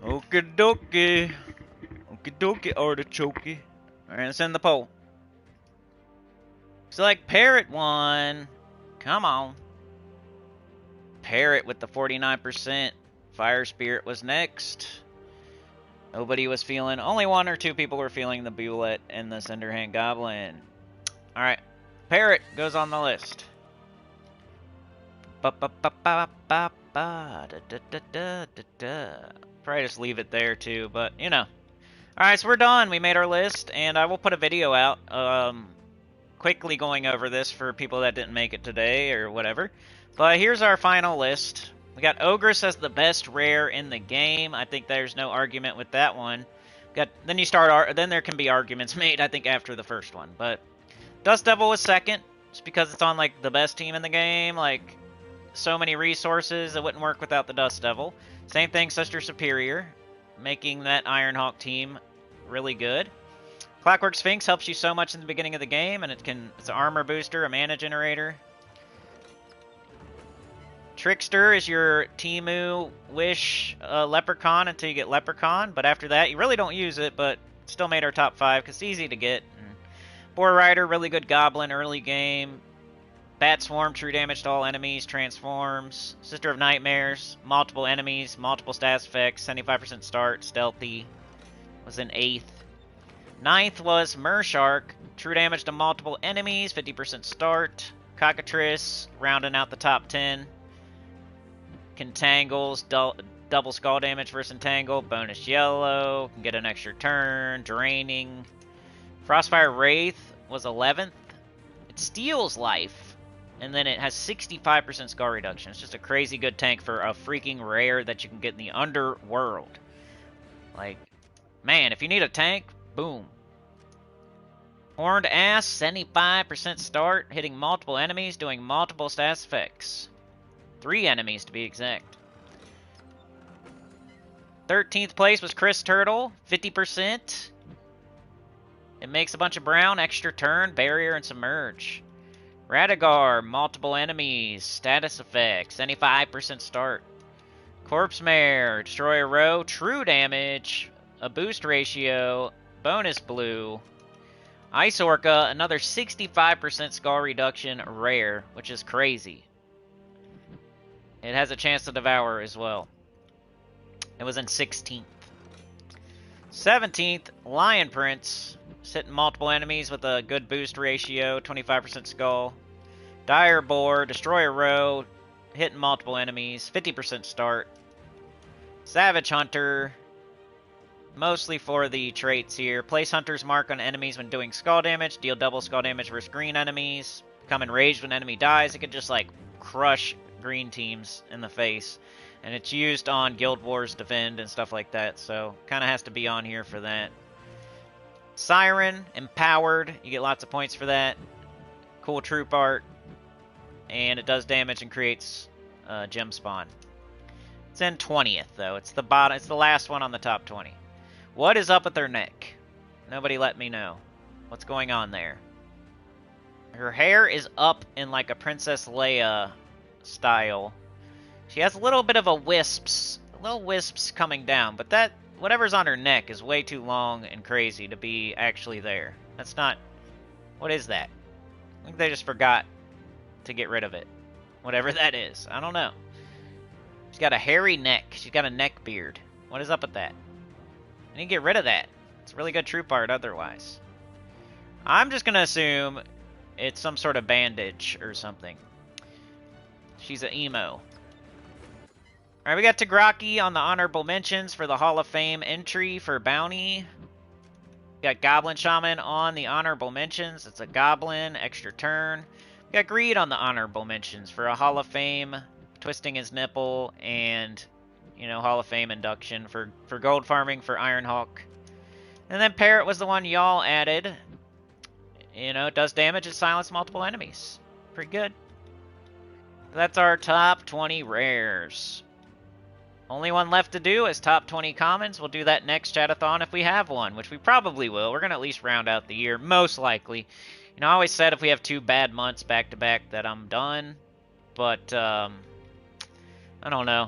Okie dokie. Okie dokie, artichoke. Alright, let's end the poll. Looks like Parrot won. Come on. Parrot with the 49%. Fire Spirit was next. Nobody was feeling... Only one or two people were feeling the Bullet and the Cinderhand Goblin. Alright. Parrot goes on the list. Probably just leave it there too, but you know. Alright, so we're done. We made our list, and I will put a video out quickly going over this for people that didn't make it today or whatever. But here's our final list. We got Ogress as the best rare in the game. I think there's no argument with that one. Then there can be arguments made, I think, after the first one. But Dust Devil was second, just because it's on like the best team in the game. Like, so many resources, it wouldn't work without the Dust Devil. Same thing, Sister Superior, making that Ironhawk team really good. Clockwork Sphinx helps you so much in the beginning of the game, and it's an armor booster, a mana generator. Trickster is your Timu Wish Leprechaun until you get Leprechaun, but after that you really don't use it, but still made our top 5 because it's easy to get. And Boar Rider, really good Goblin early game. Bat Swarm, true damage to all enemies, transforms. Sister of Nightmares, multiple enemies, multiple stats effects, 75% start, stealthy, was in 8th. 9th was Mershark, true damage to multiple enemies, 50% start. Cockatrice, rounding out the top 10. Contangles, double skull damage versus Entangle, bonus yellow, can get an extra turn, draining. Frostfire Wraith was 11th. It steals life, and then it has 65% skull reduction. It's just a crazy good tank for a freaking rare that you can get in the underworld. Like, man, if you need a tank, boom. Horned Ass, 75% start, hitting multiple enemies, doing multiple stats effects. 3 enemies to be exact. 13th place was Chris Turtle, 50%. It makes a bunch of brown, extra turn, barrier, and submerge. Radagar, multiple enemies, status effects, 75% start. Corpse Mare, destroy a row, true damage, a boost ratio, bonus blue. Ice Orca, another 65% skull reduction, rare, which is crazy. It has a chance to devour as well. It was in 16th. 17th, Lion Prince. Hitting multiple enemies with a good boost ratio, 25% skull. Dire Boar, Destroyer Row, hitting multiple enemies, 50% start. Savage Hunter, mostly for the traits here. Place Hunter's mark on enemies when doing skull damage, deal double skull damage versus green enemies. Become enraged when enemy dies. It can just like crush green teams in the face. And it's used on Guild Wars Defend and stuff like that, so kind of has to be on here for that. Siren, Empowered, you get lots of points for that. Cool troop art. And it does damage and creates gem spawn. It's in 20th, though. It's the bottom. It's the last one on the top 20. What is up with her neck? Nobody let me know. What's going on there? Her hair is up in like a Princess Leia style. She has a little bit of a wisps coming down, but that whatever's on her neck is way too long and crazy to be actually there. That's not... What is that? I think they just forgot to get rid of it. Whatever that is. I don't know. She's got a hairy neck. She's got a neck beard. What is up with that? I need to get rid of that. It's really good troop art otherwise. I'm just going to assume it's some sort of bandage or something. She's an emo. Alright, we got Tagraki on the honorable mentions for the Hall of Fame entry for Bounty. We got Goblin Shaman on the honorable mentions. It's a goblin, extra turn. We got Greed on the honorable mentions for a Hall of Fame, twisting his nipple, and, you know, Hall of Fame induction for gold farming for Ironhawk. And then Parrot was the one y'all added. You know, it does damage and silence multiple enemies. Pretty good. That's our top 20 rares. Only one left to do is top 20 commons. We'll do that next Chat-A-Thon if we have one, which we probably will. We're going to at least round out the year, most likely. You know, I always said if we have 2 bad months back-to-back that I'm done. But, I don't know.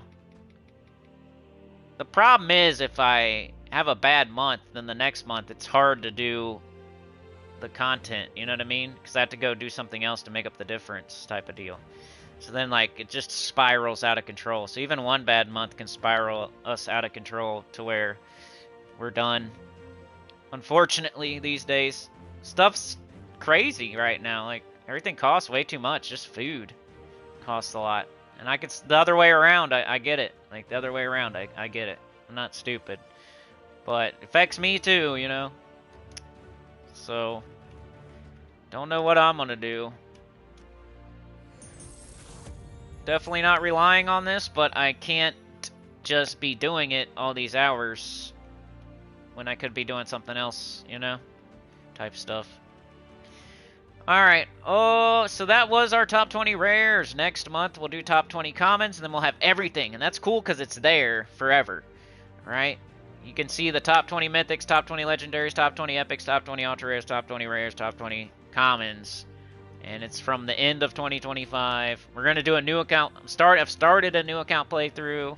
The problem is if I have a bad month, then the next month it's hard to do the content, you know what I mean? Because I have to go do something else to make up the difference type of deal. So then, like, it just spirals out of control. So even one bad month can spiral us out of control to where we're done. Unfortunately, these days, stuff's crazy right now. Like, everything costs way too much. Just food costs a lot. And I could, the other way around, I get it. Like, the other way around, I get it. I'm not stupid. But it affects me too, you know? So, don't know what I'm gonna do. Definitely not relying on this, but I can't just be doing it all these hours when I could be doing something else, you know? Type stuff. Alright, oh, so that was our top 20 rares. Next month we'll do top 20 commons, and then we'll have everything. And that's cool because it's there forever, right? You can see the top 20 mythics, top 20 legendaries, top 20 epics, top 20 ultra rares, top 20 rares, top 20 commons. And it's from the end of 2025. We're going to do a new account. I've started a new account playthrough.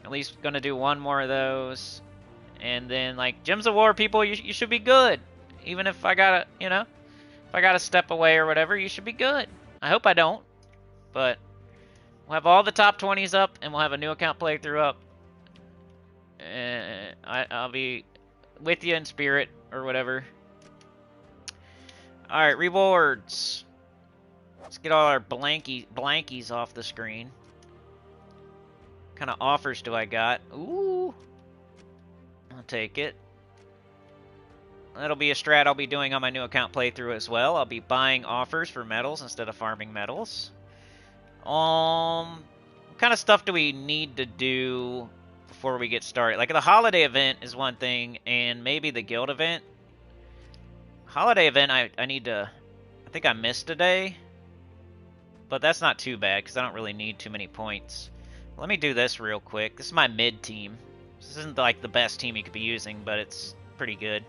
At least going to do one more of those. And then, like, Gems of War, people, you should be good. Even if I got to, you know, if I got to step away or whatever, you should be good. I hope I don't. But we'll have all the top 20s up, and we'll have a new account playthrough up. I'll be with you in spirit or whatever. Alright, rewards. Let's get all our blankies off the screen. What kind of offers do I got? Ooh. I'll take it. That'll be a strat I'll be doing on my new account playthrough as well. I'll be buying offers for medals instead of farming medals. What kind of stuff do we need to do before we get started? Like the holiday event is one thing, and maybe the guild event. Holiday event, I need to... I think I missed a day. But that's not too bad, because I don't really need too many points. Let me do this real quick. This is my mid team. This isn't like the best team you could be using, but it's pretty good.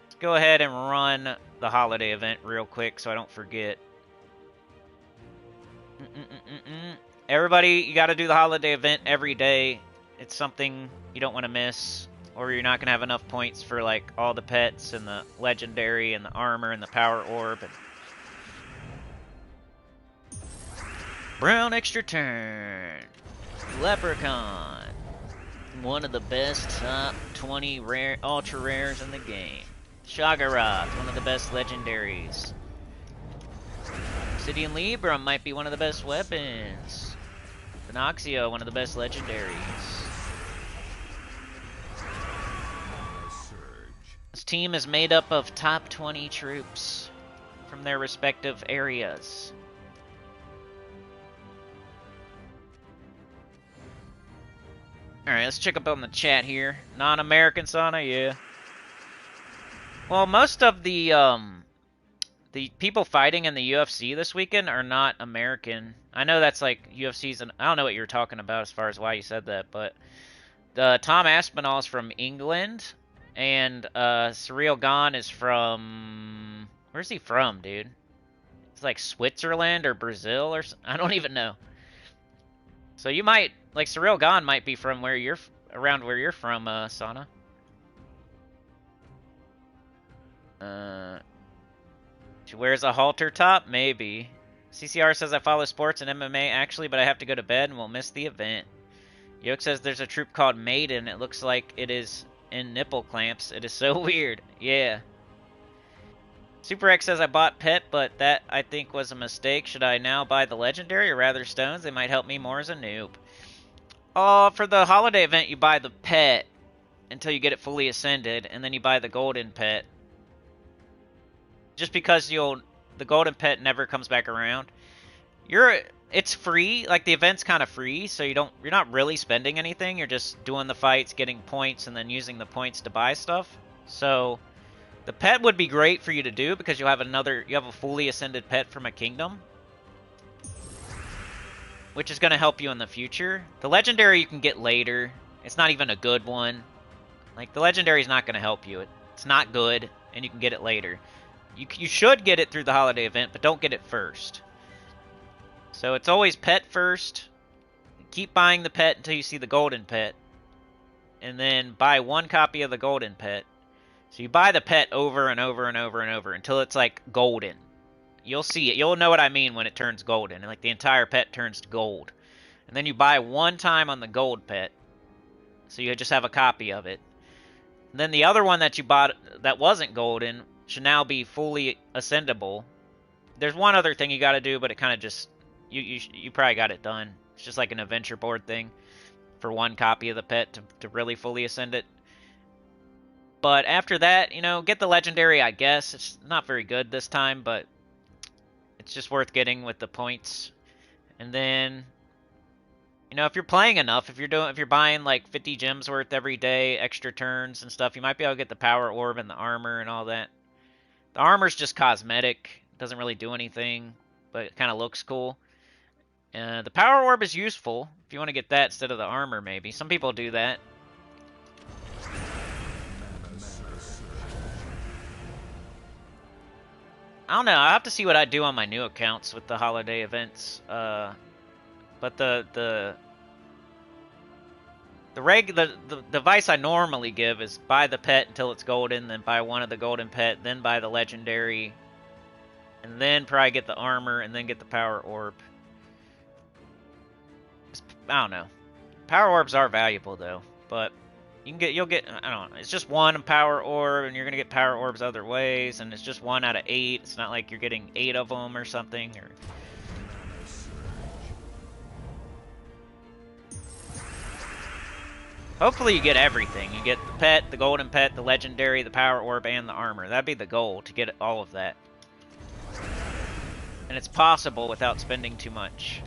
Let's go ahead and run the holiday event real quick so I don't forget. Everybody, you got to do the holiday event every day. It's something you don't want to miss, or you're not going to have enough points for like all the pets and the legendary and the armor and the power orb. And Brown extra turn. Leprechaun. one of the best top 20 rare ultra rares in the game. Shoggoth, one of the best legendaries. Obsidian Libra might be one of the best weapons. Phonoxio, one of the best legendaries. This team is made up of top 20 troops from their respective areas. Alright, let's check up on the chat here. Non-American Sana, yeah. Well, most of the people fighting in the UFC this weekend are not American. I know that's like UFC's, and I don't know what you're talking about as far as why you said that, but Tom Aspinall is from England, and Surreal Gone is from, where's he from, dude? It's like Switzerland or Brazil or I don't even know. So you might, like, Surreal Gone might be from where you're, around where you're from, Sana. She wears a halter top? Maybe. CCR says I follow sports and MMA actually, but I have to go to bed and will miss the event. Yoke says there's a troop called Maiden. It looks like it is in nipple clamps. It is so weird. Yeah. Super X says I bought pet, but that I think was a mistake. Should I now buy the legendary or rather stones? They might help me more as a noob. For the holiday event, you buy the pet until you get it fully ascended, and then you buy the golden pet. Just because the golden pet never comes back around. It's free, like the event's kind of free, so you're not really spending anything. You're just doing the fights, getting points, and then using the points to buy stuff. So the pet would be great for you to do because you have a fully ascended pet from a kingdom, which is going to help you in the future. The legendary you can get later. It's not even a good one. Like, the legendary is not going to help you. It's not good, and you can get it later. You should get it through the holiday event, but don't get it first. So it's always pet first. Keep buying the pet until you see the golden pet. And then buy one copy of the golden pet. So you buy the pet over and over and over and over until it's like golden. You'll see it. You'll know what I mean when it turns golden. And like the entire pet turns to gold. And then you buy one time on the gold pet. So you just have a copy of it. And then the other one that you bought that wasn't golden should now be fully ascendable. There's one other thing you got to do, but it kind of just you probably got it done. It's just like an adventure board thing for one copy of the pet to really fully ascend it. But after that, get the legendary, I guess. It's not very good this time, but it's just worth getting with the points. And then, if you're playing enough, if you're buying like 50 gems worth every day, extra turns and stuff, you might be able to get the power orb and the armor and all that. The armor's just cosmetic. It doesn't really do anything, but it kind of looks cool. The power orb is useful if you want to get that instead of the armor, maybe. Some people do that. I don't know. I'll have to see what I do on my new accounts with the holiday events. But the advice I normally give is buy the pet until it's golden, then buy one of the golden pet, then buy the legendary, and then probably get the armor, and then get the power orb. I don't know. Power orbs are valuable though, but you'll get I don't know. It's just one power orb, and you're gonna get power orbs other ways, and it's just 1 out of 8. It's not like you're getting 8 of them or something. Or hopefully you get everything. You get the pet, the golden pet, the legendary, the power orb, and the armor. That'd be the goal, to get all of that. And it's possible without spending too much.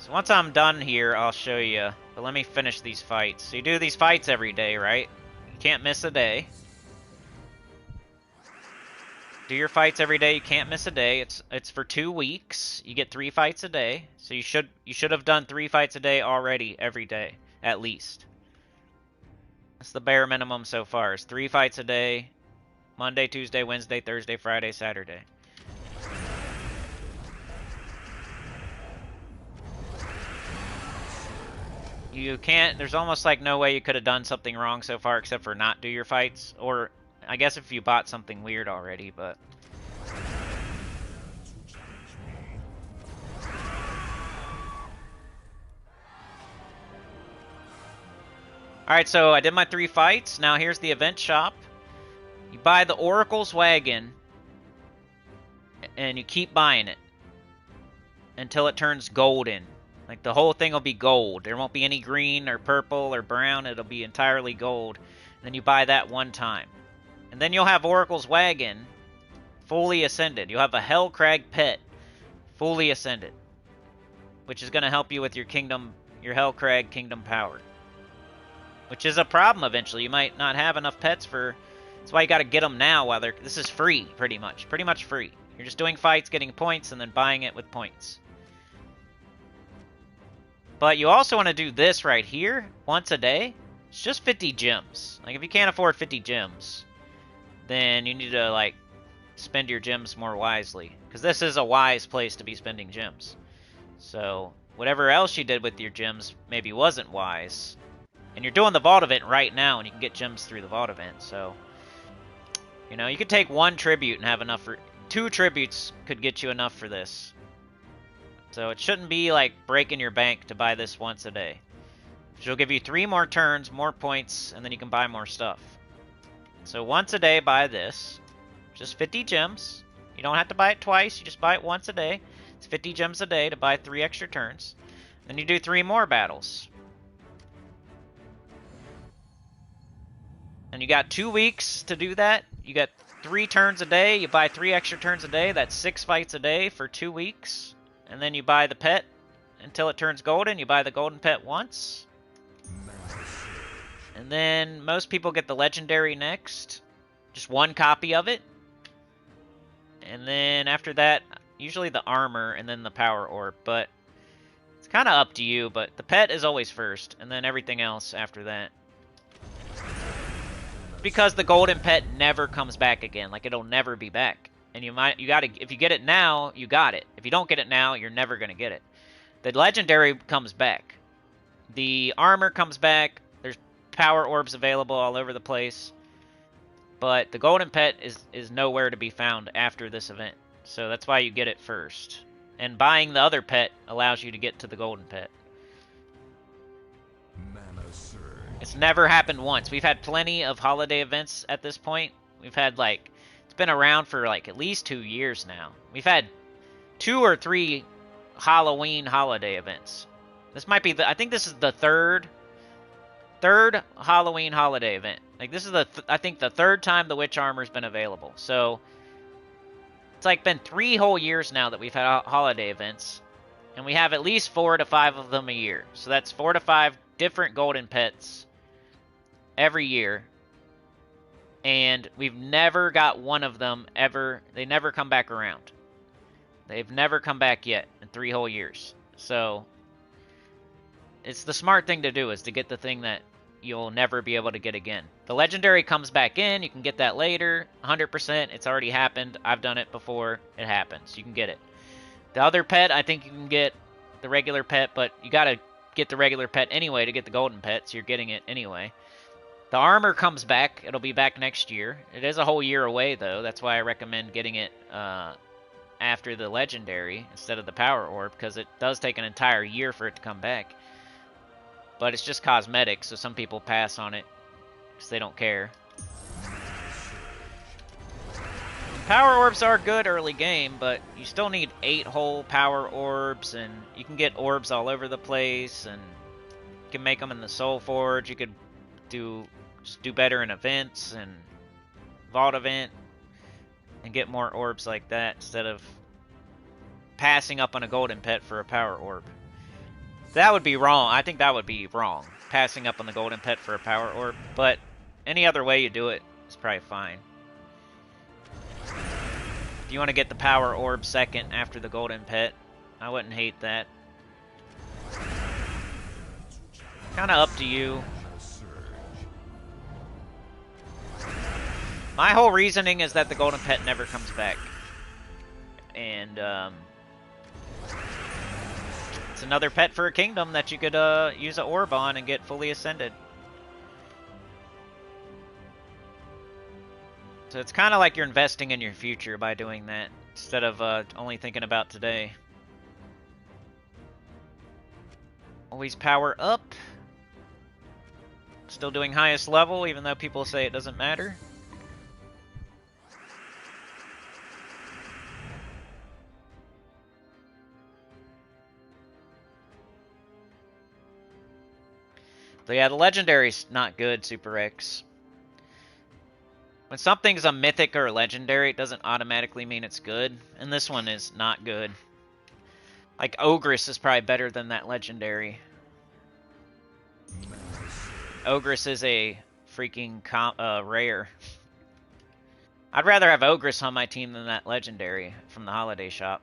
So once I'm done here, I'll show you. But let me finish these fights. So you do these fights every day, right? You can't miss a day. Do your fights every day. You can't miss a day. It's for 2 weeks. You get 3 fights a day. So you should have done 3 fights a day already every day, at least. That's the bare minimum so far. Is 3 fights a day. Monday, Tuesday, Wednesday, Thursday, Friday, Saturday. You can't. There's almost like no way you could have done something wrong so far except for not do your fights, or I guess if you bought something weird already, but Alright, so I did my 3 fights. Now here's the event shop. You buy the Oracle's Wagon, and you keep buying it until it turns golden. Like, the whole thing will be gold. There won't be any green or purple or brown. It'll be entirely gold. And then you buy that one time. And then you'll have Oracle's Wagon fully ascended. You'll have a Hellcrag pet fully ascended, which is going to help you with your kingdom, your Hellcrag kingdom power. Which is a problem eventually. You might not have enough pets for... That's why you got to get them now while they're... This is free, pretty much. Pretty much free. You're just doing fights, getting points, and then buying it with points. But you also want to do this right here, once a day. It's just 50 gems. Like, if you can't afford 50 gems, then you need to, like, spend your gems more wisely. Because this is a wise place to be spending gems. So, whatever else you did with your gems maybe wasn't wise. And you're doing the Vault event right now, and you can get gems through the Vault event, so... You know, you could take 1 tribute and have enough for... 2 tributes could get you enough for this. So it shouldn't be like breaking your bank to buy this once a day. She'll give you 3 more turns, more points, and then you can buy more stuff. So once a day, buy this. Just 50 gems. You don't have to buy it twice, you just buy it once a day. It's 50 gems a day to buy 3 extra turns. Then you do 3 more battles. And you got 2 weeks to do that. You got 3 turns a day. You buy 3 extra turns a day. That's 6 fights a day for 2 weeks. And then you buy the pet until it turns golden. You buy the golden pet once. And then most people get the legendary next. Just 1 copy of it. And then after that, usually the armor and then the power orb. But it's kind of up to you. But the pet is always first. And then everything else after that. Because the golden pet never comes back again. Like, it'll never be back. And you gotta, if you get it now, you got it. If you don't get it now, you're never gonna get it. The legendary comes back. The armor comes back. There's power orbs available all over the place. But the golden pet is nowhere to be found after this event. So that's why you get it first. And buying the other pet allows you to get to the golden pet. It's never happened once. We've had plenty of holiday events at this point. We've had, like, it's been around for, like, at least 2 years now. We've had 2 or 3 Halloween holiday events. This might be I think this is the third Halloween holiday event. Like, this is I think the 3rd time the witch armor's been available. So, it's, like, been 3 whole years now that we've had holiday events. And we have at least 4 to 5 of them a year. So that's 4 to 5 different golden pets every year, and we've never got one of them ever. They never come back around. They've never come back yet in 3 whole years. So it's the smart thing to do, is to get the thing that you'll never be able to get again. The legendary comes back in. You can get that later. 100%. It's already happened. I've done it before. It happens. You can get it. The other pet, I think you can get the regular pet, but you gotta get the regular pet anyway to get the golden pet, so you're getting it anyway. The armor comes back. It'll be back next year. It is a whole year away, though. That's why I recommend getting it after the legendary instead of the power orb, because it does take an entire year for it to come back. But it's just cosmetic, so some people pass on it because they don't care. Power orbs are good early game, but you still need 8 whole power orbs, and you can get orbs all over the place, and you can make them in the Soul Forge. You could just do better in events and Vault event and get more orbs like that instead of passing up on a golden pet for a power orb. That would be wrong. I think that would be wrong, passing up on the golden pet for a power orb. But any other way you do it is probably fine. If you want to get the power orb second after the golden pet, I wouldn't hate that. Kind of up to you. My whole reasoning is that the golden pet never comes back. And it's another pet for a kingdom that you could use an orb on and get fully ascended. So it's kind of like you're investing in your future by doing that, instead of only thinking about today. Always power up. Still doing highest level, even though people say it doesn't matter. So yeah, the legendary's not good, Super X. When something's a mythic or a legendary, it doesn't automatically mean it's good. And this one is not good. Like, Ogress is probably better than that legendary. Ogress is a freaking rare. I'd rather have Ogress on my team than that legendary from the holiday shop.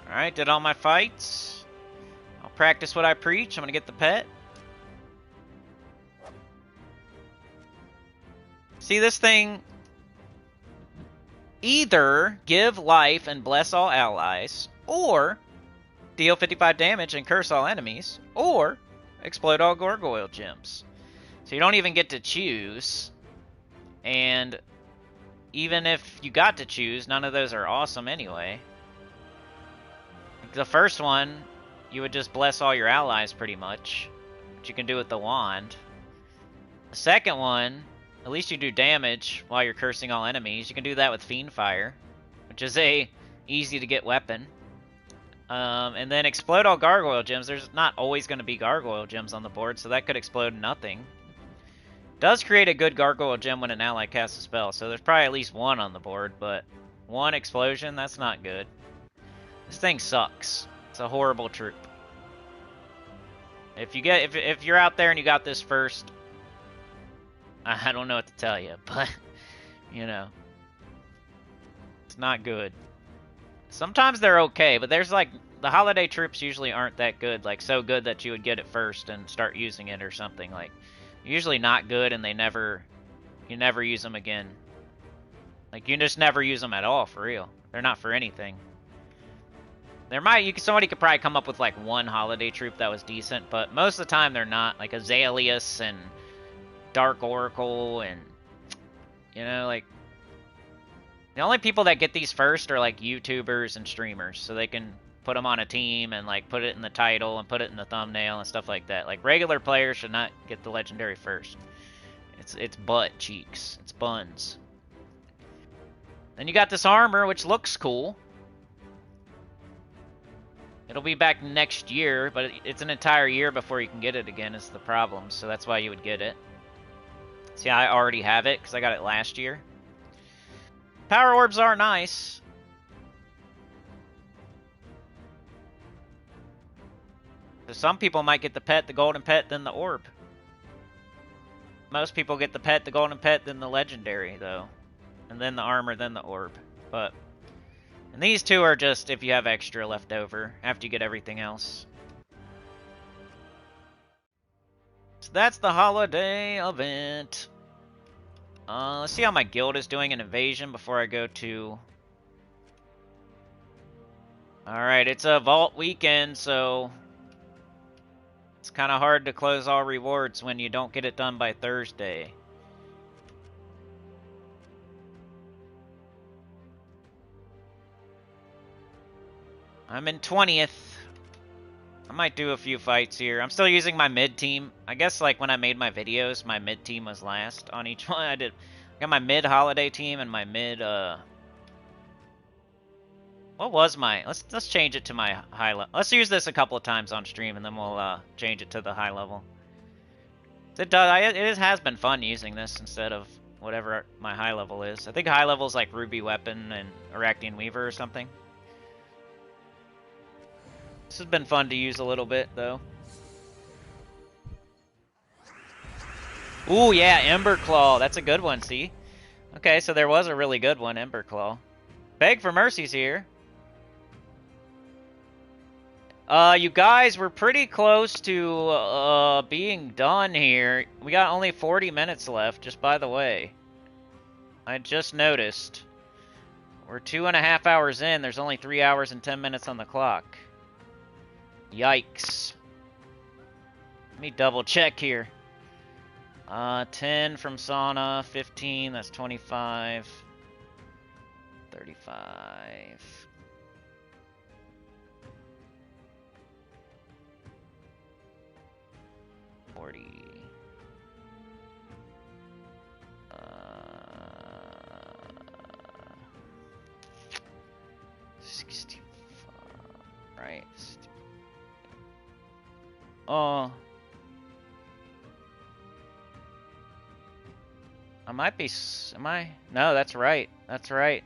Alright, did all my fights. I'll practice what I preach. I'm gonna get the pet. See, this thing... either give life and bless all allies, or deal 55 damage and curse all enemies, or explode all gargoyle gems. So you don't even get to choose, and even if you got to choose, none of those are awesome anyway. The first one, you would just bless all your allies pretty much, which you can do with the wand. The second one, at least you do damage while you're cursing all enemies. You can do that with Fiendfire, which is a easy to get weapon. And then explode all gargoyle gems. There's not always going to be gargoyle gems on the board, so that could explode nothing. Does create a good gargoyle gem when an ally casts a spell, so there's probably at least one on the board, but one explosion, that's not good. This thing sucks. It's a horrible troop. If you're out there and you got this first, I don't know what to tell you, but you know, it's not good. Sometimes they're okay, but there's like the holiday troops usually aren't that good, like so good that you would get it first and start using it or something. Like usually not good, and you never use them again. Like you just never use them at all for real. They're not for anything. Somebody could probably come up with like one holiday troop that was decent, but most of the time they're not. Like Azaleus and Dark Oracle, and you know, like the only people that get these first are like YouTubers and streamers, so they can put them on a team and like put it in the title and put it in the thumbnail and stuff like that. Like regular players should not get the legendary first. It's butt cheeks. It's buns. Then you got this armor, which looks cool. It'll be back next year, but it's an entire year before you can get it again is the problem, so that's why you would get it. See, I already have it because I got it last year. Power orbs are nice. So some people might get the pet, the golden pet, then the orb. Most people get the pet, the golden pet, then the legendary, though. And then the armor, then the orb. And these two are just if you have extra left over after you get everything else. So that's the holiday event. Let's see how my guild is doing in invasion before I go to... Alright, it's a vault weekend, so... it's kind of hard to close all rewards when you don't get it done by Thursday. I'm in 20th. I might do a few fights here. I'm still using my mid team. I guess like when I made my videos, my mid team was last on each one. I got my mid holiday team and my mid what was my... let's change it to my high level. Let's use this a couple of times on stream and then we'll change it to the high level. It has been fun using this instead of whatever my high level is. I think high level is like Ruby Weapon and Arachian Weaver or something. This has been fun to use a little bit, though. Ooh, yeah, Ember Claw. That's a good one, see? Okay, so there was a really good one, Ember Claw. Beg for Mercy's here. You guys, we're pretty close to being done here. We got only 40 minutes left, just by the way. I just noticed. We're 2.5 hours in. There's only 3 hours and 10 minutes on the clock. Yikes. Let me double check here. 10 from Sauna, 15, that's 25. 35. Uh, 65, right? Oh, I might be. Am I? No, that's right. That's right.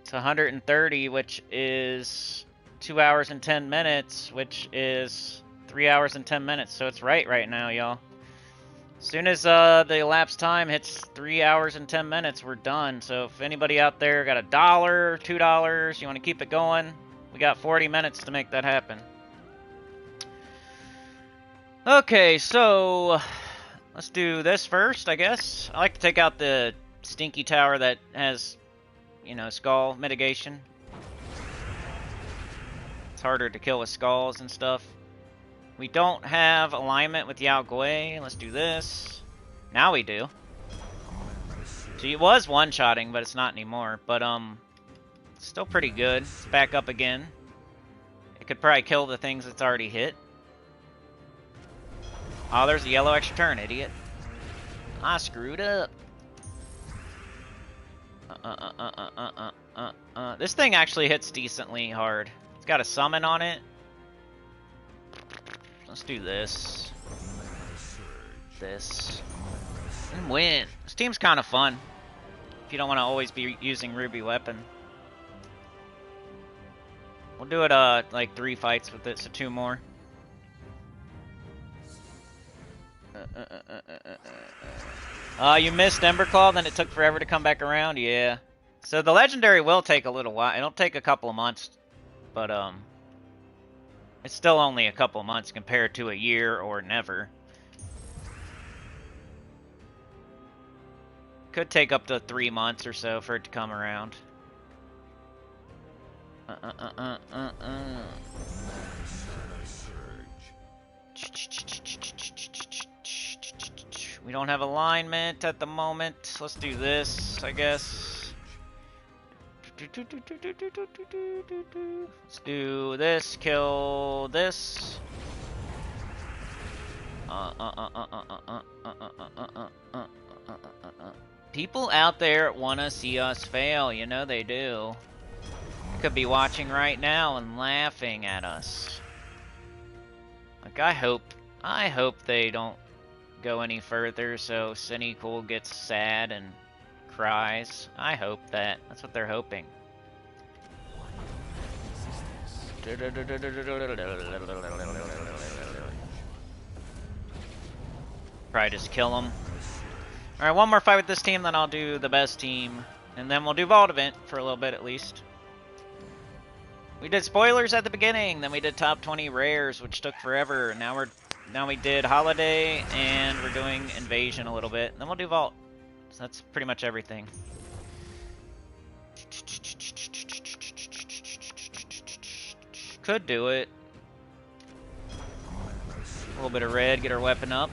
It's 130, which is 2 hours and 10 minutes, which is 3 hours and 10 minutes. So it's right now, y'all. As soon as the elapsed time hits 3 hours and 10 minutes, we're done. So if anybody out there got $1, $2, you want to keep it going, we got 40 minutes to make that happen. Okay, so let's do this first, I guess. I like to take out the stinky tower that has, you know, skull mitigation. It's harder to kill with skulls and stuff. We don't have alignment with Yao Gui. Let's do this. Now we do. So it was one-shotting, but it's not anymore. But, it's still pretty good. It's back up again. It could probably kill the things it's already hit. Oh, there's a yellow extra turn, idiot. I screwed up. This thing actually hits decently hard. It's got a summon on it. Let's do this. This. And win. This team's kind of fun. If you don't want to always be using Ruby Weapon. We'll do it, like 3 fights with it, so 2 more. You missed Emberclaw, then it took forever to come back around? Yeah. So the Legendary will take a little while. It'll take a couple of months, but, it's still only a couple of months compared to a year or never. Could take up to 3 months or so for it to come around. We don't have alignment at the moment. Let's do this, I guess. Let's do this, kill this. People out there want to see us fail, you know they do. They could be watching right now and laughing at us. Like, I hope they don't go any further, so Cynical gets sad and cries. I hope that. That's what they're hoping. Probably just kill them. Alright, one more fight with this team, then I'll do the best team. And then we'll do Vault Event for a little bit at least. We did spoilers at the beginning, then we did top 20 rares, which took forever. Now we did Holiday, and we're doing Invasion a little bit. Then we'll do Vault. So that's pretty much everything. Could do it. A little bit of red, get our weapon up.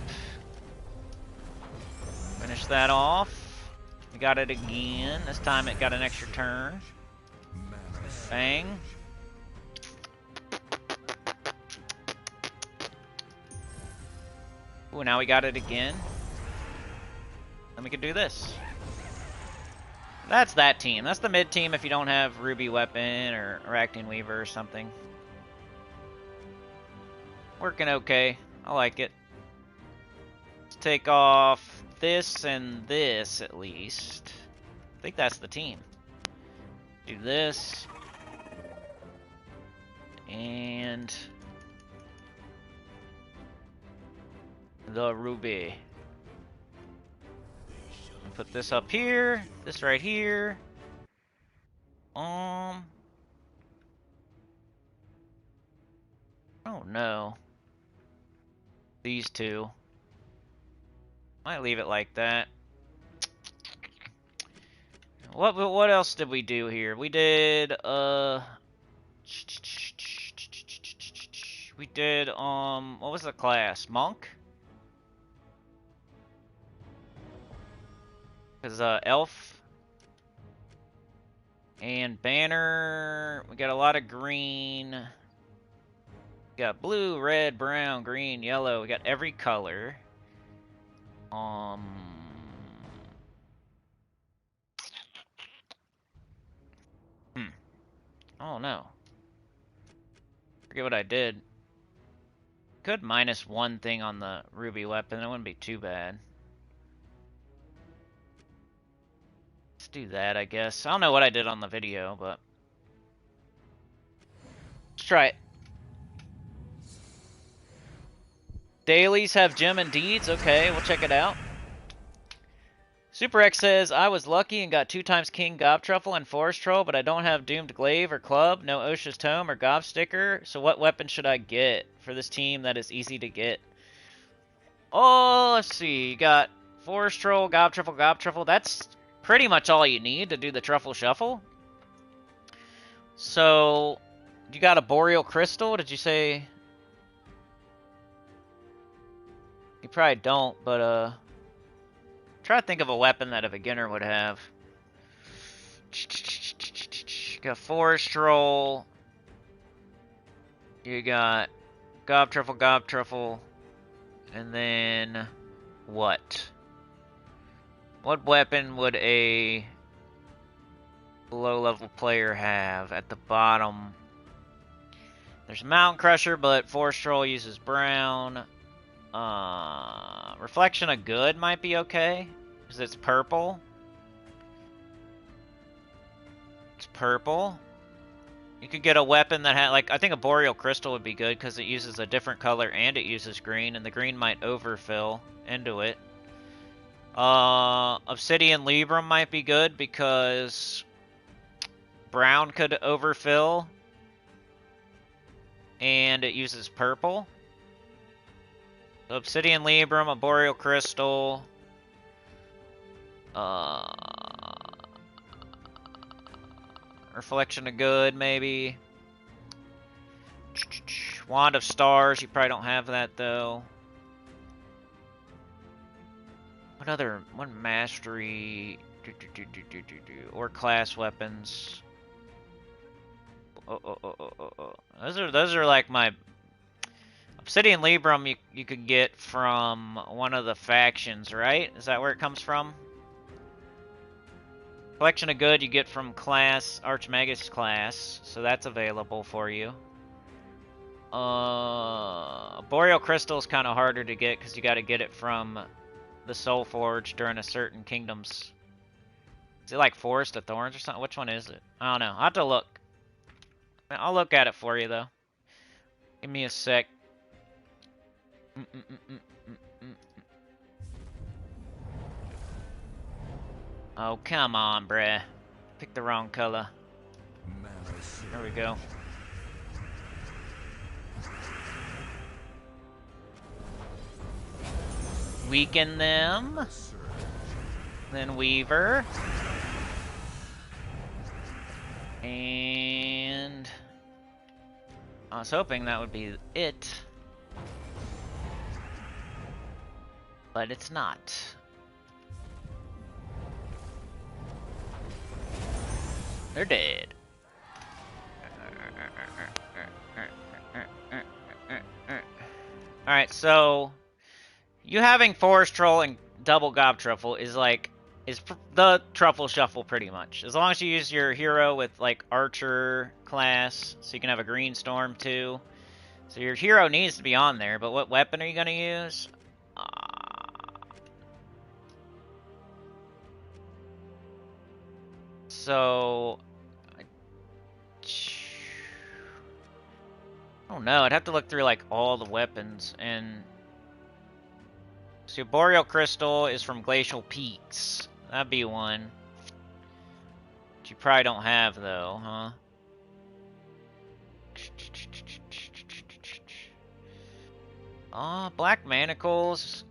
Finish that off. We got it again. This time it got an extra turn. Bang. Ooh, now we got it again. Then we can do this. That's that team. That's the mid team if you don't have Ruby Weapon or Acting Weaver or something. Working okay. I like it. Let's take off this and this at least. I think that's the team. Do this. And the Ruby. Put this up here, this right here. Oh no. These two. Might leave it like that. What else did we do here? We did what was the class? Monk? Cause elf And banner, we got a lot of green. We got blue, red, brown, green, yellow. We got every color. Oh no. Forget what I did. Could minus one thing on the ruby weapon. It wouldn't be too bad. Let's do that, I guess. I don't know what I did on the video, but let's try it. Dailies have gem and deeds. Okay, we'll check it out. Super X says, I was lucky and got 2x King Gobtruffle and Forest Troll, but I don't have Doomed Glaive or Club, no Osha's Tome or Gob Sticker, so what weapon should I get for this team that is easy to get? Oh, let's see. You got Forest Troll, Gobtruffle, Gobtruffle. That's pretty much all you need to do the Truffle Shuffle. So, you got a Boreal Crystal? Did you say? You probably don't, but, try to think of a weapon that a beginner would have. You got Forest Troll. You got Gobtruffle, Gobtruffle. And then what? What weapon would a low-level player have at the bottom? There's Mountain Crusher, but Forest Troll uses brown. Reflection of Good might be okay, because it's purple. It's purple. You could get a weapon that had, like, I think a Boreal Crystal would be good, because it uses a different color and it uses green, and the green might overfill into it. Obsidian Libram might be good, because brown could overfill, and it uses purple. Obsidian Libram, a Boreal Crystal. Reflection of Good, maybe. Wand of Stars, you probably don't have that, though. What mastery? Or class weapons. Those are like my... Obsidian Libram you could get from one of the factions, right? Is that where it comes from? Collection of Good you get from class, Archmagus class, so that's available for you. Boreal Crystal is kind of harder to get because you got to get it from the Soul Forge during a certain kingdom's... Is it like Forest of Thorns or something? Which one is it? I don't know. I'll have to look. I'll look at it for you, though. Give me a sec. Oh, come on, bruh. Picked the wrong color. There we go. Weaken them. Then Weaver. And... I was hoping that would be it. But it's not. They're dead. Alright, so... You having Forest Troll and double Gobtruffle is like... is the Truffle Shuffle, pretty much. As long as you use your hero with, like, Archer class, so you can have a Green Storm, too. So your hero needs to be on there, but what weapon are you going to use? So... I don't know, I'd have to look through, like, all the weapons, and... So Boreal Crystal is from Glacial Peaks. That'd be one. Which you probably don't have, though, huh? Black Manacles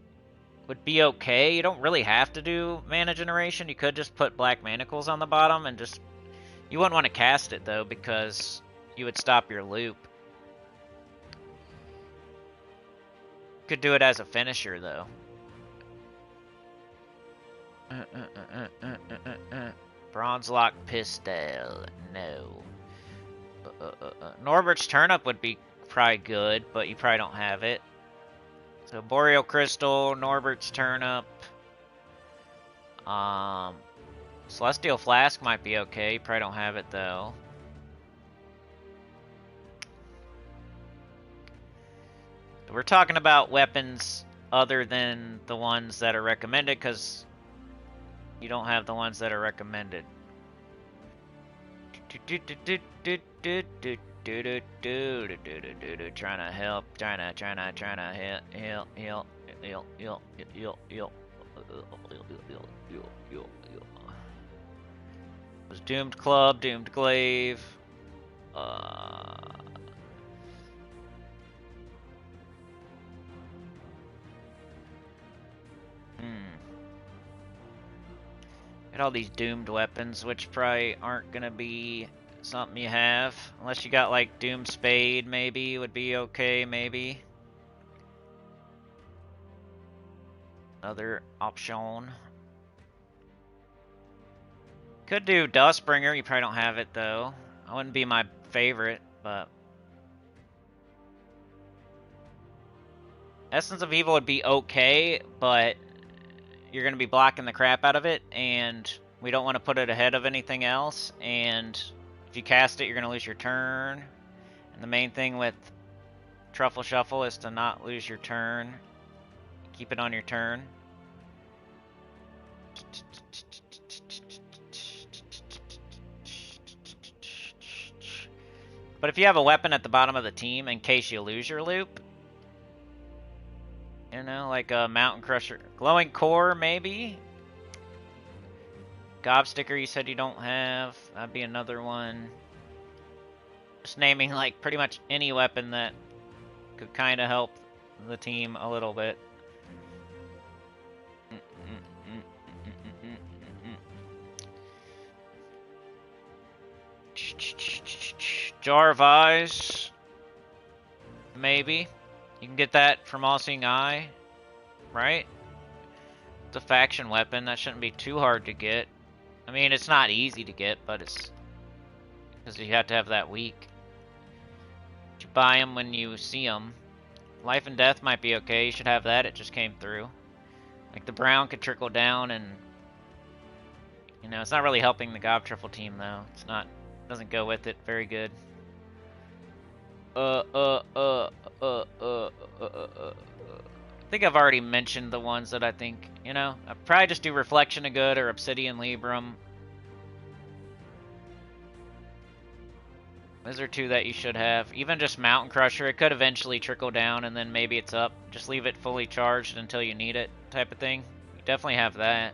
would be okay. You don't really have to do mana generation. You could just put Black Manacles on the bottom and just... You wouldn't want to cast it, though, because you would stop your loop. Could do it as a finisher, though. Bronze Lock Pistol. No. Norbert's Turnip would be probably good, but you probably don't have it. So Boreal Crystal, Norbert's Turnip. Celestial Flask might be okay. You probably don't have it though. We're talking about weapons other than the ones that are recommended, because you don't have the ones that are recommended. Trying to help, trying to heal. Was Doomed Club, Doomed Glaive. Got all these doomed weapons, which probably aren't gonna be something you have. Unless you got like Doom Spade, maybe would be okay, maybe. Another option. Could do Dustbringer, you probably don't have it though. That wouldn't be my favorite, but Essence of Evil would be okay, but you're going to be blocking the crap out of it, and we don't want to put it ahead of anything else, and if you cast it, you're going to lose your turn. And the main thing with Truffle Shuffle is to not lose your turn. Keep it on your turn. But if you have a weapon at the bottom of the team in case you lose your loop, you know, like a Mountain Crusher. Glowing Core, maybe? Gobsticker, you said you don't have. That'd be another one. Just naming, like, pretty much any weapon that could kind of help the team a little bit. Jar of Eyes. Maybe. You can get that from All Seeing Eye, right? It's a faction weapon. That shouldn't be too hard to get. I mean, it's not easy to get, but it's because you have to have that week. You buy them when you see them. Life and Death might be okay. You should have that. It just came through. Like the brown could trickle down, and you know, it's not really helping the Gob Truffle team though. It's not. Doesn't go with it very good. I think I've already mentioned the ones that I think, you know, I'd probably just do Reflection of Good or Obsidian Librum. Those are two that you should have. Even just Mountain Crusher, it could eventually trickle down and then maybe it's up. Just leave it fully charged until you need it, type of thing. You definitely have that.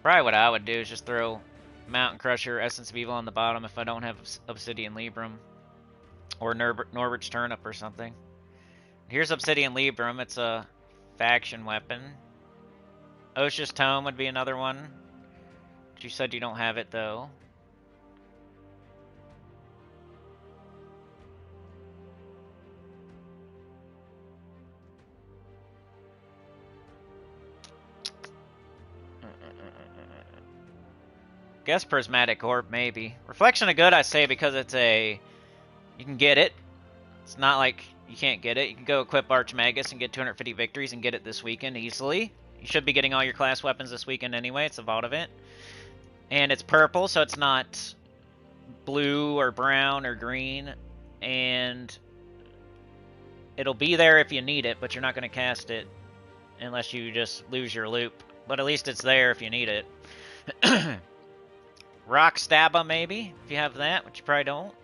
Probably what I would do is just throw Mountain Crusher, Essence of Evil on the bottom if I don't have Obsidian Librum. Or Norbert's Turnip or something. Here's Obsidian Librum. It's a faction weapon. Osha's Tome would be another one. But you said you don't have it, though. Guess Prismatic Orb, maybe. Reflection of Good, I say, because it's a... You can get it. It's not like you can't get it. You can go equip Archmagus and get 250 victories and get it this weekend easily. You should be getting all your class weapons this weekend anyway. It's a Vault event. And it's purple, so it's not blue or brown or green. And it'll be there if you need it, but you're not going to cast it unless you just lose your loop. But at least it's there if you need it. Rock Stabba, maybe, if you have that, which you probably don't.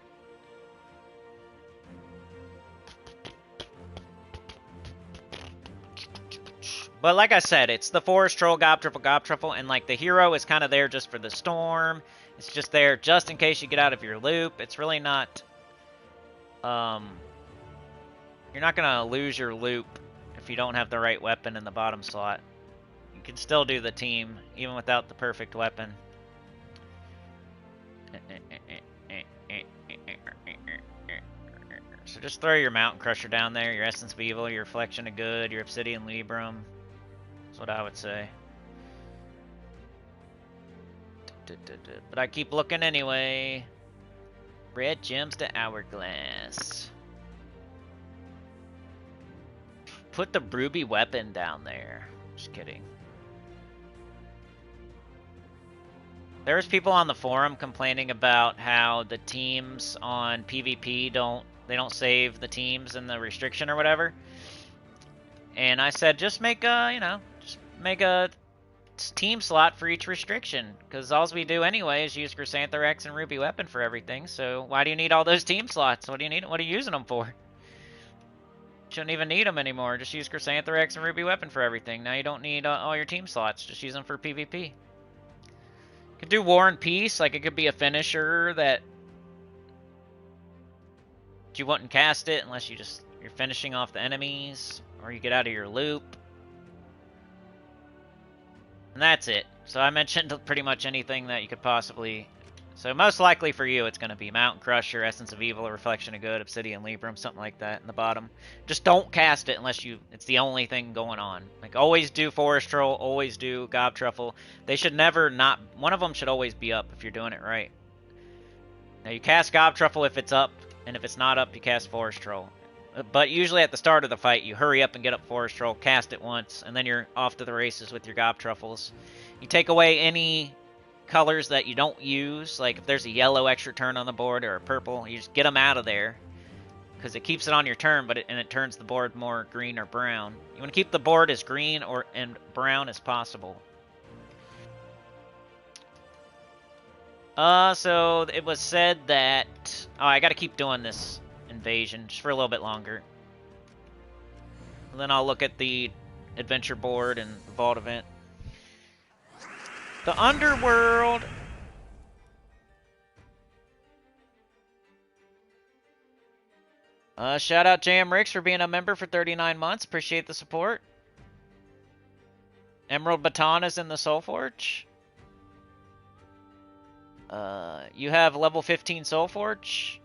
But like I said, it's the Forest Troll, Gob Truffle, and like the hero is kind of there just for the storm. It's just there just in case you get out of your loop. It's really not... You're not going to lose your loop if you don't have the right weapon in the bottom slot. You can still do the team, even without the perfect weapon. So just throw your Mountain Crusher down there, your Essence of Evil, your Reflection of Good, your Obsidian Librum. That's what I would say. But I keep looking anyway. Red gems to hourglass. Put the ruby weapon down there. Just kidding. There's people on the forum complaining about how the teams on PvP don't save the teams in the restriction or whatever. And I said just make a team slot for each restriction, because all we do anyway is use Chrysanthrax and ruby weapon for everything. So why do you need all those team slots? What are you using them for? Shouldn't even need them anymore. Just use Chrysanthrax and ruby weapon for everything. Now you don't need all your team slots. Just use them for PvP. Could do War and Peace, like it could be a finisher that you wouldn't cast it unless you're finishing off the enemies, or you get out of your loop. And that's it. So I mentioned pretty much anything that you could possibly... So most likely for you, it's going to be Mountain Crusher, Essence of Evil, Reflection of Good, Obsidian Libram, something like that in the bottom. Just don't cast it unless it's the only thing going on. Like, always do Forest Troll, always do Gob Truffle. They should never not... One of them should always be up if you're doing it right. Now, you cast Gob Truffle if it's up, and if it's not up, you cast Forest Troll. But usually at the start of the fight, you hurry up and get up Forest Troll, cast it once, and then you're off to the races with your Gob Truffles. You take away any colors that you don't use, like if there's a yellow extra turn on the board or a purple, you just get them out of there, because it keeps it on your turn, and it turns the board more green or brown. You want to keep the board as green and brown as possible. So it was said that... Oh, I gotta keep doing this invasion just for a little bit longer. And then I'll look at the adventure board and the vault event. The Underworld. Shout out Jam Ricks for being a member for 39 months. Appreciate the support. Emerald Baton is in the Soul Forge. You have level 15 Soul Forge.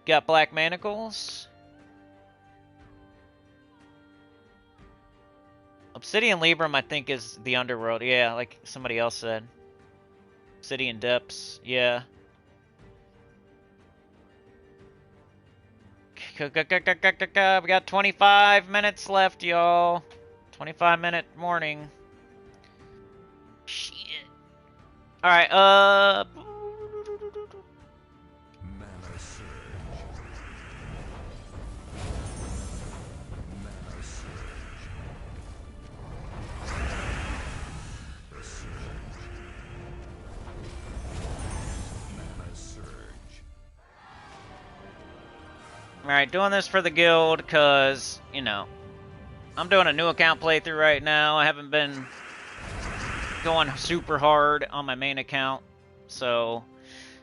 Got Black Manacles. Obsidian Libram, I think, is the Underworld. Yeah, like somebody else said. Obsidian Depths, yeah. We got 25 minutes left, y'all. 25-minute morning. Shit. Alright, Alright, doing this for the guild, because, you know, I'm doing a new account playthrough right now. I haven't been going super hard on my main account, so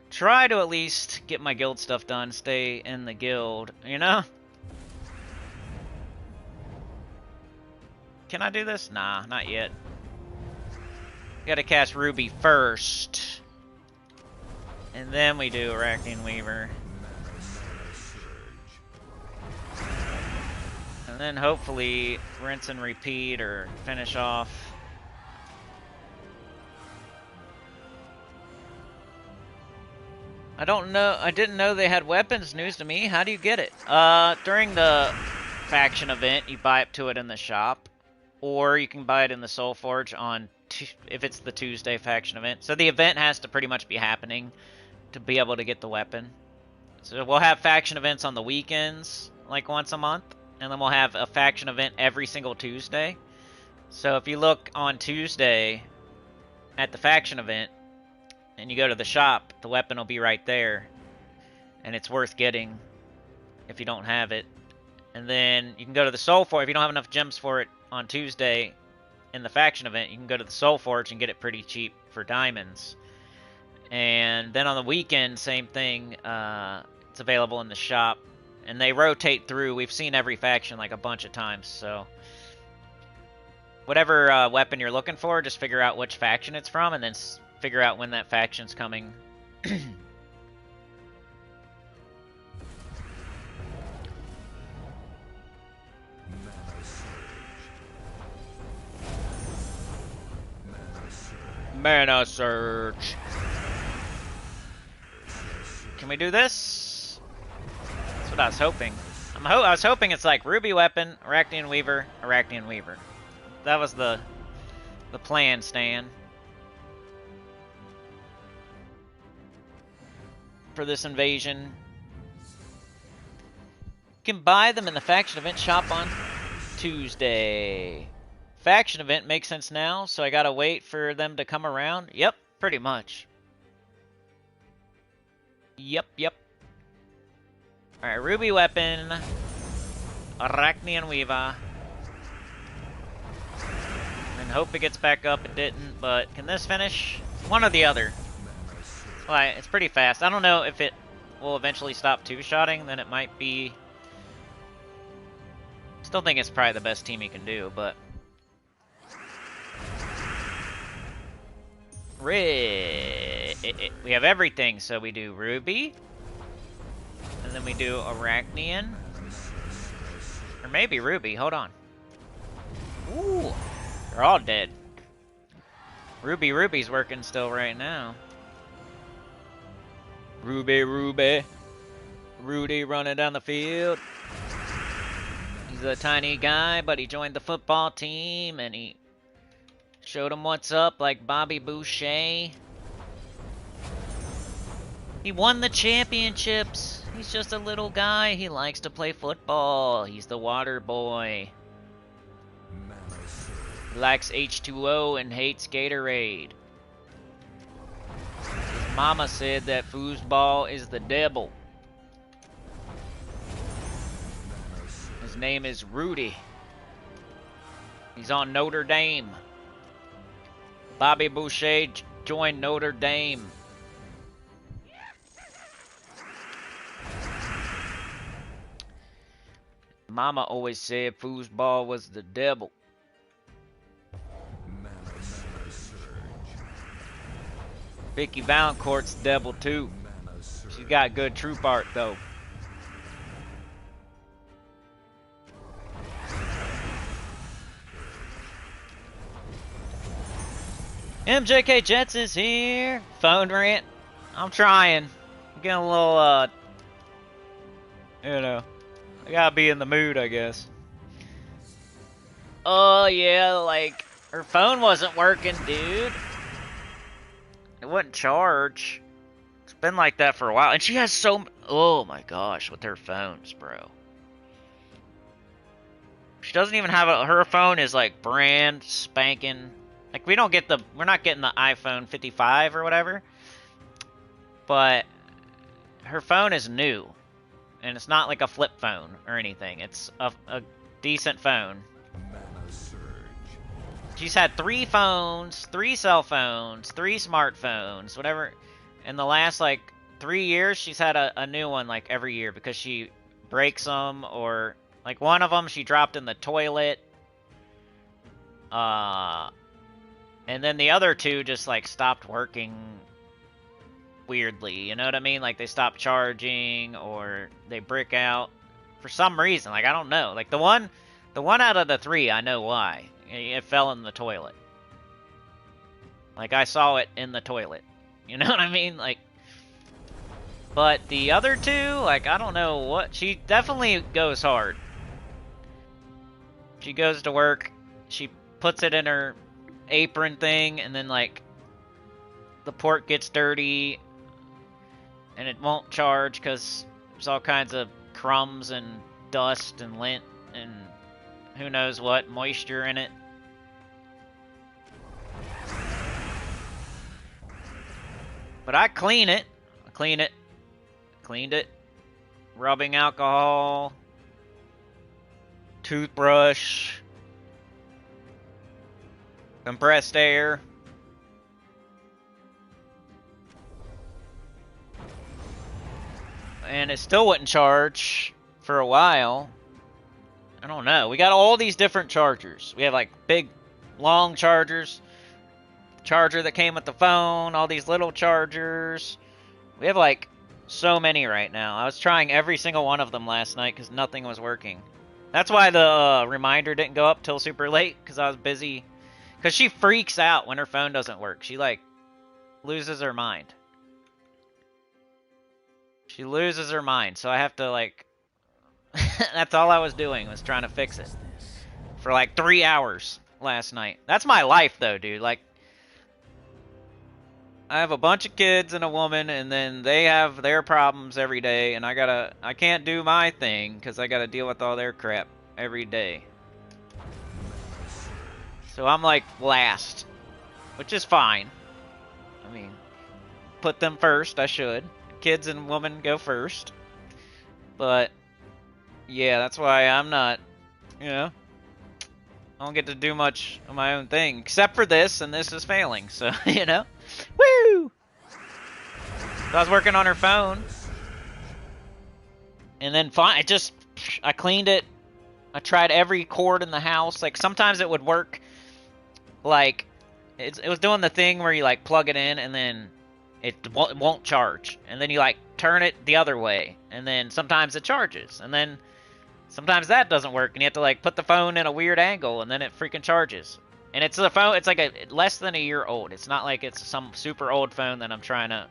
try to at least get my guild stuff done, stay in the guild, you know? Can I do this? Nah, not yet. Gotta cast Ruby first, and then we do Arachne Weaver. And then hopefully rinse and repeat or finish off. I don't know. I didn't know they had weapons. News to me. How do you get it? During the faction event, you buy up to it in the shop, or you can buy it in the Soul Forge on if it's the Tuesday faction event. So the event has to pretty much be happening to be able to get the weapon. So we'll have faction events on the weekends, like once a month. And then we'll have a faction event every single Tuesday. So if you look on Tuesday at the faction event, and you go to the shop, the weapon will be right there. And it's worth getting if you don't have it. And then you can go to the Soul Forge. If you don't have enough gems for it on Tuesday in the faction event, you can go to the Soul Forge and get it pretty cheap for diamonds. And then on the weekend, same thing. It's available in the shop. And they rotate through. We've seen every faction like a bunch of times, so whatever weapon you're looking for, just figure out which faction it's from, and then figure out when that faction's coming. Mana Surge. Can we do this? That's what I was hoping. I was hoping it's like Ruby Weapon, Arachnian Weaver, Arachnian Weaver. That was the plan, Stan. For this invasion. You can buy them in the faction event shop on Tuesday. Faction event makes sense now, so I gotta wait for them to come around. Yep, pretty much. Yep. Alright, Ruby Weapon. Arachnian Weaver. And hope it gets back up. It didn't, but can this finish? One or the other. Well, it's pretty fast. I don't know if it will eventually stop two-shotting, then it might be... Still think it's probably the best team he can do, but... We have everything, so we do Ruby. And then we do Arachnian. Or maybe Ruby, hold on. Ooh, they're all dead. Ruby's working still right now. Rudy running down the field. He's a tiny guy, but he joined the football team, and he showed him what's up like Bobby Boucher. He won the championships. He's just a little guy. He likes to play football. He's the water boy. He likes H2O and hates Gatorade. His mama said that foosball is the devil. His name is Rudy. He's on Notre Dame. Bobby Boucher joined Notre Dame. Mama always said foosball was the devil. Vicky Valancourt's the devil too. She's got good troop art though. MJK Jets is here. Phone rant. I'm trying. I'm getting a little, you know, I gotta be in the mood, I guess. Oh, yeah, like, her phone wasn't working, dude. It wouldn't charge. It's been like that for a while. And she has so... Oh, my gosh, with her phones, bro. She doesn't even have a... Her phone is, like, brand spanking... Like, we don't get the... We're not getting the iPhone 55 or whatever. But... Her phone is new. And it's not like a flip phone or anything. It's a decent phone. She's had 3 phones, 3 cell phones, 3 smartphones, whatever. In the last, like, 3 years, she's had a new one, like, every year. Because she breaks them or... Like, one of them she dropped in the toilet. And then the other 2 just, like, stopped working weirdly, you know what I mean? Like, they stop charging, or they brick out for some reason. Like, I don't know. Like, the one out of the 3, I know why. It fell in the toilet. Like, I saw it in the toilet. You know what I mean? Like, but the other 2, like, I don't know what. She definitely goes hard. She goes to work, she puts it in her apron thing, and then, like, the port gets dirty, and it won't charge because there's all kinds of crumbs and dust and lint and who knows what, moisture in it. But I clean it. Cleaned it. Rubbing alcohol. Toothbrush. Compressed air. And it still wouldn't charge for a while. I don't know. We got all these different chargers. We have like big, long chargers. Charger that came with the phone. All these little chargers. We have like so many right now. I was trying every single one of them last night because nothing was working. That's why the reminder didn't go up till super late, because I was busy Because she freaks out when her phone doesn't work. She, like, loses her mind. She loses her mind, so I have to, like... That's all I was doing, was trying to fix it. For, like, 3 hours last night. That's my life, though, dude. Like, I have a bunch of kids and a woman, and then they have their problems every day, and I can't do my thing, because I gotta deal with all their crap every day. So I'm, like, last. Which is fine. I mean, put them first, I should. Kids and woman go first. But, yeah, that's why I'm not, you know, I don't get to do much of my own thing. Except for this, and this is failing, so, you know. Woo! So I was working on her phone. And then, I cleaned it. I tried every cord in the house. Like, sometimes it would work, like, it was doing the thing where you, like, plug it in, and then it won't charge. And then you, like, turn it the other way. And then sometimes it charges. And then sometimes that doesn't work, and you have to, like, put the phone in a weird angle, and then it freaking charges. And it's a phone, it's like a less than a year old. It's not like it's some super old phone that I'm trying to...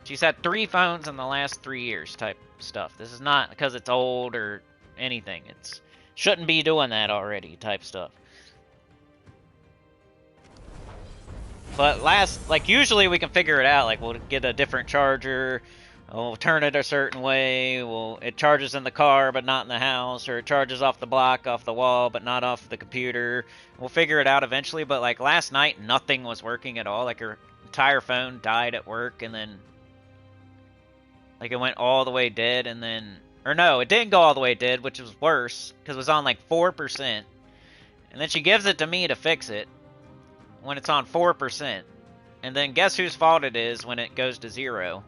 She's had 3 phones in the last 3 years type stuff. This is not because it's old or anything. It's shouldn't be doing that already type stuff. But usually we can figure it out. Like, we'll get a different charger, we'll turn it a certain way, it charges in the car but not in the house, or it charges off the block, off the wall, but not off the computer. We'll figure it out eventually, but, like, last night, nothing was working at all. Like, her entire phone died at work, and then, like, it went all the way dead, and then... Or no, it didn't go all the way dead, which was worse, because it was on, like, 4%. And then she gives it to me to fix it, when it's on 4%. And then guess whose fault it is when it goes to 0?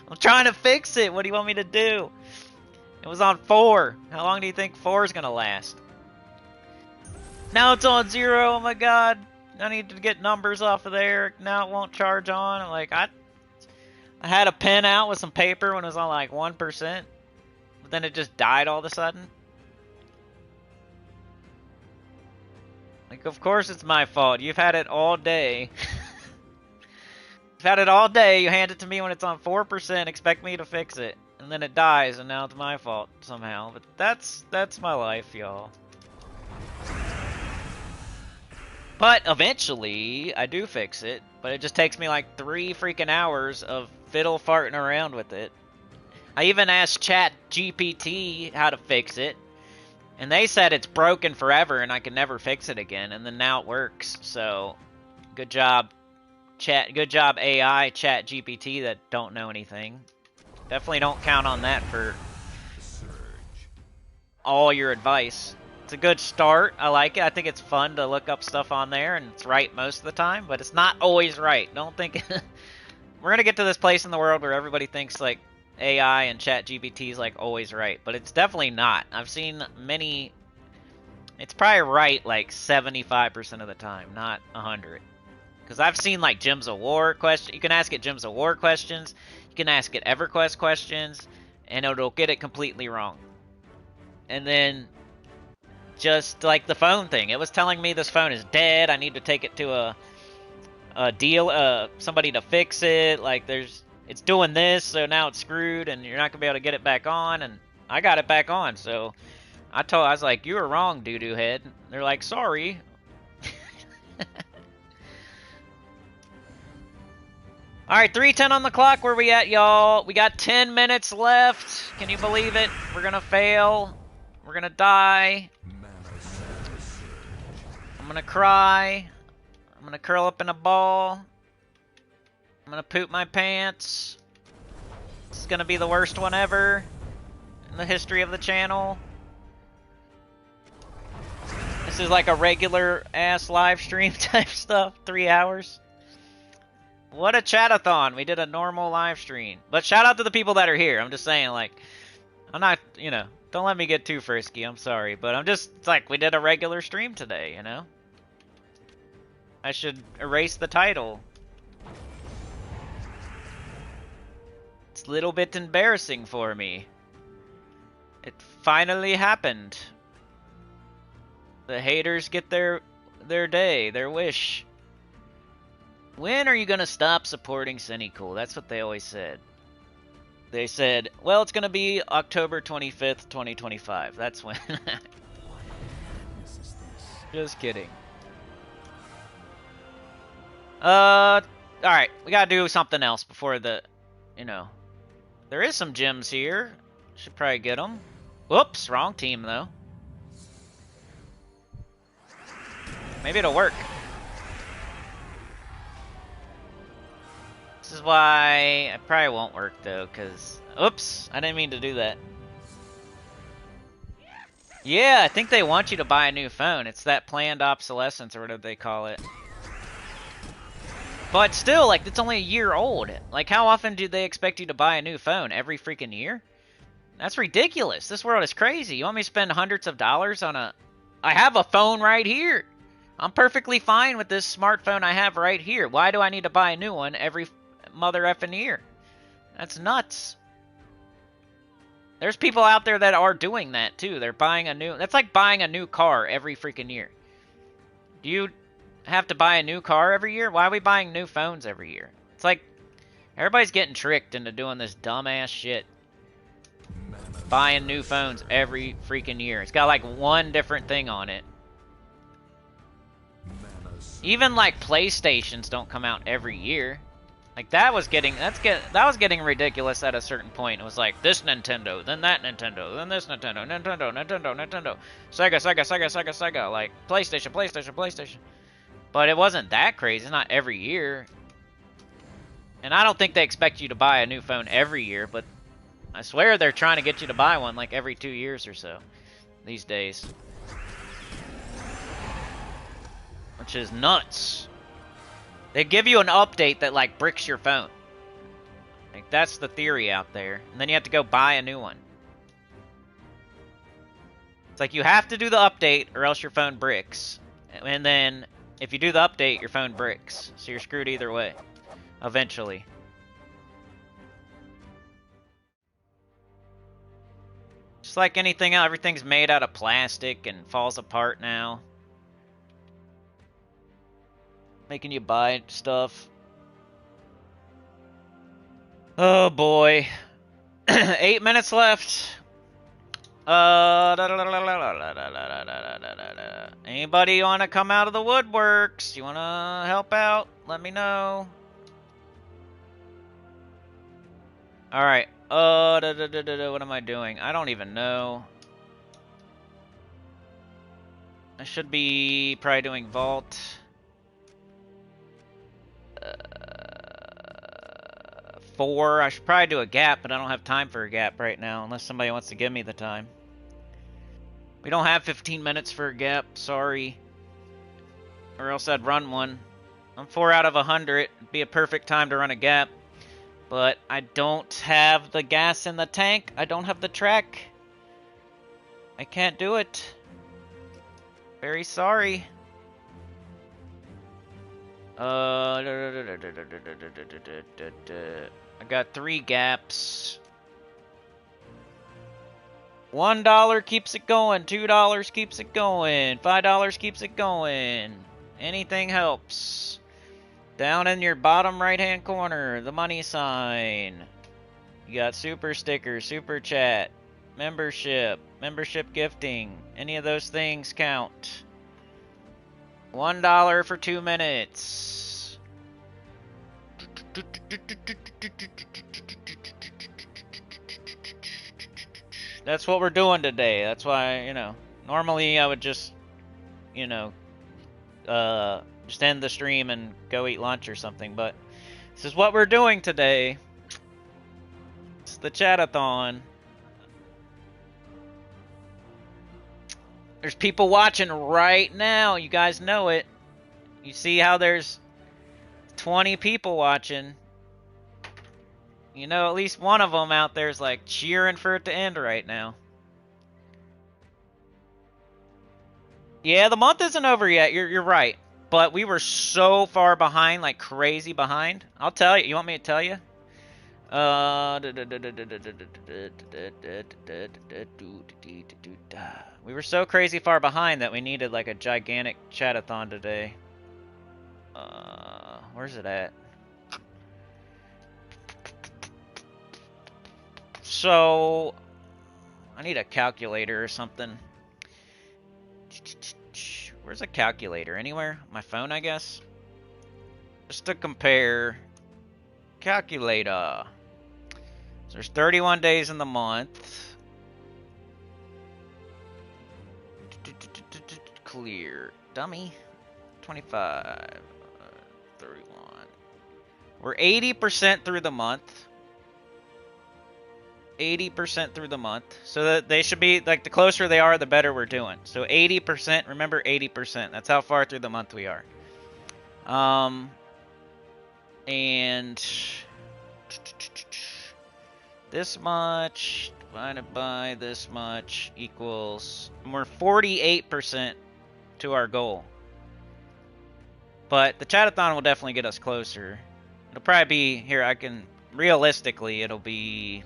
I'm trying to fix it. What do you want me to do? It was on 4. How long do you think 4 is going to last? Now it's on 0. Oh my god. I need to get numbers off of there. Now it won't charge on. I'm like, I had a pen out with some paper when it was on like 1%. But then it just died all of a sudden. Like, of course it's my fault. You've had it all day. You've had it all day. You hand it to me when it's on 4%. Expect me to fix it. And then it dies, and now it's my fault somehow. But that's my life, y'all. But eventually, I do fix it. But it just takes me like 3 freaking hours of fiddle farting around with it. I even asked CHAT-GPT how to fix it. And they said it's broken forever and I can never fix it again. And then now it works. So, good job, good job AI, ChatGPT that don't know anything. Definitely don't count on that for all your advice. It's a good start. I like it. I think it's fun to look up stuff on there, and it's right most of the time, but it's not always right. Don't think... We're going to get to this place in the world where everybody thinks, like, AI and ChatGPT is, like, always right, but it's definitely not. I've seen many... It's probably right, like, 75% of the time, not 100. Because I've seen, like, Gems of War questions. You can ask it Gems of War questions. You can ask it EverQuest questions, and it'll get it completely wrong. And then, just like the phone thing. It was telling me this phone is dead. I need to take it to a deal, somebody to fix it. Like, it's doing this, so now it's screwed, and you're not going to be able to get it back on. And I got it back on, so I was like, you were wrong, doo-doo head. And they're like, sorry. Alright, 3:10 on the clock. Where we at, y'all? We got 10 minutes left. Can you believe it? We're gonna fail. We're gonna die. I'm gonna cry. I'm gonna curl up in a ball. I'm gonna poop my pants. This is gonna be the worst one ever in the history of the channel. This is like a regular-ass live stream type stuff. 3 hours. What a chat-a-thon. We did a normal live stream. But shout out to the people that are here. I'm just saying, like, I'm not, you know, don't let me get too frisky. I'm sorry. But I'm just, it's like, we did a regular stream today, you know? I should erase the title. It's a little bit embarrassing for me. It finally happened. The haters get their day, their wish. When are you gonna stop supporting Cinecool? That's what they always said. They said, well, it's gonna be October 25th, 2025. That's when. Just kidding. Alright, we gotta do something else before the, you know. There is some gems here. Should probably get them. Whoops, wrong team though. Maybe it'll work. This is why it probably won't work though, because oops, I didn't mean to do that. Yeah, I think they want you to buy a new phone. It's that planned obsolescence or whatever they call it. But still, like, it's only a year old. Like, how often do they expect you to buy a new phone? Every freaking year? That's ridiculous. This world is crazy. You want me to spend hundreds of dollars on a... I have a phone right here. I'm perfectly fine with this smartphone I have right here. Why do I need to buy a new one every mother effing year? That's nuts. There's people out there that are doing that, too. They're buying a new... That's like buying a new car every freaking year. Do you have to buy a new car every year? Why are we buying new phones every year? It's like everybody's getting tricked into doing this dumbass shit. Buying new phones every freaking year. It's got like one different thing on it. Even like PlayStations don't come out every year. Like that was getting ridiculous at a certain point. It was like this Nintendo, then that Nintendo, then this Nintendo, Nintendo, Sega, like PlayStation. But it wasn't that crazy. It's not every year. And I don't think they expect you to buy a new phone every year, but I swear they're trying to get you to buy one like every 2 years or so these days. Which is nuts. They give you an update that like bricks your phone. Like that's the theory out there. And then you have to go buy a new one. It's like you have to do the update or else your phone bricks. And then if you do the update, your phone bricks. So you're screwed either way. Eventually. Just like anything else, everything's made out of plastic and falls apart now. Making you buy stuff. Oh boy. 8 minutes left. Anybody want to come out of the woodworks? You want to help out? Let me know. Alright. What am I doing? I don't even know. I should be probably doing vault. 4. I should probably do a gap, but I don't have time for a gap right now, unless somebody wants to give me the time. We don't have 15 minutes for a gap, sorry. Or else I'd run one. I'm 4 out of 100. It'd be a perfect time to run a gap. But I don't have the gas in the tank. I don't have the track. I can't do it. Very sorry. I got 3 gaps. $1 keeps it going. $2 keeps it going. $5 keeps it going. Anything helps. Down in your bottom right-hand corner, the money sign. You got super stickers, super chat, membership, membership gifting. Any of those things count. $1 for 2 minutes. That's what we're doing today. That's why, you know, normally I would just, you know, just end the stream and go eat lunch or something, but this is what we're doing today. It's the Chat-A-THON. There's people watching right now. You guys know it. You see how there's 20 people watching. You know, at least one of them out there is like cheering for it to end right now. Yeah, the month isn't over yet. You're right. But we were so far behind, like crazy behind. I'll tell you. You want me to tell you? We were so crazy far behind that we needed like a gigantic chat-a-thon today. Where's it at? So, I need a calculator or something. Where's a calculator? Anywhere? My phone, I guess? Just to compare. Calculator. So there's 31 days in the month. Clear. Dummy. 25. 31. We're 80% through the month. 80% through the month. So that they should be, like, the closer they are, the better we're doing. So 80%, remember 80%. That's how far through the month we are. And this much divided by this much equals, we're 48% to our goal. But the chat-a-thon will definitely get us closer. It'll probably be, here, I can, realistically, it'll be...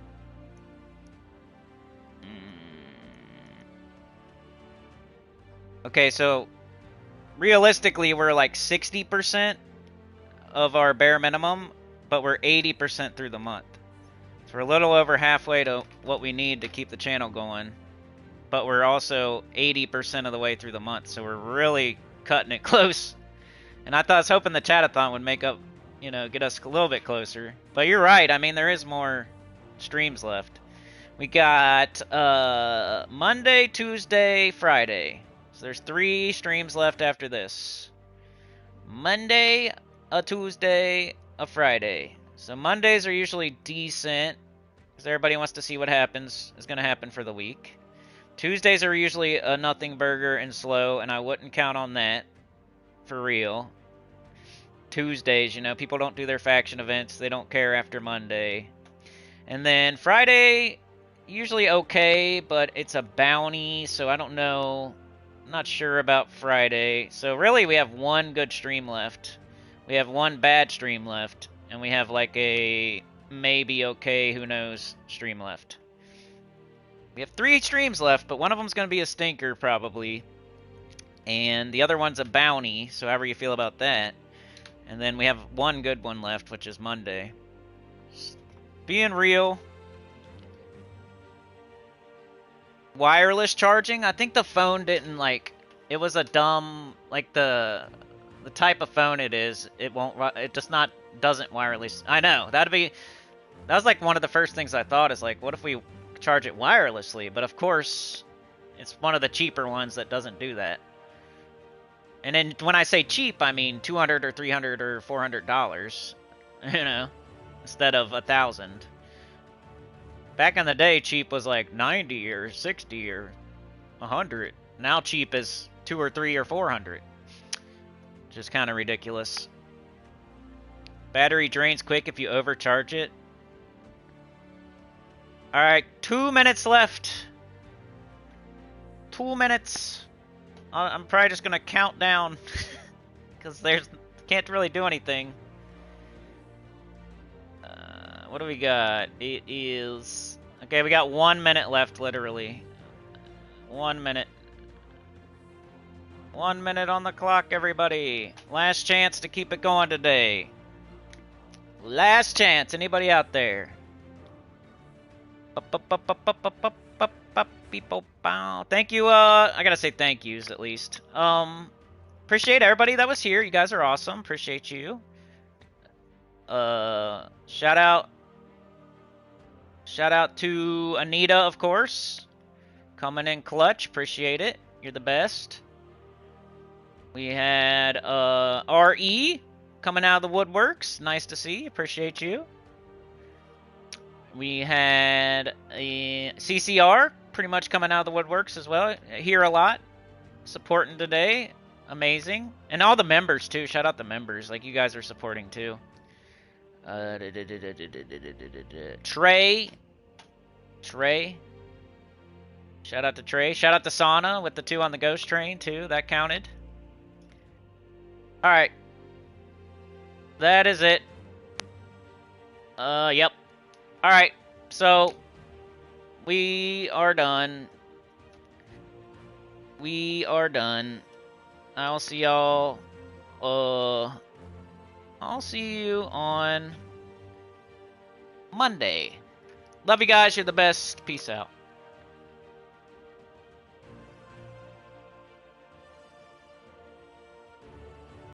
Okay, so realistically, we're like 60% of our bare minimum, but we're 80% through the month. So we're a little over halfway to what we need to keep the channel going, but we're also 80% of the way through the month, so we're really cutting it close. And I was hoping the chat-a-thon would make up, you know, get us a little bit closer. But you're right, I mean, there is more streams left. We got Monday, Tuesday, Friday. So there's 3 streams left after this. Monday, a Tuesday, a Friday. So Mondays are usually decent, because everybody wants to see what happens is going to happen for the week. Tuesdays are usually a nothing burger and slow, and I wouldn't count on that for real. Tuesdays, you know, people don't do their faction events. They don't care after Monday. And then Friday, usually okay, but it's a bounty, so I don't know. I'm not sure about Friday. So really, we have 1 good stream left. We have 1 bad stream left. And we have like a maybe okay, who knows, stream left. We have 3 streams left, but one of them's going to be a stinker probably. And the other one's a bounty, so however you feel about that. And then we have 1 good one left, which is Monday. Being real. Wireless charging, I think the phone didn't, like, it was a dumb, like, the type of phone it is, it just doesn't wireless. I know, that was like one of the first things I thought, is like, what if we charge it wirelessly? But of course, it's one of the cheaper ones that doesn't do that. And then when I say cheap, I mean $200 or $300 or $400, you know, instead of $1,000. Back in the day, cheap was like 90 or 60 or 100. Now cheap is 2 or 3 or 400. Which is kind of ridiculous. Battery drains quick if you overcharge it. Alright, 2 minutes left. 2 minutes. I'm probably just going to count down. Because can't really do anything. What do we got? It is... Okay, we got 1 minute left, literally. 1 minute. 1 minute on the clock, everybody. Last chance to keep it going today. Last chance. Anybody out there? Thank you, I gotta say thank yous, at least. Appreciate everybody that was here. You guys are awesome. Appreciate you. Shout out to Anita, of course. Coming in clutch. Appreciate it. You're the best. We had RE coming out of the woodworks. Nice to see. Appreciate you. We had a CCR pretty much coming out of the woodworks as well. Here a lot. Supporting today. Amazing. And all the members too. Shout out the members. Like, you guys are supporting too. Trey. Shout out to Trey. Shout out to Sana with the 2 on the ghost train too. That counted. Alright. That is it. Yep. Alright, so we are done. We are done. I'll see y'all. I'll see you on Monday. Love you guys. You're the best. Peace out.